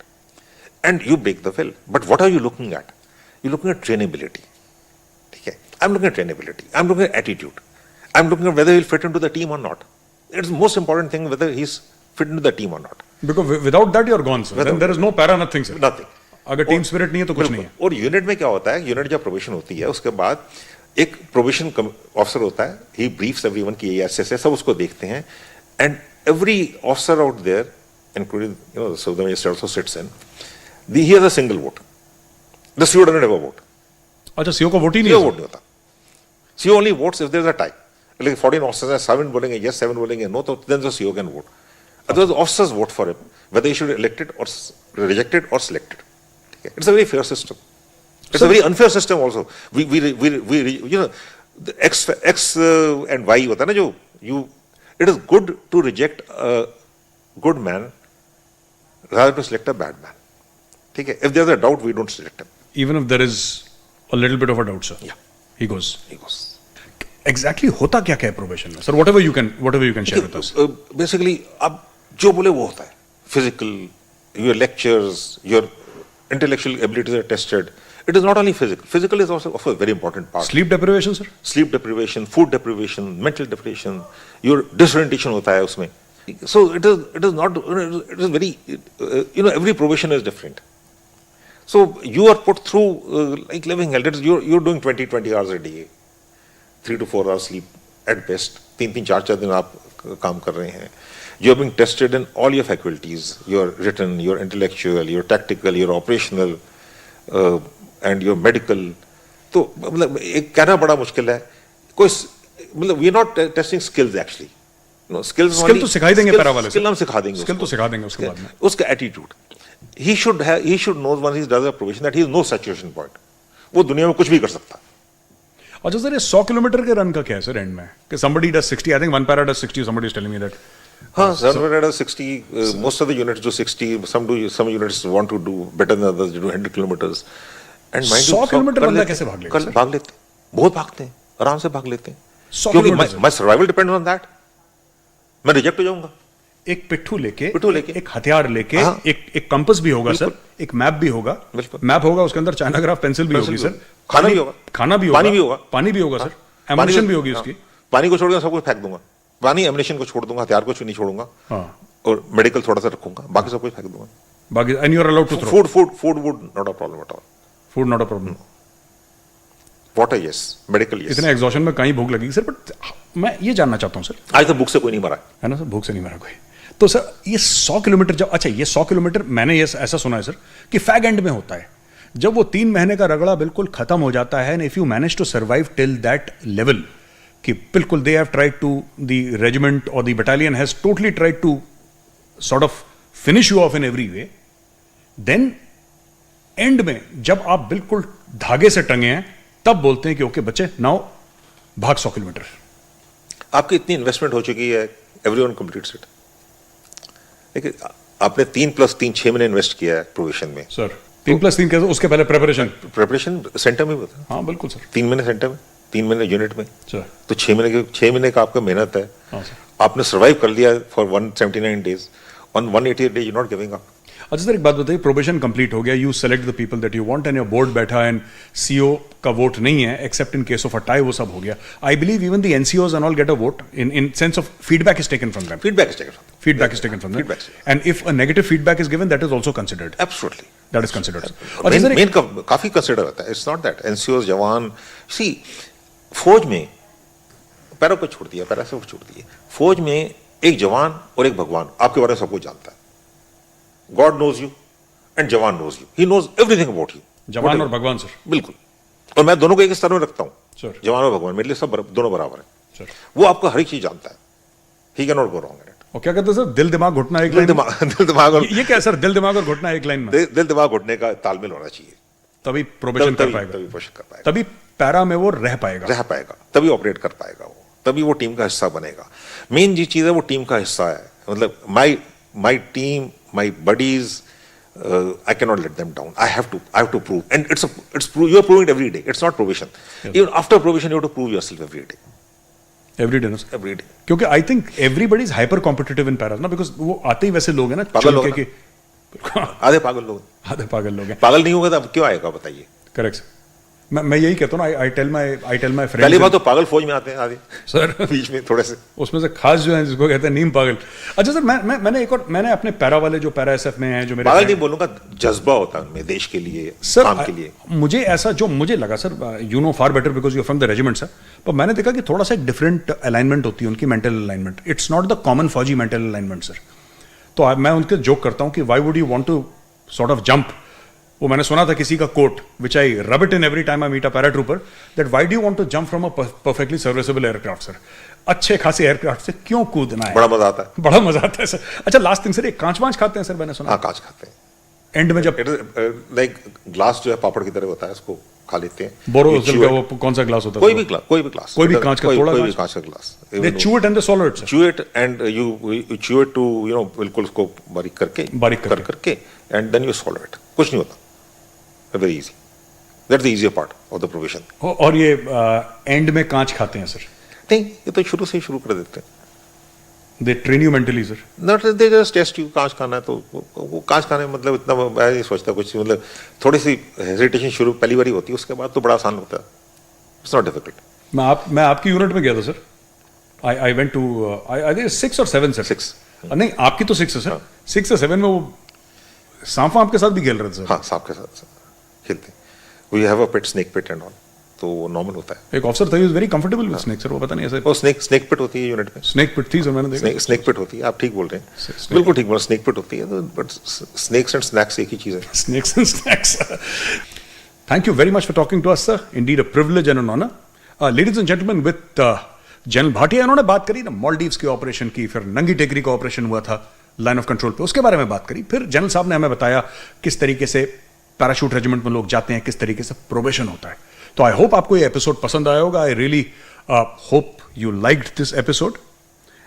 and you break the will. But what are you looking at? You're looking at trainability. Okay. I'm looking at trainability. I'm looking at attitude. I'm looking at whether he'll fit into the team or not. It's the most important thing whether he's fit into the team or not. Because without that you're gone, sir. Then there is no para, nothing, sir. Nothing. अगर team spirit नहीं है तो कुछ नहीं है. और unit में क्या होता है, यूनिट जब प्रोबेशन होती है उसके बाद एक प्रोबेशन ऑफिसर होता है, ही ब्रीफ्स एवरीवन कि ये ऐसे सब उसको देखते हैं, and every officer out there including so the minister also sits in, he has a single vote. The CEO doesn't have a vote. अच्छा, CEO को वोट ही नहीं है. वोट नहीं होता. CEO only votes if there is a tie. Like 14 officers हैं, 7 बोलेंगे yes, 7 बोलेंगे no, तो then the CEO can vote. Otherwise the officers vote for him whether he should be elected or rejected or selected. It's a very fair system. It's a very unfair system also. We the X and Y होता है ना जो it is good to reject a good man rather to select a bad man. ठीक है? If there's a doubt, we don't select him. Even if there is a little bit of a doubt, sir. Yeah. He goes. Exactly होता क्या क्या है probation में? Sir, whatever you can share with us. Basically, आप जो बोले वो होता है. Physical, your lectures, your intellectual abilities are tested. It is not only physical. Physical is also a very important part. Sleep deprivation, sir? Sleep deprivation, food deprivation, mental deprivation, your disorientation होता है उसमें. So it is not, it is very, every probation is different. So you are put through like living hell. You're doing 20 hours a day, 3 to 4 hours sleep at best. 3-4 दिन आप काम कर रहे हैं. You are being tested in all your faculties, your written, your intellectual, your tactical, your operational, and your medical. तो मतलब एक कहना बड़ा मुश्किल है. कोई मतलब we are not testing skills actually. No, skills तो सिखाई देंगे पैरा वाले. Skill हम सिखा देंगे. Skill तो सिखा देंगे उसके बाद में. उसका attitude. He should know once he does a probation that he is no saturation point. वो दुनिया में कुछ भी कर सकता. अच्छा सर, ये 100 किलोमीटर के रन का क्या है सर एंड में? कि somebody does 60, I think one para does 60, somebody is telling me that. हाँ, some does 60, most of the units do 60, some units want to do better than others, do 100 kilometers. And mind 100 kilometre बंदा कैसे भाग लेगा? भाग लेते हैं, बहुत भागते हैं, आराम से भाग लेते हैं. 100 क्योंकि my survival depends on that. मैं रिजेक्ट हो जाऊंगा. एक पिट्ठू लेके एक हथियार लेके, एक कंपास भी होगा सर, एक मैप भी होगा. मैप होगा, उसके अंदर चाइना ग्राफ पेंसिल भी होगी सर. खाना भी होगा, पानी भी होगा सर. एमिनेशन भी होगी उसकी. पानी को छोड़कर सब कुछ फेंक दूंगा. पानी एमिनेशन को छोड़ दूंगा, हथियार को नहीं छोड़ूंगा. और मेडिकल थोड़ा सा रखूंगा, बाकी सब कुछ फेंक दूंगा. बाकी and you are allowed to throw. Food would not a problem at all. Food not a problem. Water yes, medical yes. इतने एग्जॉशन में कहीं भूख लगेगी सर, बट मैं ये जानना चाहता हूँ सर. आज तक भूख से कोई नहीं मरा है ना सर, भूख से नहीं मरा कोई. तो सर ये 100 किलोमीटर जब, अच्छा ये 100 किलोमीटर मैंने ये ऐसा सुना है सर कि फैग एंड में होता है, जब वो 3 महीने का रगड़ा बिल्कुल खत्म हो जाता है. And if you manage to survive till that level कि बिल्कुल they have tried to, the regiment और the battalion has totally tried to sort of finish you off in every way, then end में जब आप बिल्कुल धागे से टंगे हैं तब बोलते हैं कि ओके बच्चे नाउ भाग 100 किलोमीटर. आपकी इतनी इन्वेस्टमेंट हो चुकी है, एवरीवन कंप्लीट्स इट. देखिए आपने 3+3 6 महीने इन्वेस्ट किया है प्रोविजन में सर. 3+3 कैसे? उसके पहले प्रिपरेशन सेंटर में होता है. हाँ बिल्कुल सर. 3 महीने सेंटर में, 3 महीने यूनिट में. सर तो 6 महीने का आपका मेहनत है. हाँ सर. आपने सर्वाइव कर लिया for 179 days. On 188 days you not giving up. अच्छा सर एक बात बताइए, प्रोबेशन कंप्लीट हो गया, you select the people that you want and your board बैठा एंड सीओ का वोट नहीं है except in case of a tie, वो सब हो गया. I believe even the NCOs and all get a vote in sense of feedback is taken from them. Feedback is taken from them. And if a negative feedback is given, that is also considered. Absolutely. That is considered. Main काफी consider होता है. It's not that NCOs जवान, see फौज में पैरों को छोड़ दिया, पैरा से छोड़ दिए. फौज में एक जवान और एक भगवान आपके बारे में सब कुछ जानता है. God knows you and जवान knows you. He knows everything about you. जवान और भगवान सर. बिल्कुल. और मैं दोनों को एक स्तर में रखता हूँ. सर. जवान और भगवान मेरे लिए सब दोनों बराबर है. सर. वो आपको हर एक चीज जानता है. He cannot go wrong in it. और क्या कहते हैं सर, दिल दिमाग घुटना एक दिल दिमाग और ये क्या सर, दिल दिमाग और घुटना एक लाइन में? दिल दिमाग घुटने का तालमेल होना चाहिए. तभी प्रोबेशन कर पाएगा. तभी पैरा में वो रह पाएगा. तभी ऑपरेट कर पाएगा वो. तभी वो टीम का हिस्सा बनेगा. मेन जी चीज है वो टीम का हिस्सा है. मतलब my team, my buddies, I cannot let them down. I have to prove, and you are proving it every day. It's not probation. Yes. Even after probation, you have to prove yourself every day. Every day, no? Every day. क्योंकि I think everybody is hyper competitive in paras, ना? Because वो आते ही वैसे लोग हैं ना, पागल लोग हैं. आधे पागल लोग हैं. पागल नहीं होगा तो अब क्यों आएगा बताइए. Correct. मैं यही कहता हूँ ना, आई टेल माय फ्रेंड्स। पहली बात तो पागल फौज में आते हैं आदि सर बीच में थोड़े से, उसमें से खास जो है जिसको कहते हैं नीम पागल। अच्छा सर, मैंने अपने पैरा वाले जो पैरा SF में हैं, जो मेरे पागल नहीं बोलूंगा, जज्बा होता है उनमें देश के लिए, सर, काम के लिए। मुझे ऐसा जो मुझे लगा sir, you know far better because you from the regiment sir, पर मैंने देखा कि थोड़ा सा एक डिफरेंट अलाइनमेंट होती है उनकी, mental alignment. It's not the common fauji mental alignment sir. तो मैं उनके जोक करता हूँ कि why would you want to sort of jump. वो मैंने सुना था किसी का coat, which I rub it in every time I meet a paratrooper, that why do you want to jump from a perfectly serviceable aircraft sir. अच्छे खासे aircraft से क्यों कूदना है? बड़ा मजा आता है, बड़ा मजा आता है सर। अच्छा लास्ट थिंग सर, एक कांच वांच खाते हैं सर, मैंने सुना। हाँ कांच खाते हैं एंड में, जब लाइक ग्लास जो है पापड़ की तरह होता है, उसको खा लेते हैं। बोरोसिल का वो कौन सा ग्लास होता है? कोई भी ग्लास, कोई भी कांच का, कोई भी कांच का glass. They chew it and they swallow it, sir. Chew it and you chew it to, you know, बिल्कुल उसको बारीक करके and then you swallow it. कुछ नहीं होता, very easy. That's the easier part of the provision. और ये and में कांच खाते हैं सर? नहीं, ये तो शुरू से ही शुरू कर देते हैं। They train you mentally, sir. Not they just test you. कांच खाना है तो वो कांच खाने में मतलब इतना मैं नहीं सोचता कुछ, मतलब थोड़ी सी हेजिटेशन शुरू पहली बारी होती है, उसके बाद तो बड़ा आसान होता है। It's not difficult. मैं आपकी यूनिट में गया था sir. I went to I think 6 or 7 sir. 6 नहीं, आपकी तो 6 है सर। 6 या 7 में वो सांप आपके साथ भी खेल रहे थे सर? हाँ, सांप के साथ खेलते। We have a pet snake pit and all. तो वो नॉर्मल होता है। एक ऑफिसर था, he was very comfortable with snake sir, वो पता नहीं ऐसे। वो स्नेक पिट होती है यूनिट में। स्नेक पिट थी सर, मैंने देखा। स्नेक पिट होती है, आप ठीक बोल रहे हैं, बिल्कुल ठीक बोल, स्नेक पिट होती है, तो बट स्नेक्स एंड स्नैक्स एक ही चीज है। Snakes and snacks. Thank you very much for talking to us sir, indeed a privilege and an honour. Ladies and gentleman, with general Bhatia, उन्होंने बात करी ना मालदीव्स के ऑपरेशन की, फिर नंगी टेकरी का ऑपरेशन हुआ था लाइन ऑफ कंट्रोल पे, उसके बारे में बात करी। फिर जनरल साहब ने हमें बताया किस तरीके से पैराशूट रेजिमेंट में लोग जाते हैं, किस तरीके से प्रोबेशन होता है। तो आई होप आपको ये एपिसोड पसंद आया होगा। I really hope you liked this episode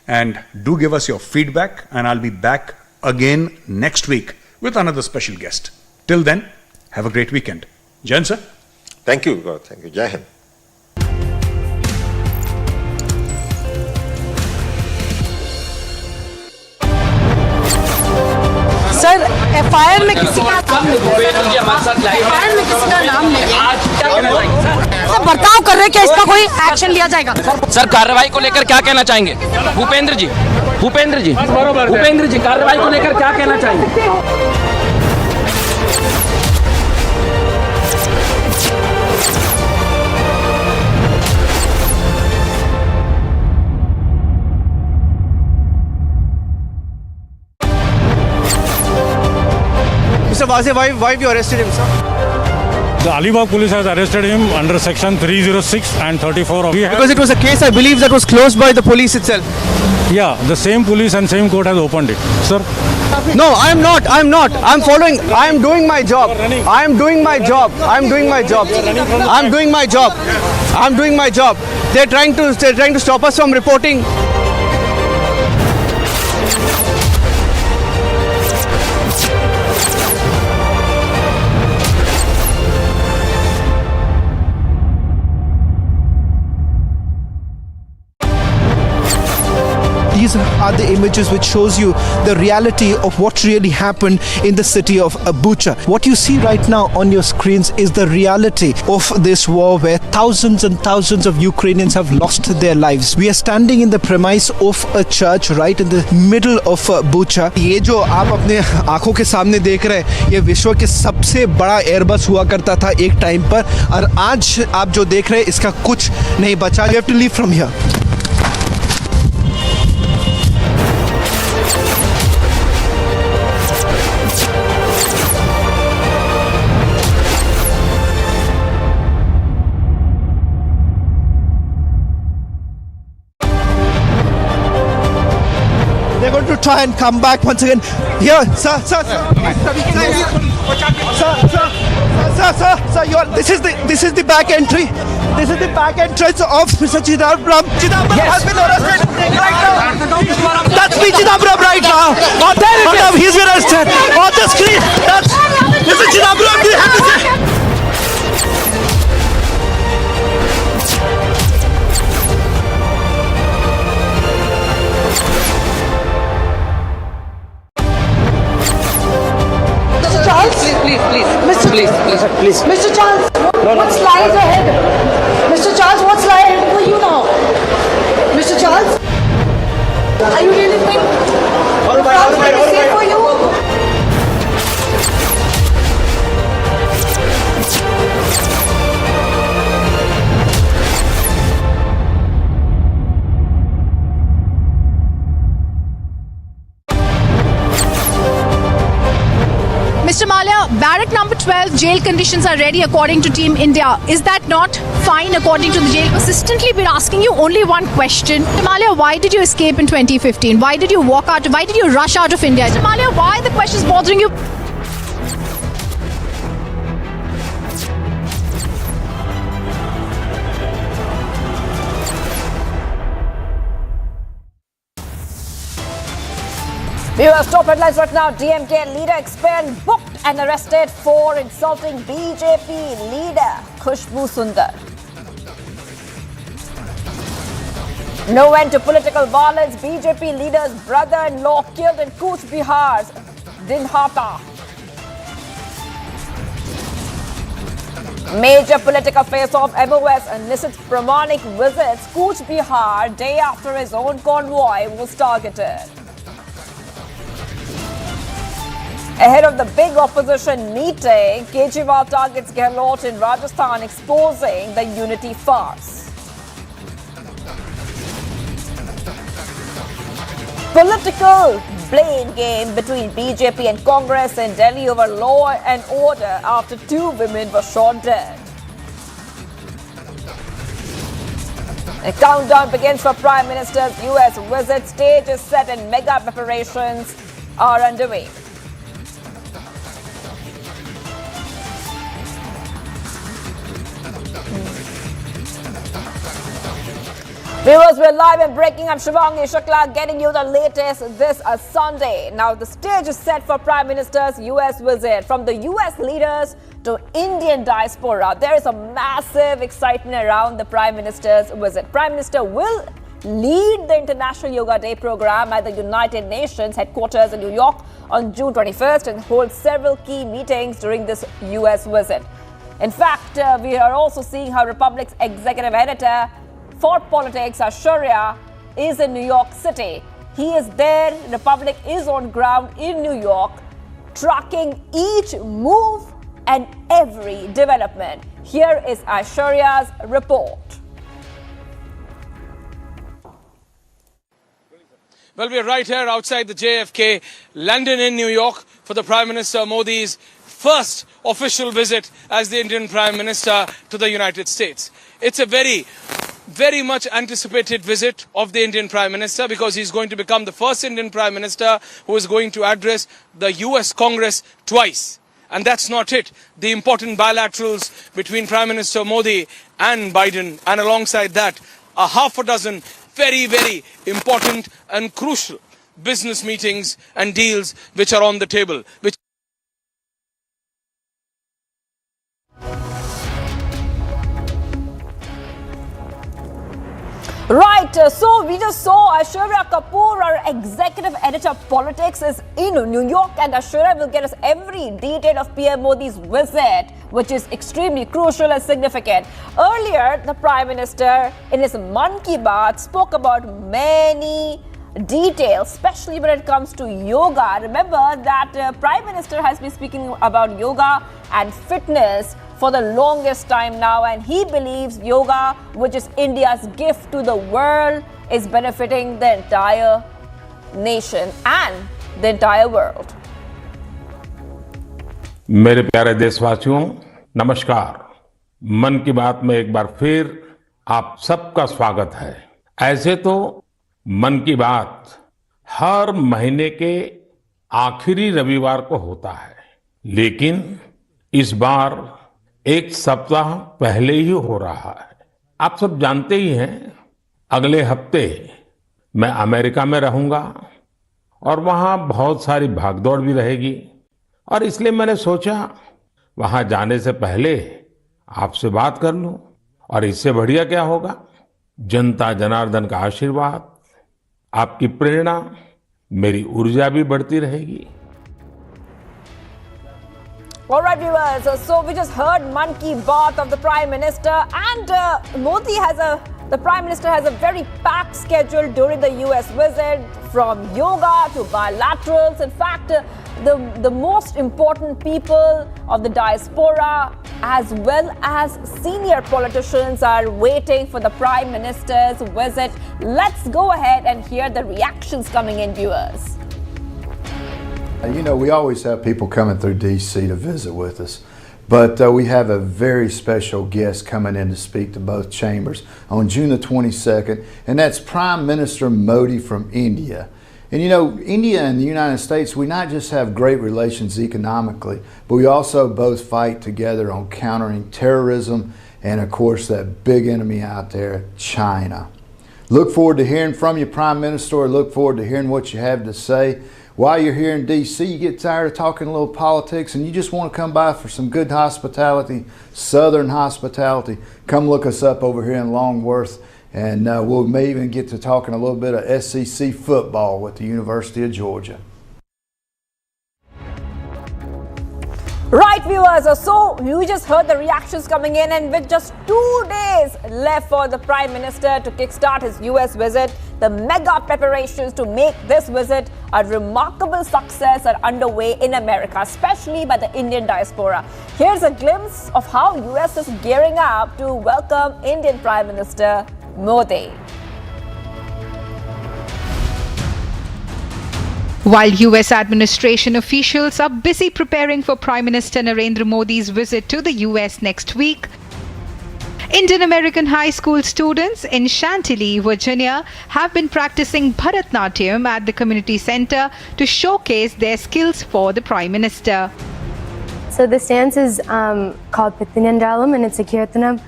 and do give us your feedback and I will be back again next week with another special guest. Till then, have a great weekend. Jai Hind sir. Thank you, जय Hind. Sir, FIR में किसी का नाम नहीं है, बर्ताव कर रहे, क्या इसका कोई एक्शन लिया जाएगा? सर, कार्रवाई को लेकर क्या कहना चाहेंगे? भूपेंद्र जी कार्रवाई को लेकर क्या कहना चाहेंगे? Mr. Wazir, why you arrested him, sir? The Alibag police has arrested him under section 306 and 34 of... Because it was a case, I believe, that was closed by the police itself. Yeah, the same police and same court has opened it. Sir? No, I am not. I'm following. I am doing my job. I am doing my job. I'm doing my job. I'm doing my job. I'm doing my job. They're trying to stop us from reporting. These are the images which shows you the reality of what really happened in the city of Bucha. What you see right now on your screens is the reality of this war where thousands and thousands of Ukrainians have lost their lives. We are standing in the premise of a church right in the middle of Bucha. ये जो आप अपने आंखों के सामने देख रहे हैं, ये विश्व के सबसे बड़ा एयरबस हुआ करता था एक टाइम पर, और आज आप जो देख रहे हैं इसका कुछ नहीं बचा. You have to leave from here. To try and come back once again. Here, sir. Sir, this is the back entry. This is the back entrance of Mr. Chidambaram. Chidambaram has been arrested right now. That's me, Chidambaram, right now. On there, he's been arrested. On the screen, that's Mr. Chidambaram. Do you have to say? Please. Mr. Charles, what slides Mr. Charles, are you really think France will be safe for you? Mr. Malia, barrack number 12 jail conditions are ready according to Team India. Is that not fine according to the jail? Persistently been asking you only one question. Mr. Malia, why did you escape in 2015? Why did you walk out? Why did you rush out of India? Mr. Malia, why the question is bothering you? Viewers, top headlines right now. DMK leader expelled, booked and arrested for insulting BJP leader Khushbu Sundar. No end to political violence. BJP leader's brother-in-law killed in Cooch Bihar's Dinhata. Major political face-off. MOS and Nitish Kumar visits Cooch Bihar day after his own convoy was targeted. Ahead of the big opposition meeting, Kejriwal targets Gehlot in Rajasthan, exposing the unity farce. Political blame game between BJP and Congress in Delhi over law and order after 2 women were shot dead. A countdown begins for Prime Minister's US visit. Stage is set and mega preparations are underway. Viewers, we're live and breaking. I'm Shivangi Shukla, getting you the latest this Sunday. Now, the stage is set for Prime Minister's US visit. From the US leaders to Indian diaspora, there is a massive excitement around the Prime Minister's visit. Prime Minister will lead the International Yoga Day program at the United Nations headquarters in New York on June 21st and hold several key meetings during this US visit. In fact, we are also seeing how Republic's executive editor for politics, Aishwarya, is in New York City. He is there. Republic is on ground in New York, tracking each move and every development. Here is Aishwarya's report. Well, we are right here outside the JFK, London in New York, for the Prime Minister Modi's first official visit as the Indian Prime Minister to the United States. It's a very much anticipated visit of the Indian Prime Minister, because he's going to become the first Indian Prime Minister who is going to address the US Congress twice. And that's not it. The important bilaterals between Prime Minister Modi and Biden, and alongside that, a half a dozen very important and crucial business meetings and deals which are on the table. Right, so we just saw Aishwarya Kapoor, our executive editor of politics, is in New York, and Aishwarya will get us every detail of PM Modi's visit, which is extremely crucial and significant. Earlier, the Prime Minister, in his Mann Ki Baat, spoke about many details, especially when it comes to yoga. Remember that Prime Minister has been speaking about yoga and fitness for the longest time now, and he believes yoga, which is India's gift to the world, is benefiting the entire nation and the entire world. मेरे प्यारे देशवासियों, नमस्कार। मन की बात में एक बार फिर आप सबका स्वागत है। ऐसे तो मन की बात हर महीने के आखिरी रविवार को होता है, लेकिन इस बार एक सप्ताह पहले ही हो रहा है। आप सब जानते ही हैं, अगले हफ्ते मैं अमेरिका में रहूंगा और वहां बहुत सारी भागदौड़ भी रहेगी, और इसलिए मैंने सोचा वहां जाने से पहले आपसे बात कर लूं। और इससे बढ़िया क्या होगा, जनता जनार्दन का आशीर्वाद, आपकी प्रेरणा, मेरी ऊर्जा भी बढ़ती रहेगी। All right, viewers, so we just heard Mann Ki Baat of the Prime Minister, and Modi has a The Prime Minister has a very packed schedule during the US visit, from yoga to bilaterals. In fact, the most important people of the diaspora as well as senior politicians are waiting for the Prime Minister's visit. Let's go ahead and hear the reactions coming in, viewers. You know, we always have people coming through DC to visit with us, but we have a very special guest coming in to speak to both chambers on June the 22nd, and that's Prime Minister Modi from India. And you know, India and the United States, we not just have great relations economically, but we also both fight together on countering terrorism and, of course, that big enemy out there, China. Look forward to hearing from you, Prime Minister. Look forward to hearing what you have to say. While you're here in D.C., you get tired of talking a little politics and you just want to come by for some good hospitality, Southern hospitality, come look us up over here in Longworth, and we may even get to talking a little bit of SEC football with the University of Georgia. Right, viewers, so you just heard the reactions coming in, and with just 2 days left for the Prime Minister to kickstart his US visit, the mega preparations to make this visit a remarkable success are underway in America, especially by the Indian diaspora. Here's a glimpse of how US is gearing up to welcome Indian Prime Minister Modi. While US administration officials are busy preparing for Prime Minister Narendra Modi's visit to the US next week, Indian American high school students in Chantilly, Virginia have been practicing Bharatnatyam at the community center to showcase their skills for the Prime Minister. So this dance is called Pithinyandalam, and it's a kirtanam,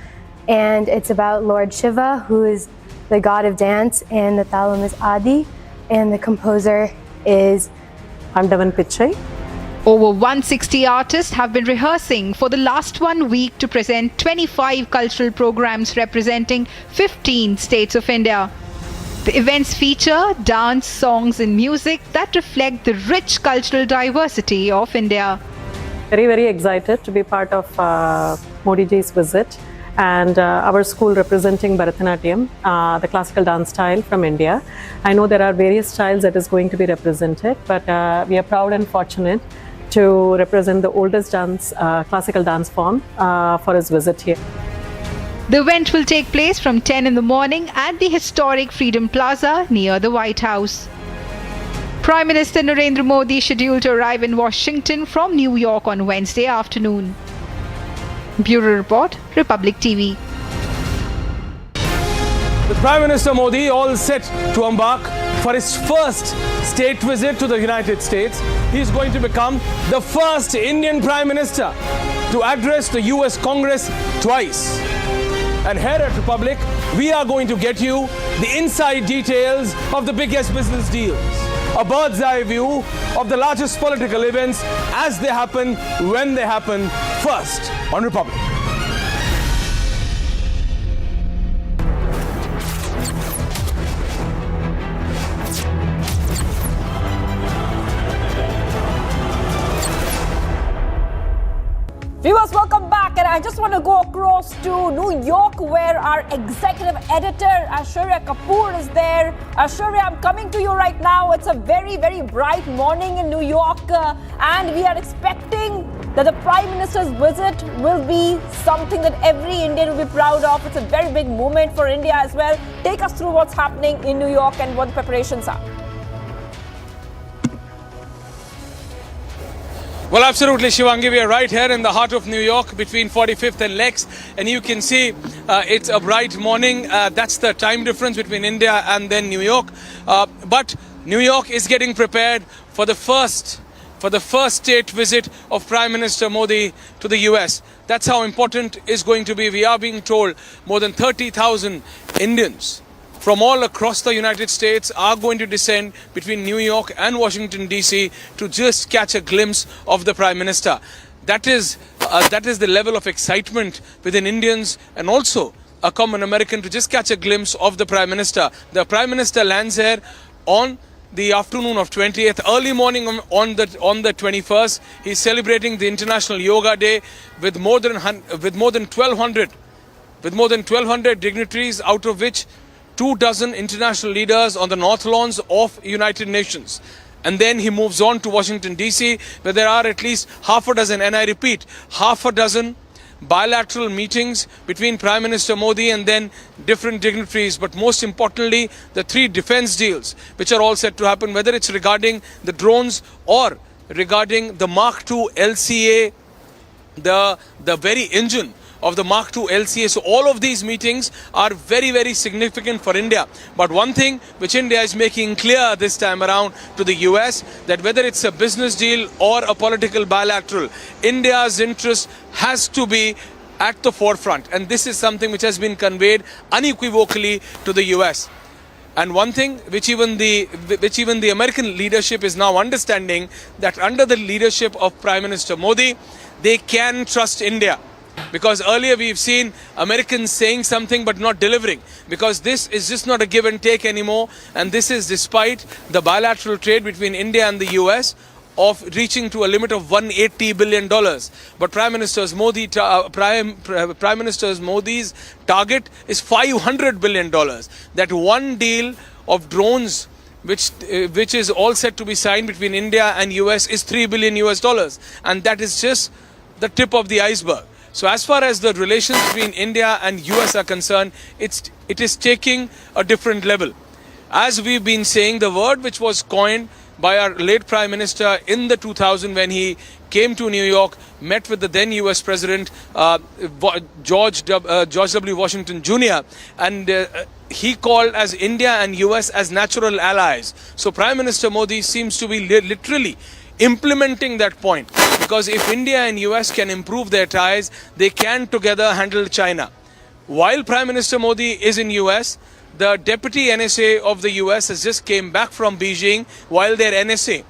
and it's about Lord Shiva, who is the god of dance, and the thalam is Adi, and the composer is Andavan Pichai. Over 160 artists have been rehearsing for the last 1 week to present 25 cultural programs representing 15 states of India. The events feature dance, songs and music that reflect the rich cultural diversity of India. Very, very excited to be part of Modi ji's visit, and our school representing Bharatanatyam, the classical dance style from India. I know there are various styles that is going to be represented, but we are proud and fortunate to represent the oldest dance, classical dance form for his visit here. The event will take place from 10 in the morning at the historic Freedom Plaza near the White House. Prime Minister Narendra Modi is scheduled to arrive in Washington from New York on Wednesday afternoon. Bureau Report, Republic TV. The Prime Minister Modi all set to embark for his first state visit to the United States. He is going to become the first Indian Prime Minister to address the US Congress twice. And here at Republic, we are going to get you the inside details of the biggest business deals. A bird's eye view of the largest political events as they happen, when they happen, first on Republic. Viewers, welcome back, and I just want to go across to New York, where our executive editor Ashurya Kapoor is there. Ashurya, I'm coming to you right now. It's a very, very bright morning in New York, and we are expecting that the Prime Minister's visit will be something that every Indian will be proud of. It's a very big moment for India as well. Take us through what's happening in New York and what the preparations are. Well, absolutely, Shivangi. We are right here in the heart of New York between 45th and Lex, and you can see it's a bright morning. That's the time difference between India and then New York. But New York is getting prepared for the first state visit of Prime Minister Modi to the US. That's how important it's going to be. We are being told more than 30,000 Indians from all across the United States are going to descend between New York and Washington, D.C. to just catch a glimpse of the Prime Minister. That is the level of excitement within Indians and also a common American to just catch a glimpse of the Prime Minister. The Prime Minister lands here on the afternoon of 20th, early morning on the 21st. He's celebrating the International Yoga Day with more than 1,200 with more than 1,200 dignitaries, out of which 24 international leaders on the North Lawns of United Nations. And then he moves on to Washington, D.C., where there are at least half a dozen, and I repeat, half a dozen bilateral meetings between Prime Minister Modi and then different dignitaries. But most importantly, the 3 defense deals, which are all set to happen, whether it's regarding the drones or regarding the Mark II LCA, the very engine of the Mark II LCA. So all of these meetings are very, very significant for India. But one thing which India is making clear this time around to the US, that whether it's a business deal or a political bilateral, India's interest has to be at the forefront. And this is something which has been conveyed unequivocally to the US. And one thing which even the American leadership is now understanding, that under the leadership of Prime Minister Modi, they can trust India. Because earlier we've seen Americans saying something but not delivering. Because this is just not a give and take anymore. And this is despite the bilateral trade between India and the US of reaching to a limit of $180 billion. But Prime Minister Modi's target is $500 billion. That one deal of drones which is all set to be signed between India and US is $3 billion US. And that is just the tip of the iceberg. So as far as the relations between India and US are concerned, it is taking a different level. As we've been saying, the word which was coined by our late Prime Minister in the 2000 when he came to New York, met with the then US President George W. Washington Jr. and he called as India and US as natural allies. So Prime Minister Modi seems to be literally implementing that point, because if India and US can improve their ties, they can together handle China. While Prime Minister Modi is in US, the Deputy NSA of the US has just came back from Beijing, while their NSA,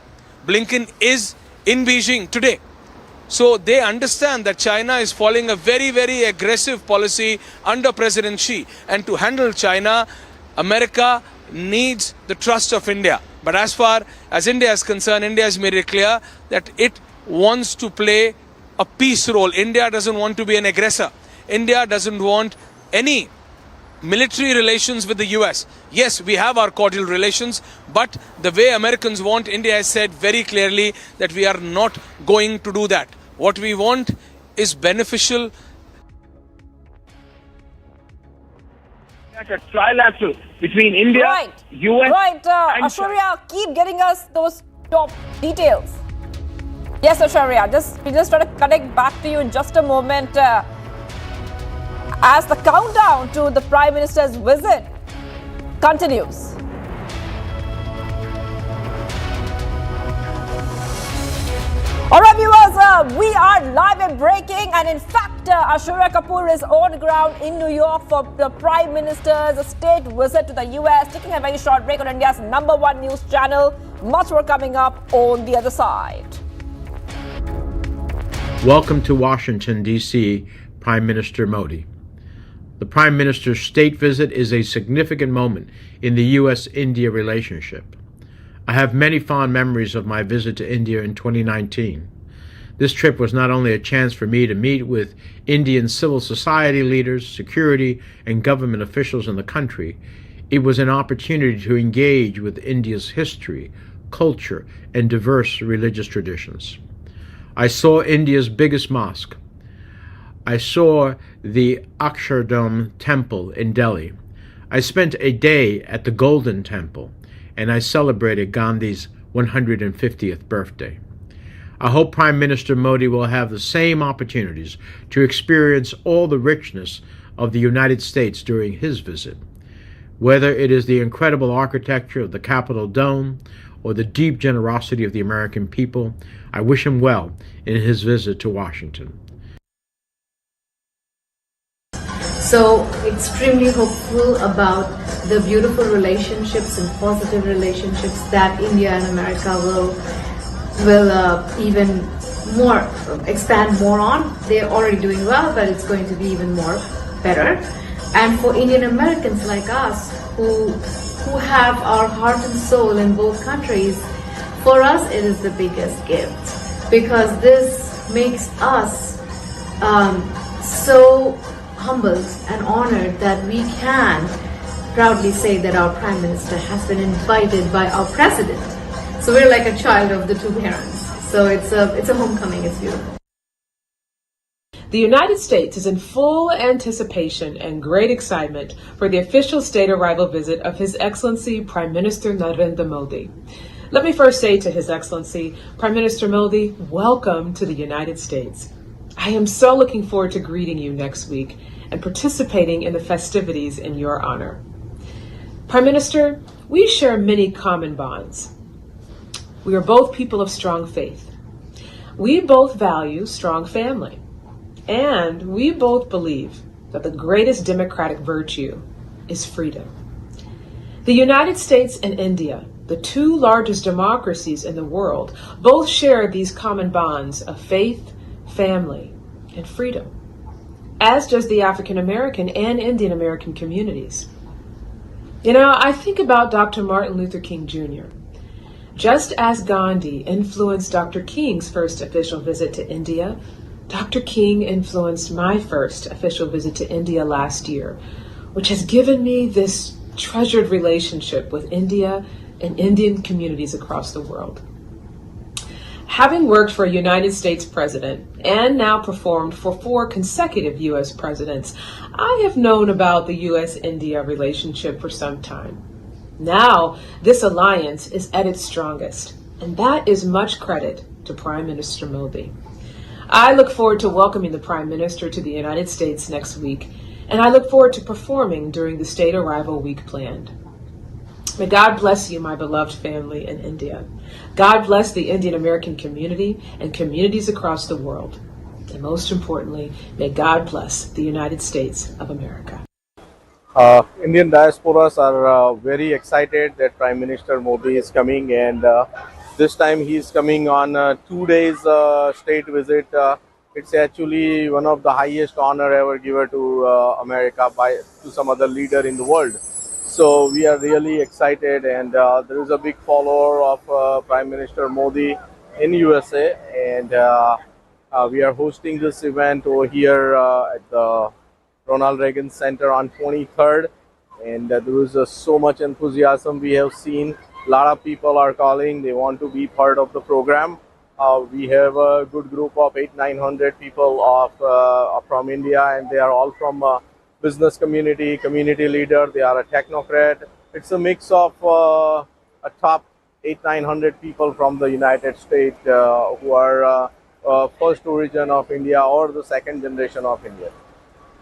Blinken, is in Beijing today. So they understand that China is following a very, very aggressive policy under President Xi. And to handle China, America needs the trust of India. But as far as India is concerned, India has made it clear that it wants to play a peace role. India doesn't want to be an aggressor. India doesn't want any military relations with the US. Yes, we have our cordial relations, but the way Americans want, India has said very clearly that we are not going to do that. What we want is beneficial. A trilateral between India, US, and Ashwarya, keep getting us those top details. Yes, Ashwarya, we just try to connect back to you in just a moment as the countdown to the Prime Minister's visit continues. All right, viewers, we are live and breaking, and in fact, Ashwarya Kapoor is on ground in New York for the Prime Minister's state visit to the US, taking a very short break on India's #1 news channel. Much more coming up on the other side. Welcome to Washington, D.C., Prime Minister Modi. The Prime Minister's state visit is a significant moment in the U.S.-India relationship. I have many fond memories of my visit to India in 2019. This trip was not only a chance for me to meet with Indian civil society leaders, security, and government officials in the country, it was an opportunity to engage with India's history, culture, and diverse religious traditions. I saw India's biggest mosque. I saw the Akshardham Temple in Delhi. I spent a day at the Golden Temple, and I celebrated Gandhi's 150th birthday. I hope Prime Minister Modi will have the same opportunities to experience all the richness of the United States during his visit. Whether it is the incredible architecture of the Capitol Dome or the deep generosity of the American people, I wish him well in his visit to Washington. So extremely hopeful about the beautiful relationships and positive relationships that India and America will even more expand more on. They're already doing well, but it's going to be even more better. And for Indian Americans like us who have our heart and soul in both countries, for us it is the biggest gift, because this makes us so humbled and honored that we can proudly say that our Prime Minister has been invited by our President. So we're like a child of the two parents. So it's a homecoming, it's beautiful. The United States is in full anticipation and great excitement for the official state arrival visit of His Excellency Prime Minister Narendra Modi. Let me first say to His Excellency, Prime Minister Modi, welcome to the United States. I am so looking forward to greeting you next week and participating in the festivities in your honor. Prime Minister, we share many common bonds. We are both people of strong faith. We both value strong family. And we both believe that the greatest democratic virtue is freedom. The United States and India, the two largest democracies in the world, both share these common bonds of faith, family, and freedom, as does the African American and Indian American communities. You know, I think about Dr. Martin Luther King Jr. Just as Gandhi influenced Dr. King's first official visit to India, Dr. King influenced my first official visit to India last year, which has given me this treasured relationship with India and Indian communities across the world. Having worked for a United States president and now performed for 4 consecutive U.S. presidents, I have known about the U.S.-India relationship for some time. Now, this alliance is at its strongest, and that is much credit to Prime Minister Modi. I look forward to welcoming the Prime Minister to the United States next week, and I look forward to performing during the state arrival week planned. May God bless you, my beloved family in India. God bless the Indian American community and communities across the world. And most importantly, may God bless the United States of America. Indian diasporas are very excited that Prime Minister Modi is coming, and this time he is coming on 2 days state visit. It's actually one of the highest honor ever given to America to some other leader in the world. So we are really excited, and there is a big follower of Prime Minister Modi in USA, and we are hosting this event over here at the Ronald Reagan Center on 23rd, and there is so much enthusiasm we have seen. A lot of people are calling, they want to be part of the program. We have a good group of 800-900 people from India, and they are all from business community leader, they are a technocrat. It's a mix of a top 800-900 people from the United States who are first origin of India or the second generation of India.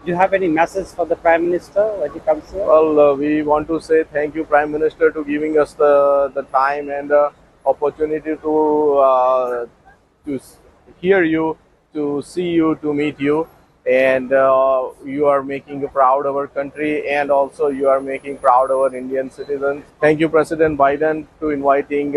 Do you have any message for the Prime Minister when he comes here? Well, we want to say thank you, Prime Minister, to giving us the time and opportunity to hear you, to see you, to meet you. And you are making proud our country, and also you are making proud our Indian citizens. Thank you, President Biden, to inviting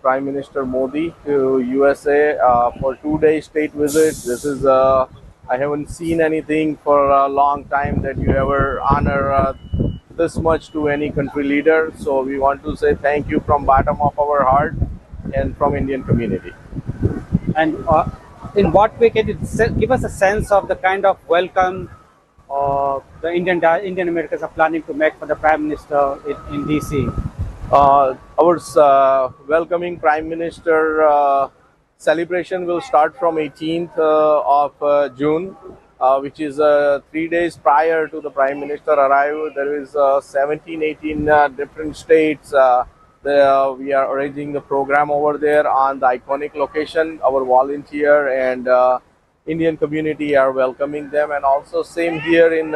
Prime Minister Modi to USA for 2-day state visit. This is I haven't seen anything for a long time that you ever honor this much to any country leader. So we want to say thank you from bottom of our heart and from Indian community. And in what way can you give us a sense of the kind of welcome the Indian Americans are planning to make for the Prime Minister in DC? Our welcoming Prime Minister celebration will start from 18th of June, which is 3 days prior to the Prime Minister arrival. There is 17-18 different states. We are arranging the program over there on the iconic location. Our volunteer and Indian community are welcoming them, and also same here in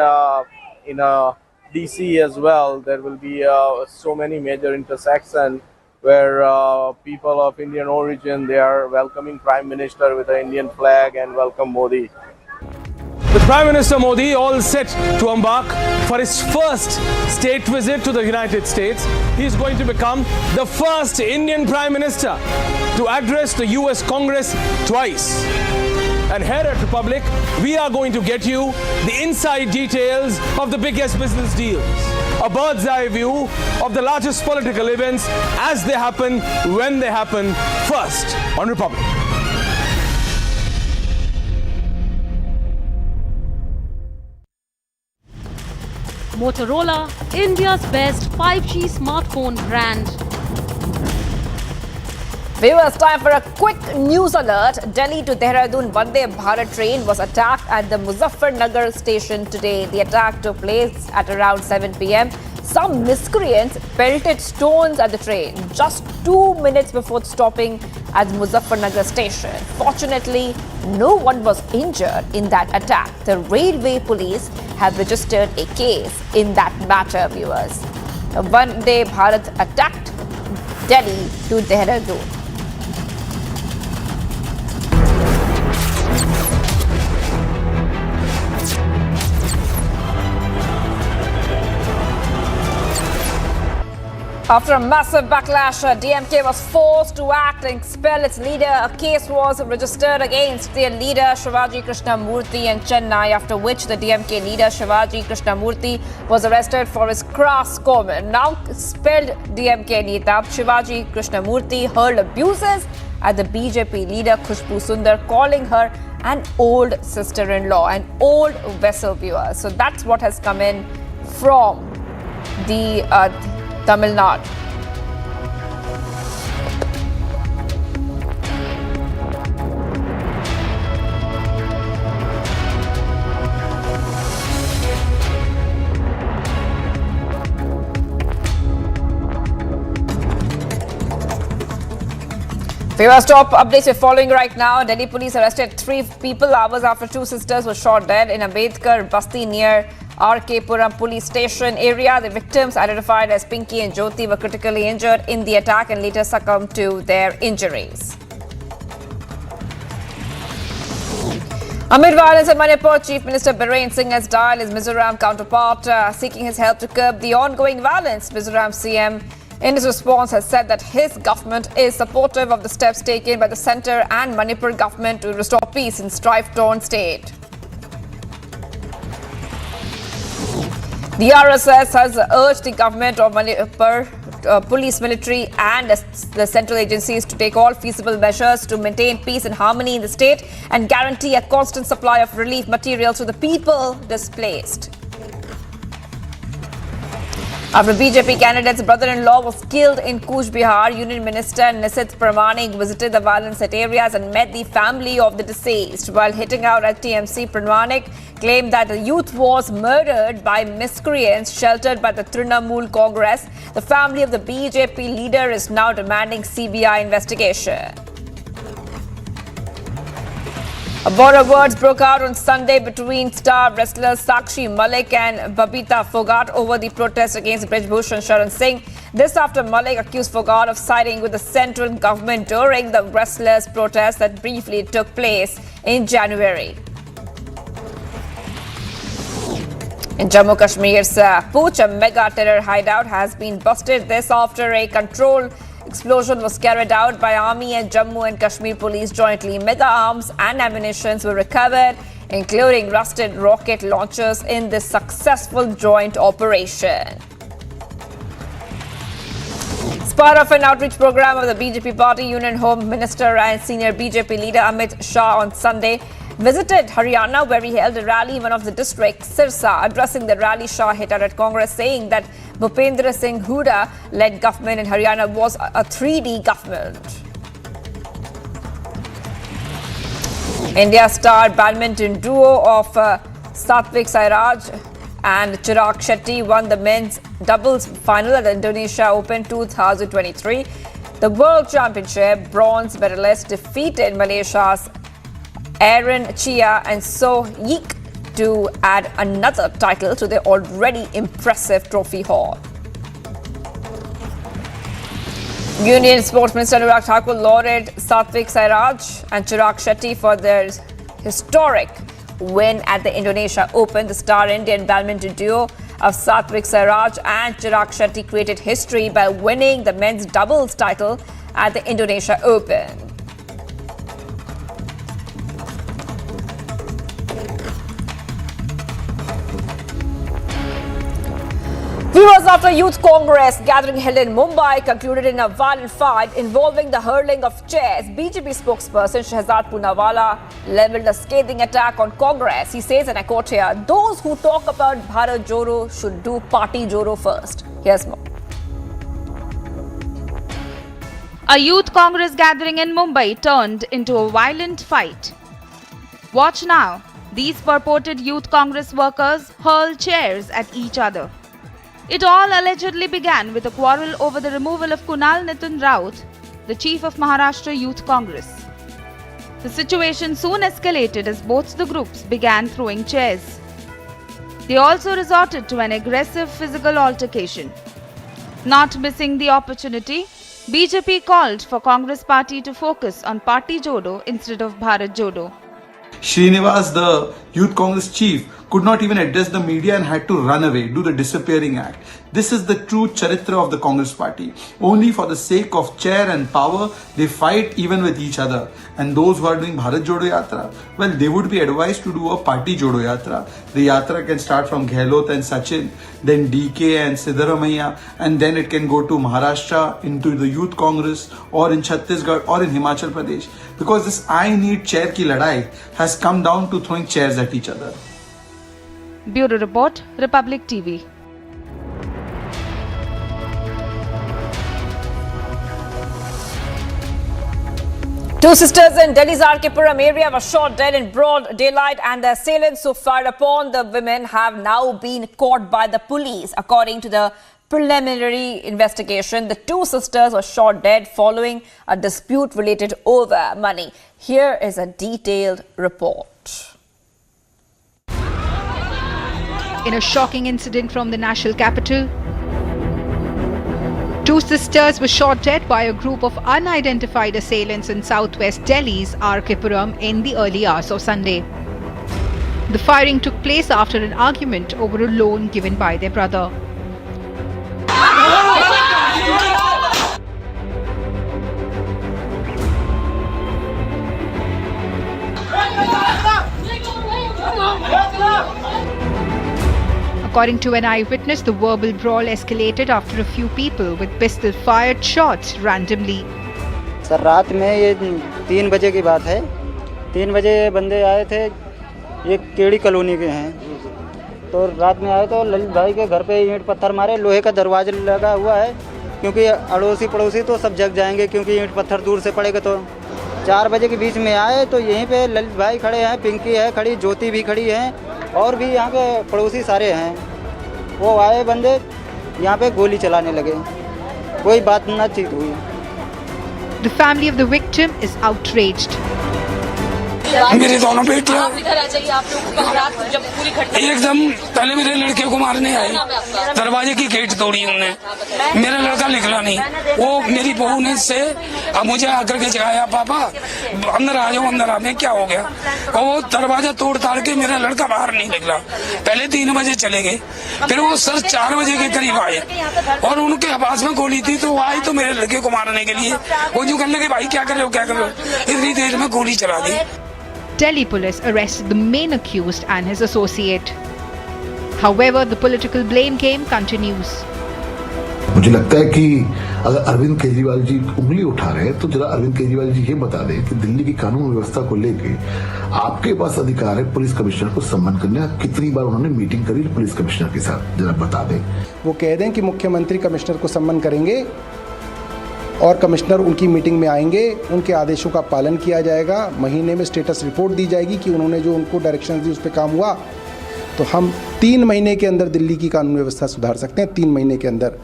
DC as well. There will be so many major intersections where people of Indian origin, they are welcoming Prime Minister with the Indian flag and welcome Modi. With Prime Minister Modi all set to embark for his first state visit to the United States, he is going to become the first Indian Prime Minister to address the US Congress twice. And here at Republic, we are going to get you the inside details of the biggest business deals. A bird's eye view of the largest political events as they happen, when they happen, first on Republic. Motorola, India's best 5G smartphone brand. Viewers, time for a quick news alert. Delhi to Dehradun Vande Bharat train was attacked at the Muzaffarnagar station today. The attack took place at around 7 p.m. Some miscreants pelted stones at the train just 2 minutes before stopping at the Muzaffarnagar station. Fortunately, no one was injured in that attack. The railway police have registered a case in that matter, viewers. Vande Bharat attacked Delhi to Dehradun. After a massive backlash, DMK was forced to act and expel its leader. A case was registered against their leader Shivaji Krishnamurthy in Chennai, after which the DMK leader Shivaji Krishnamurthy was arrested for his crass comment. Now expelled DMK leader Shivaji Krishnamurthy hurled abuses at the BJP leader Khushbu Sundar, calling her an old sister-in-law, an old vessel, viewer. So that's what has come in from the Tamil Nadu. Viewers, top updates we're following right now. Delhi police arrested 3 people hours after 2 sisters were shot dead in Ambedkar Basti near RK Puram police station area. The victims, identified as Pinky and Jyoti, were critically injured in the attack and later succumbed to their injuries. Amid violence in Manipur, Chief Minister Biren Singh has dialed his Mizoram counterpart, seeking his help to curb the ongoing violence. Mizoram CM, in his response, has said that his government is supportive of the steps taken by the centre and Manipur government to restore peace in strife-torn state. The RSS has urged the government of Manipur, police, military and the central agencies to take all feasible measures to maintain peace and harmony in the state and guarantee a constant supply of relief materials to the people displaced. After BJP candidate's brother-in-law was killed in Cooch Behar, Union Minister Nitish Kumar visited the violence-hit areas and met the family of the deceased. While hitting out at TMC, Pramanik claimed that the youth was murdered by miscreants sheltered by the Trinamool Congress. The family of the BJP leader is now demanding CBI investigation. A war of words broke out on Sunday between star wrestlers Sakshi Malik and Babita Phogat over the protest against Brij Bhushan Sharan Singh. This after Malik accused Phogat of siding with the central government during the wrestlers' protest that briefly took place in January. In Jammu Kashmir's Pooch, a mega terror hideout has been busted. This after a controlled explosion was carried out by Army and Jammu and Kashmir police jointly. Mega arms and ammunition were recovered, including rusted rocket launchers, in this successful joint operation. As part of an outreach program of the BJP party, Union Home Minister and senior BJP leader Amit Shah on Sunday visited Haryana, where he held a rally in one of the districts, Sirsa. Addressing the rally, Shah hit out at Congress, saying that Bhupendra Singh Hooda-led government in Haryana was a 3D government. India star badminton duo of Satvik Sairaj and Chirag Shetty won the men's doubles final at the Indonesia Open 2023. The World Championship bronze medalist defeated Malaysia's Aaron Chia and So Yik to add another title to their already impressive trophy haul. Union Sports Minister Anurag Thakur lauded Satvik Sairaj and Chirag Shetty for their historic win at the Indonesia Open. The star Indian badminton duo of Satvik Sairaj and Chirag Shetty created history by winning the men's doubles title at the Indonesia Open. Viewers, After a youth congress gathering held in Mumbai concluded in a violent fight involving the hurling of chairs, BJP spokesperson Shehzad Poonawalla leveled a scathing attack on Congress. He says, and I quote here, "Those who talk about Bharat Joro should do Party Joro first." Here's more. A youth congress gathering in Mumbai turned into a violent fight. Watch now. These purported youth congress workers hurl chairs at each other. It all allegedly began with a quarrel over the removal of Kunal Nitin Raut, the chief of Maharashtra Youth Congress. The situation soon escalated as both the groups began throwing chairs. They also resorted to an aggressive physical altercation. Not missing the opportunity, BJP called for Congress party to focus on Party Jodo instead of Bharat Jodo. Srinivas, the youth congress chief, could not even address the media and had to run away, do the disappearing act. This is the true charitra of the Congress party. Only for the sake of chair and power, they fight even with each other. And those who are doing Bharat Jodo Yatra, well, they would be advised to do a Party Jodo Yatra. The Yatra can start from Gehlot and Sachin, then DK and Siddaramaiah, and then it can go to Maharashtra, into the Youth Congress, or in Chhattisgarh, or in Himachal Pradesh. Because this I need chair ki ladai has come down to throwing chairs at each other. Bureau Report, Republic TV. Two sisters in Delhi's R.K. Puram area were shot dead in broad daylight, and the assailants who fired upon the women have now been caught by the police. According to the preliminary investigation, the two sisters were shot dead following a dispute related over money. Here is a detailed report. In a shocking incident from the national capital, two sisters were shot dead by a group of unidentified assailants in southwest Delhi's R.K. Puram in the early hours of Sunday. The firing took place after an argument over a loan given by their brother. According to an eyewitness, the verbal brawl escalated after a few people with pistol fired shots randomly. Sir रात में ये 3 बजे की बात है। 3 बजे बंदे आए थे, ये केड़ी कॉलोनी के हैं। तो रात में आए तो ललित भाई के घर पे ईंट पत्थर मारे, लोहे का दरवाजा लगा हुआ है क्योंकि अड़ोसी पड़ोसी तो सब जग जाएंगे क्योंकि ईंट पत्थर दूर से पड़ेगा। तो 4 बजे के बीच में आए तो यहीं पे ललित भाई खड़े हैं, पिंकी है खड़ी, ज्योति भी खड़ी है और भी यहाँ के पड़ोसी सारे हैं। वो आए बंदे यहाँ पे गोली चलाने लगे, कोई बात न ठीक हुई। The family of the victim is outraged. मेरे दोनों बेटियां एकदम पहले मेरे लड़के को मारने आए, दरवाजे की गेट तोड़ी उन्होंने, मेरा लड़का निकला नहीं। वो मेरी बहू ने से अब मुझे आकर के जगाया, पापा अंदर आ जाओ, अंदर आ। मैं क्या हो गया? और वो दरवाजा तोड़ ताड़ के मेरा लड़का बाहर नहीं निकला। पहले 3 बजे चले गए, फिर वो सर 4 बजे के करीब आए और उनके पास में गोली थी तो वो आए तो मेरे लड़के को मारने के लिए। वो जो कहने लगे भाई क्या कर रहे हो क्या कर रहे हो, इतनी देर में गोली चला दी। Delhi police arrested the main accused and his associate. However, the political blame game continues. मुझे लगता है कि अगर अरविंद केजरीवाल जी उंगली उठा रहे हैं तो जरा अरविंद केजरीवाल जी ये बता दें कि दिल्ली की कानून व्यवस्था को लेके आपके पास अधिकार है पुलिस कमिश्नर को सम्मान करने का। कितनी बार उन्होंने मीटिंग करी पुलिस कमिश्नर के साथ, जरा बता दें। वो कह दें कि मुख्यमंत्री कमिश्नर को सम्मान करेंगे और कमिश्नर उनकी मीटिंग में आएंगे, उनके आदेशों का पालन किया जाएगा। महीने में स्टेटस रिपोर्ट दी जाएगी कि उन्होंने जो उनको डायरेक्शन दी उस पर काम हुआ। तो हम 3 महीने के अंदर दिल्ली की कानून व्यवस्था सुधार सकते हैं, 3 महीने के अंदर।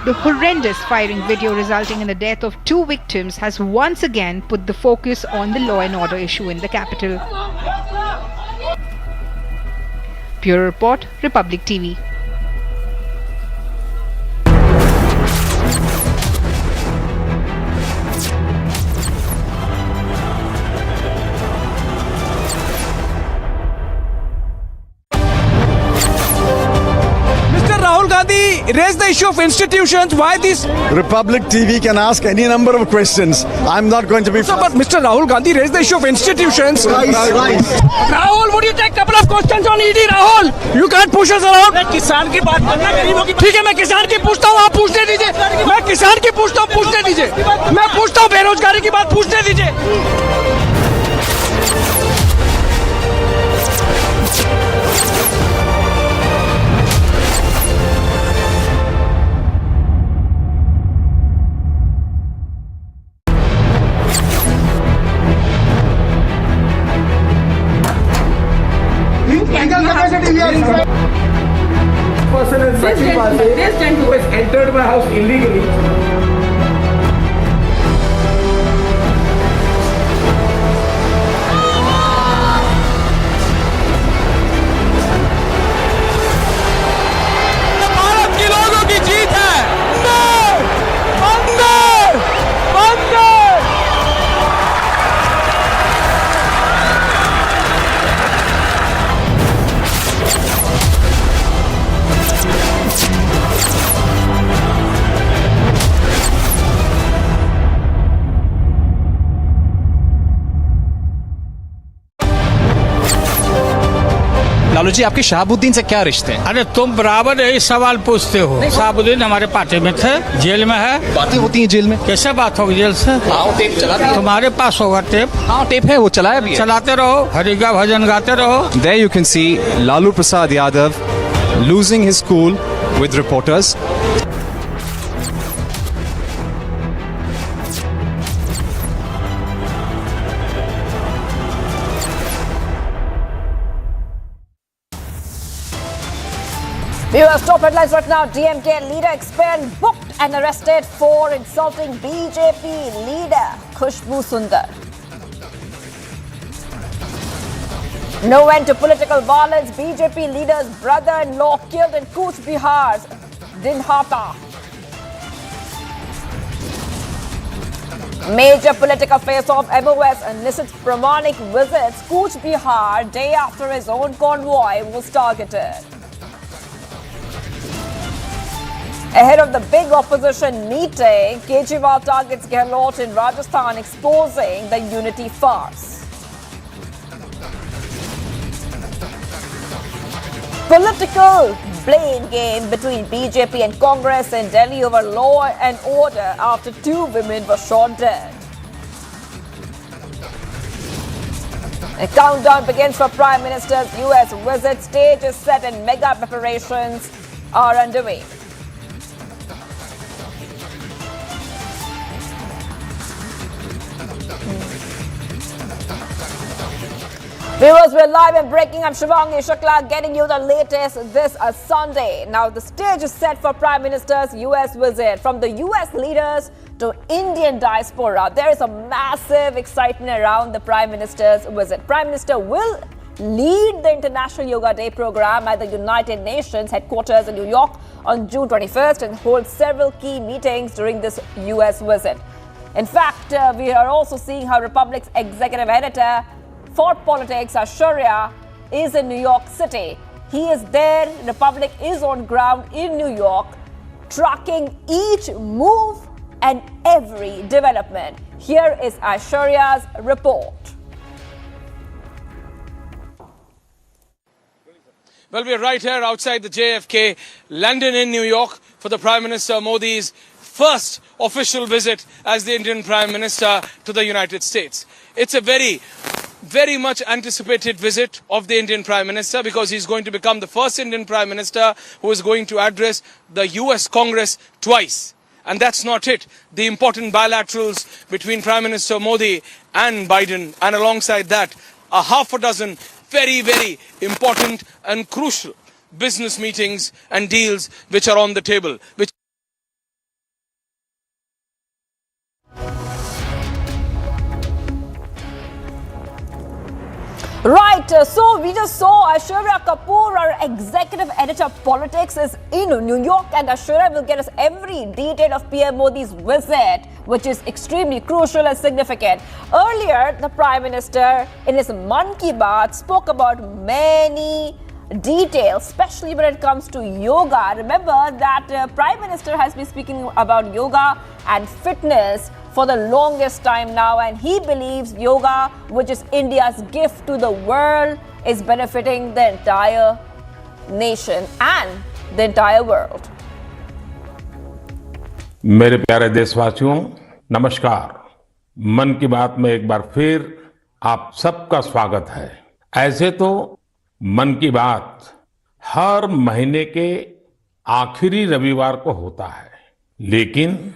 The horrendous firing video resulting in the death of 2 victims has once again put the focus on the law and order issue in the capital. Bureau Report, Republic TV. raise the issue of institutions. Why this? Republic TV can ask any number of questions. I'm not going to be. So, but Mr. Rahul Gandhi raised the issue of institutions. Rahul, would you take a couple of questions on ED? Rahul, you can't push us around. मैं किसान की बात करना गरीबों की. ठीक है, मैं किसान की पूछता हूँ, आप पूछने दीजिए. मैं किसान की पूछता हूँ, पूछने दीजिए. मैं पूछता हूँ, बेरोजगारी की बात पूछने दीजिए. Person is this gentleman who has entered my house illegally. Bharat के लोगों की जीत है. अंदर, अंदर. लालू जी, आपके शहाबुद्दीन से क्या रिश्ते हैं? अरे तुम बराबर यही सवाल पूछते हो. शहाबुद्दीन हमारे पार्टी में थे, जेल में है. बातें होती हैं जेल में? कैसे बात होगी जेल से? आओ टेप चला. तुम्हारे पास होगा टेप. हाँ टेप है, वो चलाया भी है. चलाते रहो, हरि का भजन गाते रहो. There you can see Lalu Prasad Yadav losing his cool with reporters. Viewers, top headlines right now. DMK leader expelled, booked and arrested for insulting BJP leader Khushbu Sundar. No end to political violence. BJP leader's brother-in-law killed in Cooch Bihar's Dinhata. Major political face-off MOS and Nitish Kumar visits Cooch Bihar day after his own convoy was targeted. Ahead of the big opposition meeting, Kejriwal targets Gehlot in Rajasthan, exposing the unity farce. Political blame game between BJP and Congress in Delhi over law and order after 2 women were shot dead. A countdown begins for Prime Minister's US visit. Stage is set and mega preparations are underway. Viewers, we're live and breaking. I'm Shivangi Shukla, getting you the latest this Sunday. Now, the stage is set for Prime Minister's US visit. From the US leaders to Indian diaspora, there is a massive excitement around the Prime Minister's visit. Prime Minister will lead the International Yoga Day program at the United Nations headquarters in New York on June 21st and hold several key meetings during this US visit. In fact, we are also seeing how Republic's executive editor for politics, Aishwarya, is in New York City. He is there. Republic is on ground in New York, tracking each move and every development. Here is Aishwarya's report. Well, we're right here outside the JFK, London in New York, for the Prime Minister Modi's first official visit as the Indian Prime Minister to the United States. It's a very much anticipated visit of the Indian Prime Minister, because he's going to become the first Indian Prime Minister who is going to address the US Congress twice. And that's not it. The important bilaterals between Prime Minister Modi and Biden, and alongside that, a half a dozen very important and crucial business meetings and deals which are on the table. Right, so we just saw Aishwarya Kapoor, our executive editor of politics, is in New York, and Aishwarya will get us every detail of PM Modi's visit, which is extremely crucial and significant. Earlier, the Prime Minister, in his Man Ki Baat, spoke about many details, especially when it comes to yoga. Remember that Prime Minister has been speaking about yoga and fitness for the longest time now, and he believes yoga, which is India's gift to the world, is benefiting the entire nation and the entire world. मेरे प्यारे देशवासियों, नमस्कार। मन की बात में एक बार फिर आप सबका स्वागत है। ऐसे तो मन की बात हर महीने के आखिरी रविवार को होता है, लेकिन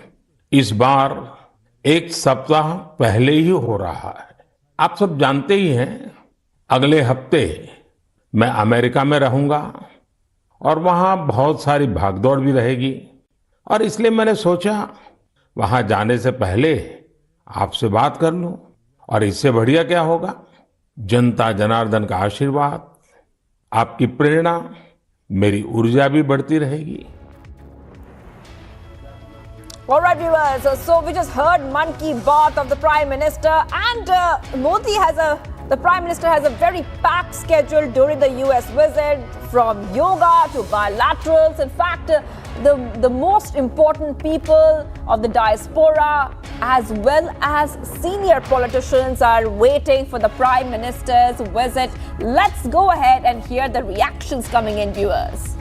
इस बार एक सप्ताह पहले ही हो रहा है। आप सब जानते ही हैं, अगले हफ्ते मैं अमेरिका में रहूंगा और वहां बहुत सारी भागदौड़ भी रहेगी, और इसलिए मैंने सोचा वहां जाने से पहले आपसे बात कर लूं। और इससे बढ़िया क्या होगा, जनता जनार्दन का आशीर्वाद, आपकी प्रेरणा, मेरी ऊर्जा भी बढ़ती रहेगी। All right, viewers. So we just heard Man Ki Baat of the Prime Minister, and the Prime Minister has a very packed schedule during the US visit, from yoga to bilaterals. In fact, the most important people of the diaspora as well as senior politicians are waiting for the Prime Minister's visit. Let's go ahead and hear the reactions coming in, viewers.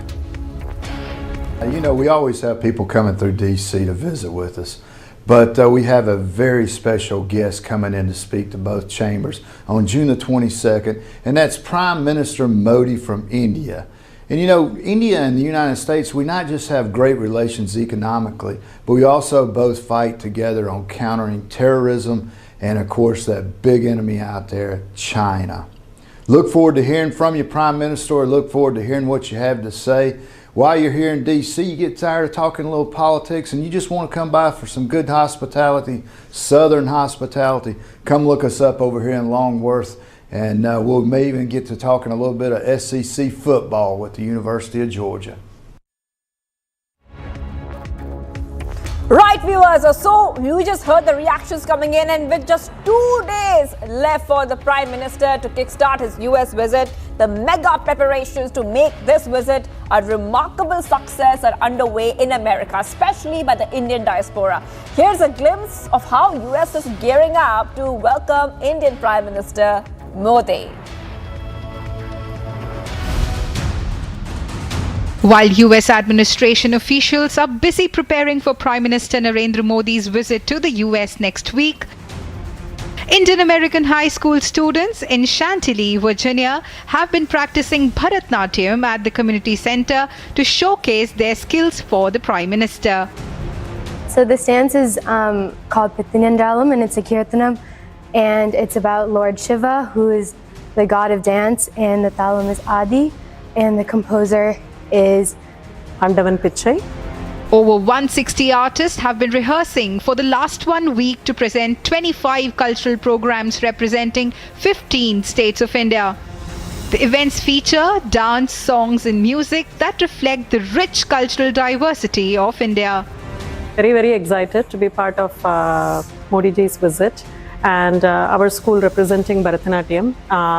You know, we always have people coming through D.C. to visit with us, but we have a very special guest coming in to speak to both chambers on June the 22nd, and that's Prime Minister Modi from India. And you know, India and the United States, we not just have great relations economically, but we also both fight together on countering terrorism and, of course, that big enemy out there, China. Look forward to hearing from you, Prime Minister. Look forward to hearing what you have to say. While you're here in D.C., you get tired of talking a little politics and you just want to come by for some good hospitality, Southern hospitality, come look us up over here in Longworth, and we may even get to talking a little bit of SEC football with the University of Georgia. Right, viewers, so you just heard the reactions coming in, and with just 2 days left for the Prime Minister to kickstart his US visit, the mega preparations to make this visit a remarkable success are underway in America, especially by the Indian diaspora. Here's a glimpse of how US is gearing up to welcome Indian Prime Minister Modi. While US administration officials are busy preparing for Prime Minister Narendra Modi's visit to the US next week, Indian American high school students in Chantilly, Virginia, have been practicing Bharatnatyam at the community center to showcase their skills for the Prime Minister. So this dance is called Pithinyandalam, and it's a kirtanam, and it's about Lord Shiva, who is the god of dance, and the talam is Adi, and the composer is Andavan Pichai. Over 160 artists have been rehearsing for the last 1 week to present 25 cultural programs representing 15 states of India. The events feature dance, songs and music that reflect the rich cultural diversity of India. Very, very excited to be part of Modi ji's visit, and our school representing Bharatanatyam,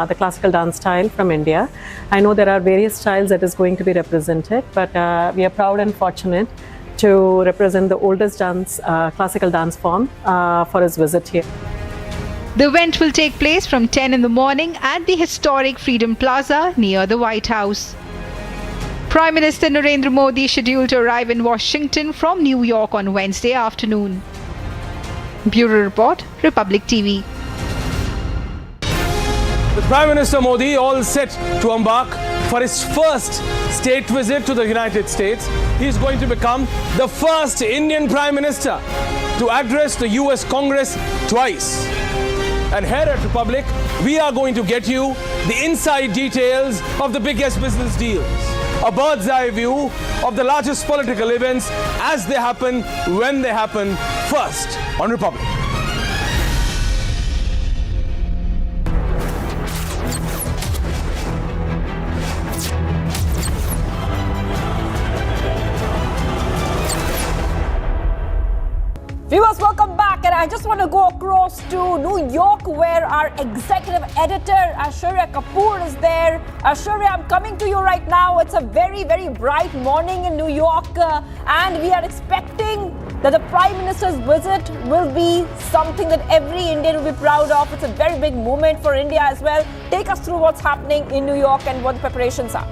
the classical dance style from India. I know there are various styles that is going to be represented, but we are proud and fortunate to represent the oldest dance, classical dance form for his visit here. The event will take place from 10 in the morning at the historic Freedom Plaza near the White House. Prime Minister Narendra Modi is scheduled to arrive in Washington from New York on Wednesday afternoon. Bureau Report, Republic TV. With Prime Minister Modi all set to embark for his first state visit to the United States, he is going to become the first Indian Prime Minister to address the US Congress twice. And here at Republic, we are going to get you the inside details of the biggest business deals. A bird's eye view of the largest political events as they happen, when they happen, first on Republic. Viewers, welcome back, and I I just want to go across to New York, where our executive editor, Aishwarya Kapoor, is there. Aishwarya, I'm coming to you right now. It's a very, very bright morning in New York, and we are expecting that the Prime Minister's visit will be something that every Indian will be proud of. It's a very big moment for India as well. Take us through what's happening in New York and what the preparations are.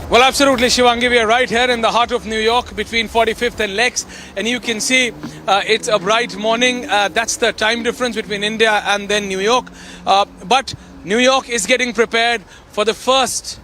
Well, absolutely, Shivangi. We are right here in the heart of New York between 45th and Lex. And you can see it's a bright morning. That's the time difference between India and then New York. But New York is getting prepared for the first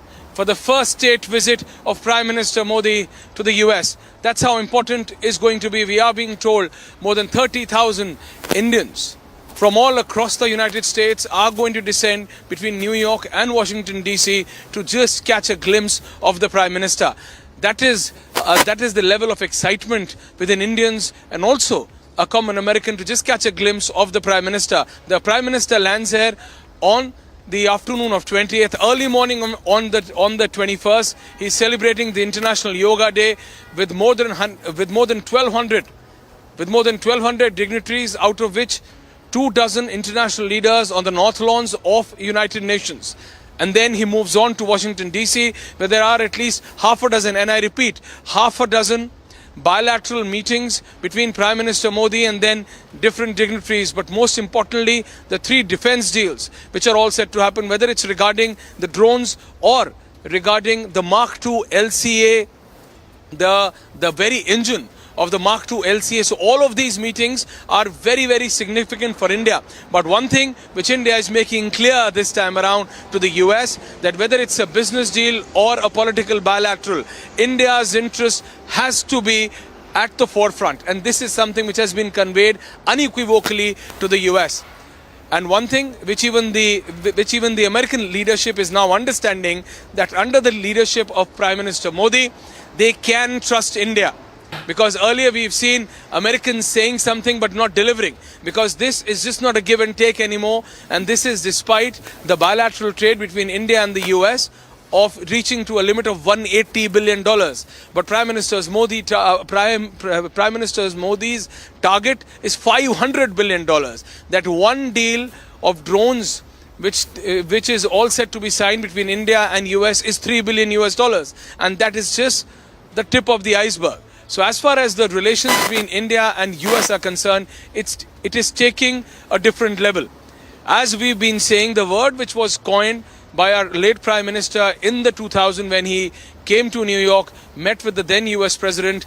state visit of Prime Minister Modi to the US. That's how important it's going to be. We are being told more than 30,000 Indians from all across the United States are going to descend between New York and Washington, D.C. to just catch a glimpse of the Prime Minister. That is the level of excitement within Indians and also a common American to just catch a glimpse of the Prime Minister. The Prime Minister lands here on the afternoon of 20th, early morning on the 21st. He's celebrating the International Yoga Day with more than 1,200 dignitaries, out of which 24 international leaders on the North Lawns of United Nations. And then he moves on to Washington, D.C., where there are at least half a dozen, and I repeat, half a dozen bilateral meetings between Prime Minister Modi and then different dignitaries. But most importantly, the 3 defense deals, which are all set to happen, whether it's regarding the drones or regarding the Mark II LCA, the very engine of the Mark II LCA. So all of these meetings are very, very significant for India. But one thing which India is making clear this time around to the US, that whether it's a business deal or a political bilateral, India's interest has to be at the forefront. And this is something which has been conveyed unequivocally to the US. And one thing which even the American leadership is now understanding, that under the leadership of Prime Minister Modi, they can trust India. Because earlier we've seen Americans saying something but not delivering. Because this is just not a give and take anymore. And this is despite the bilateral trade between India and the US of reaching to a limit of $180 billion. But Prime Minister Modi's target is $500 billion. That one deal of drones which is all set to be signed between India and US is $3 billion US. And that is just the tip of the iceberg. So as far as the relations between India and US are concerned, it is taking a different level. As we've been saying, the word which was coined by our late Prime Minister in the 2000 when he came to New York, met with the then US President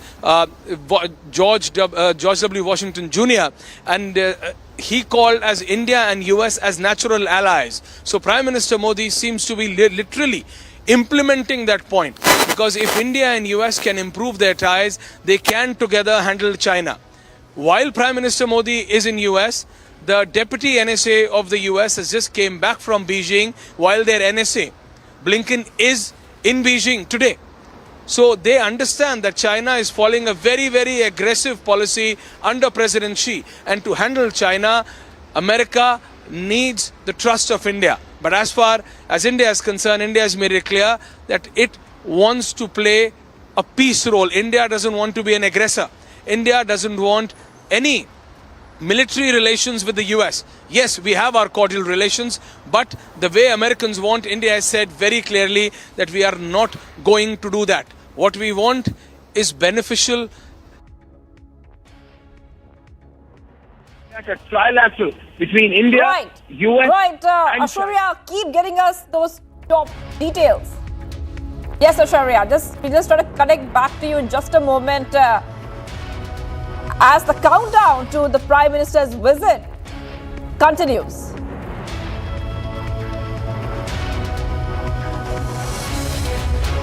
George W. Washington Jr. and he called as India and US as natural allies. So Prime Minister Modi seems to be literally implementing that point, because if India and US can improve their ties, they can together handle China. While Prime Minister Modi is in US, the Deputy NSA of the US has just came back from Beijing, while their NSA, Blinken, is in Beijing today. So they understand that China is following a very, very aggressive policy under President Xi. And to handle China, America needs the trust of India. But as far as India is concerned, India has made it clear that it wants to play a peace role. India doesn't want to be an aggressor. India doesn't want any military relations with the US. Yes, we have our cordial relations, but the way Americans want, India has said very clearly that we are not going to do that. What we want is beneficial. A trilateral between India, US, and Aishwarya, keep getting us those top details. Yes, Aishwarya, we just try to connect back to you in just a moment as the countdown to the Prime Minister's visit continues.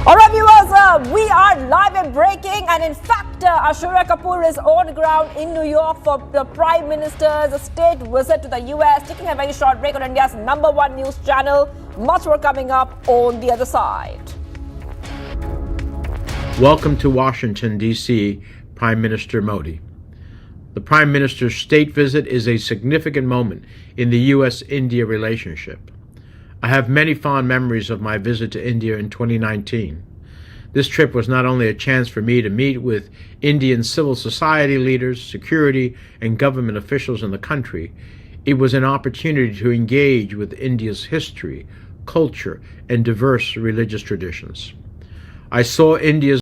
All right, viewers, we are live and breaking, and in fact, Aishwarya Kapoor is on ground in New York for the Prime Minister's state visit to the US. Taking a very short break on India's #1 news channel. Much more coming up on the other side. Welcome to Washington, D.C., Prime Minister Modi. The Prime Minister's state visit is a significant moment in the U.S.-India relationship. I have many fond memories of my visit to India in 2019. This trip was not only a chance for me to meet with Indian civil society leaders, security, and government officials in the country, it was an opportunity to engage with India's history, culture, and diverse religious traditions. I saw India's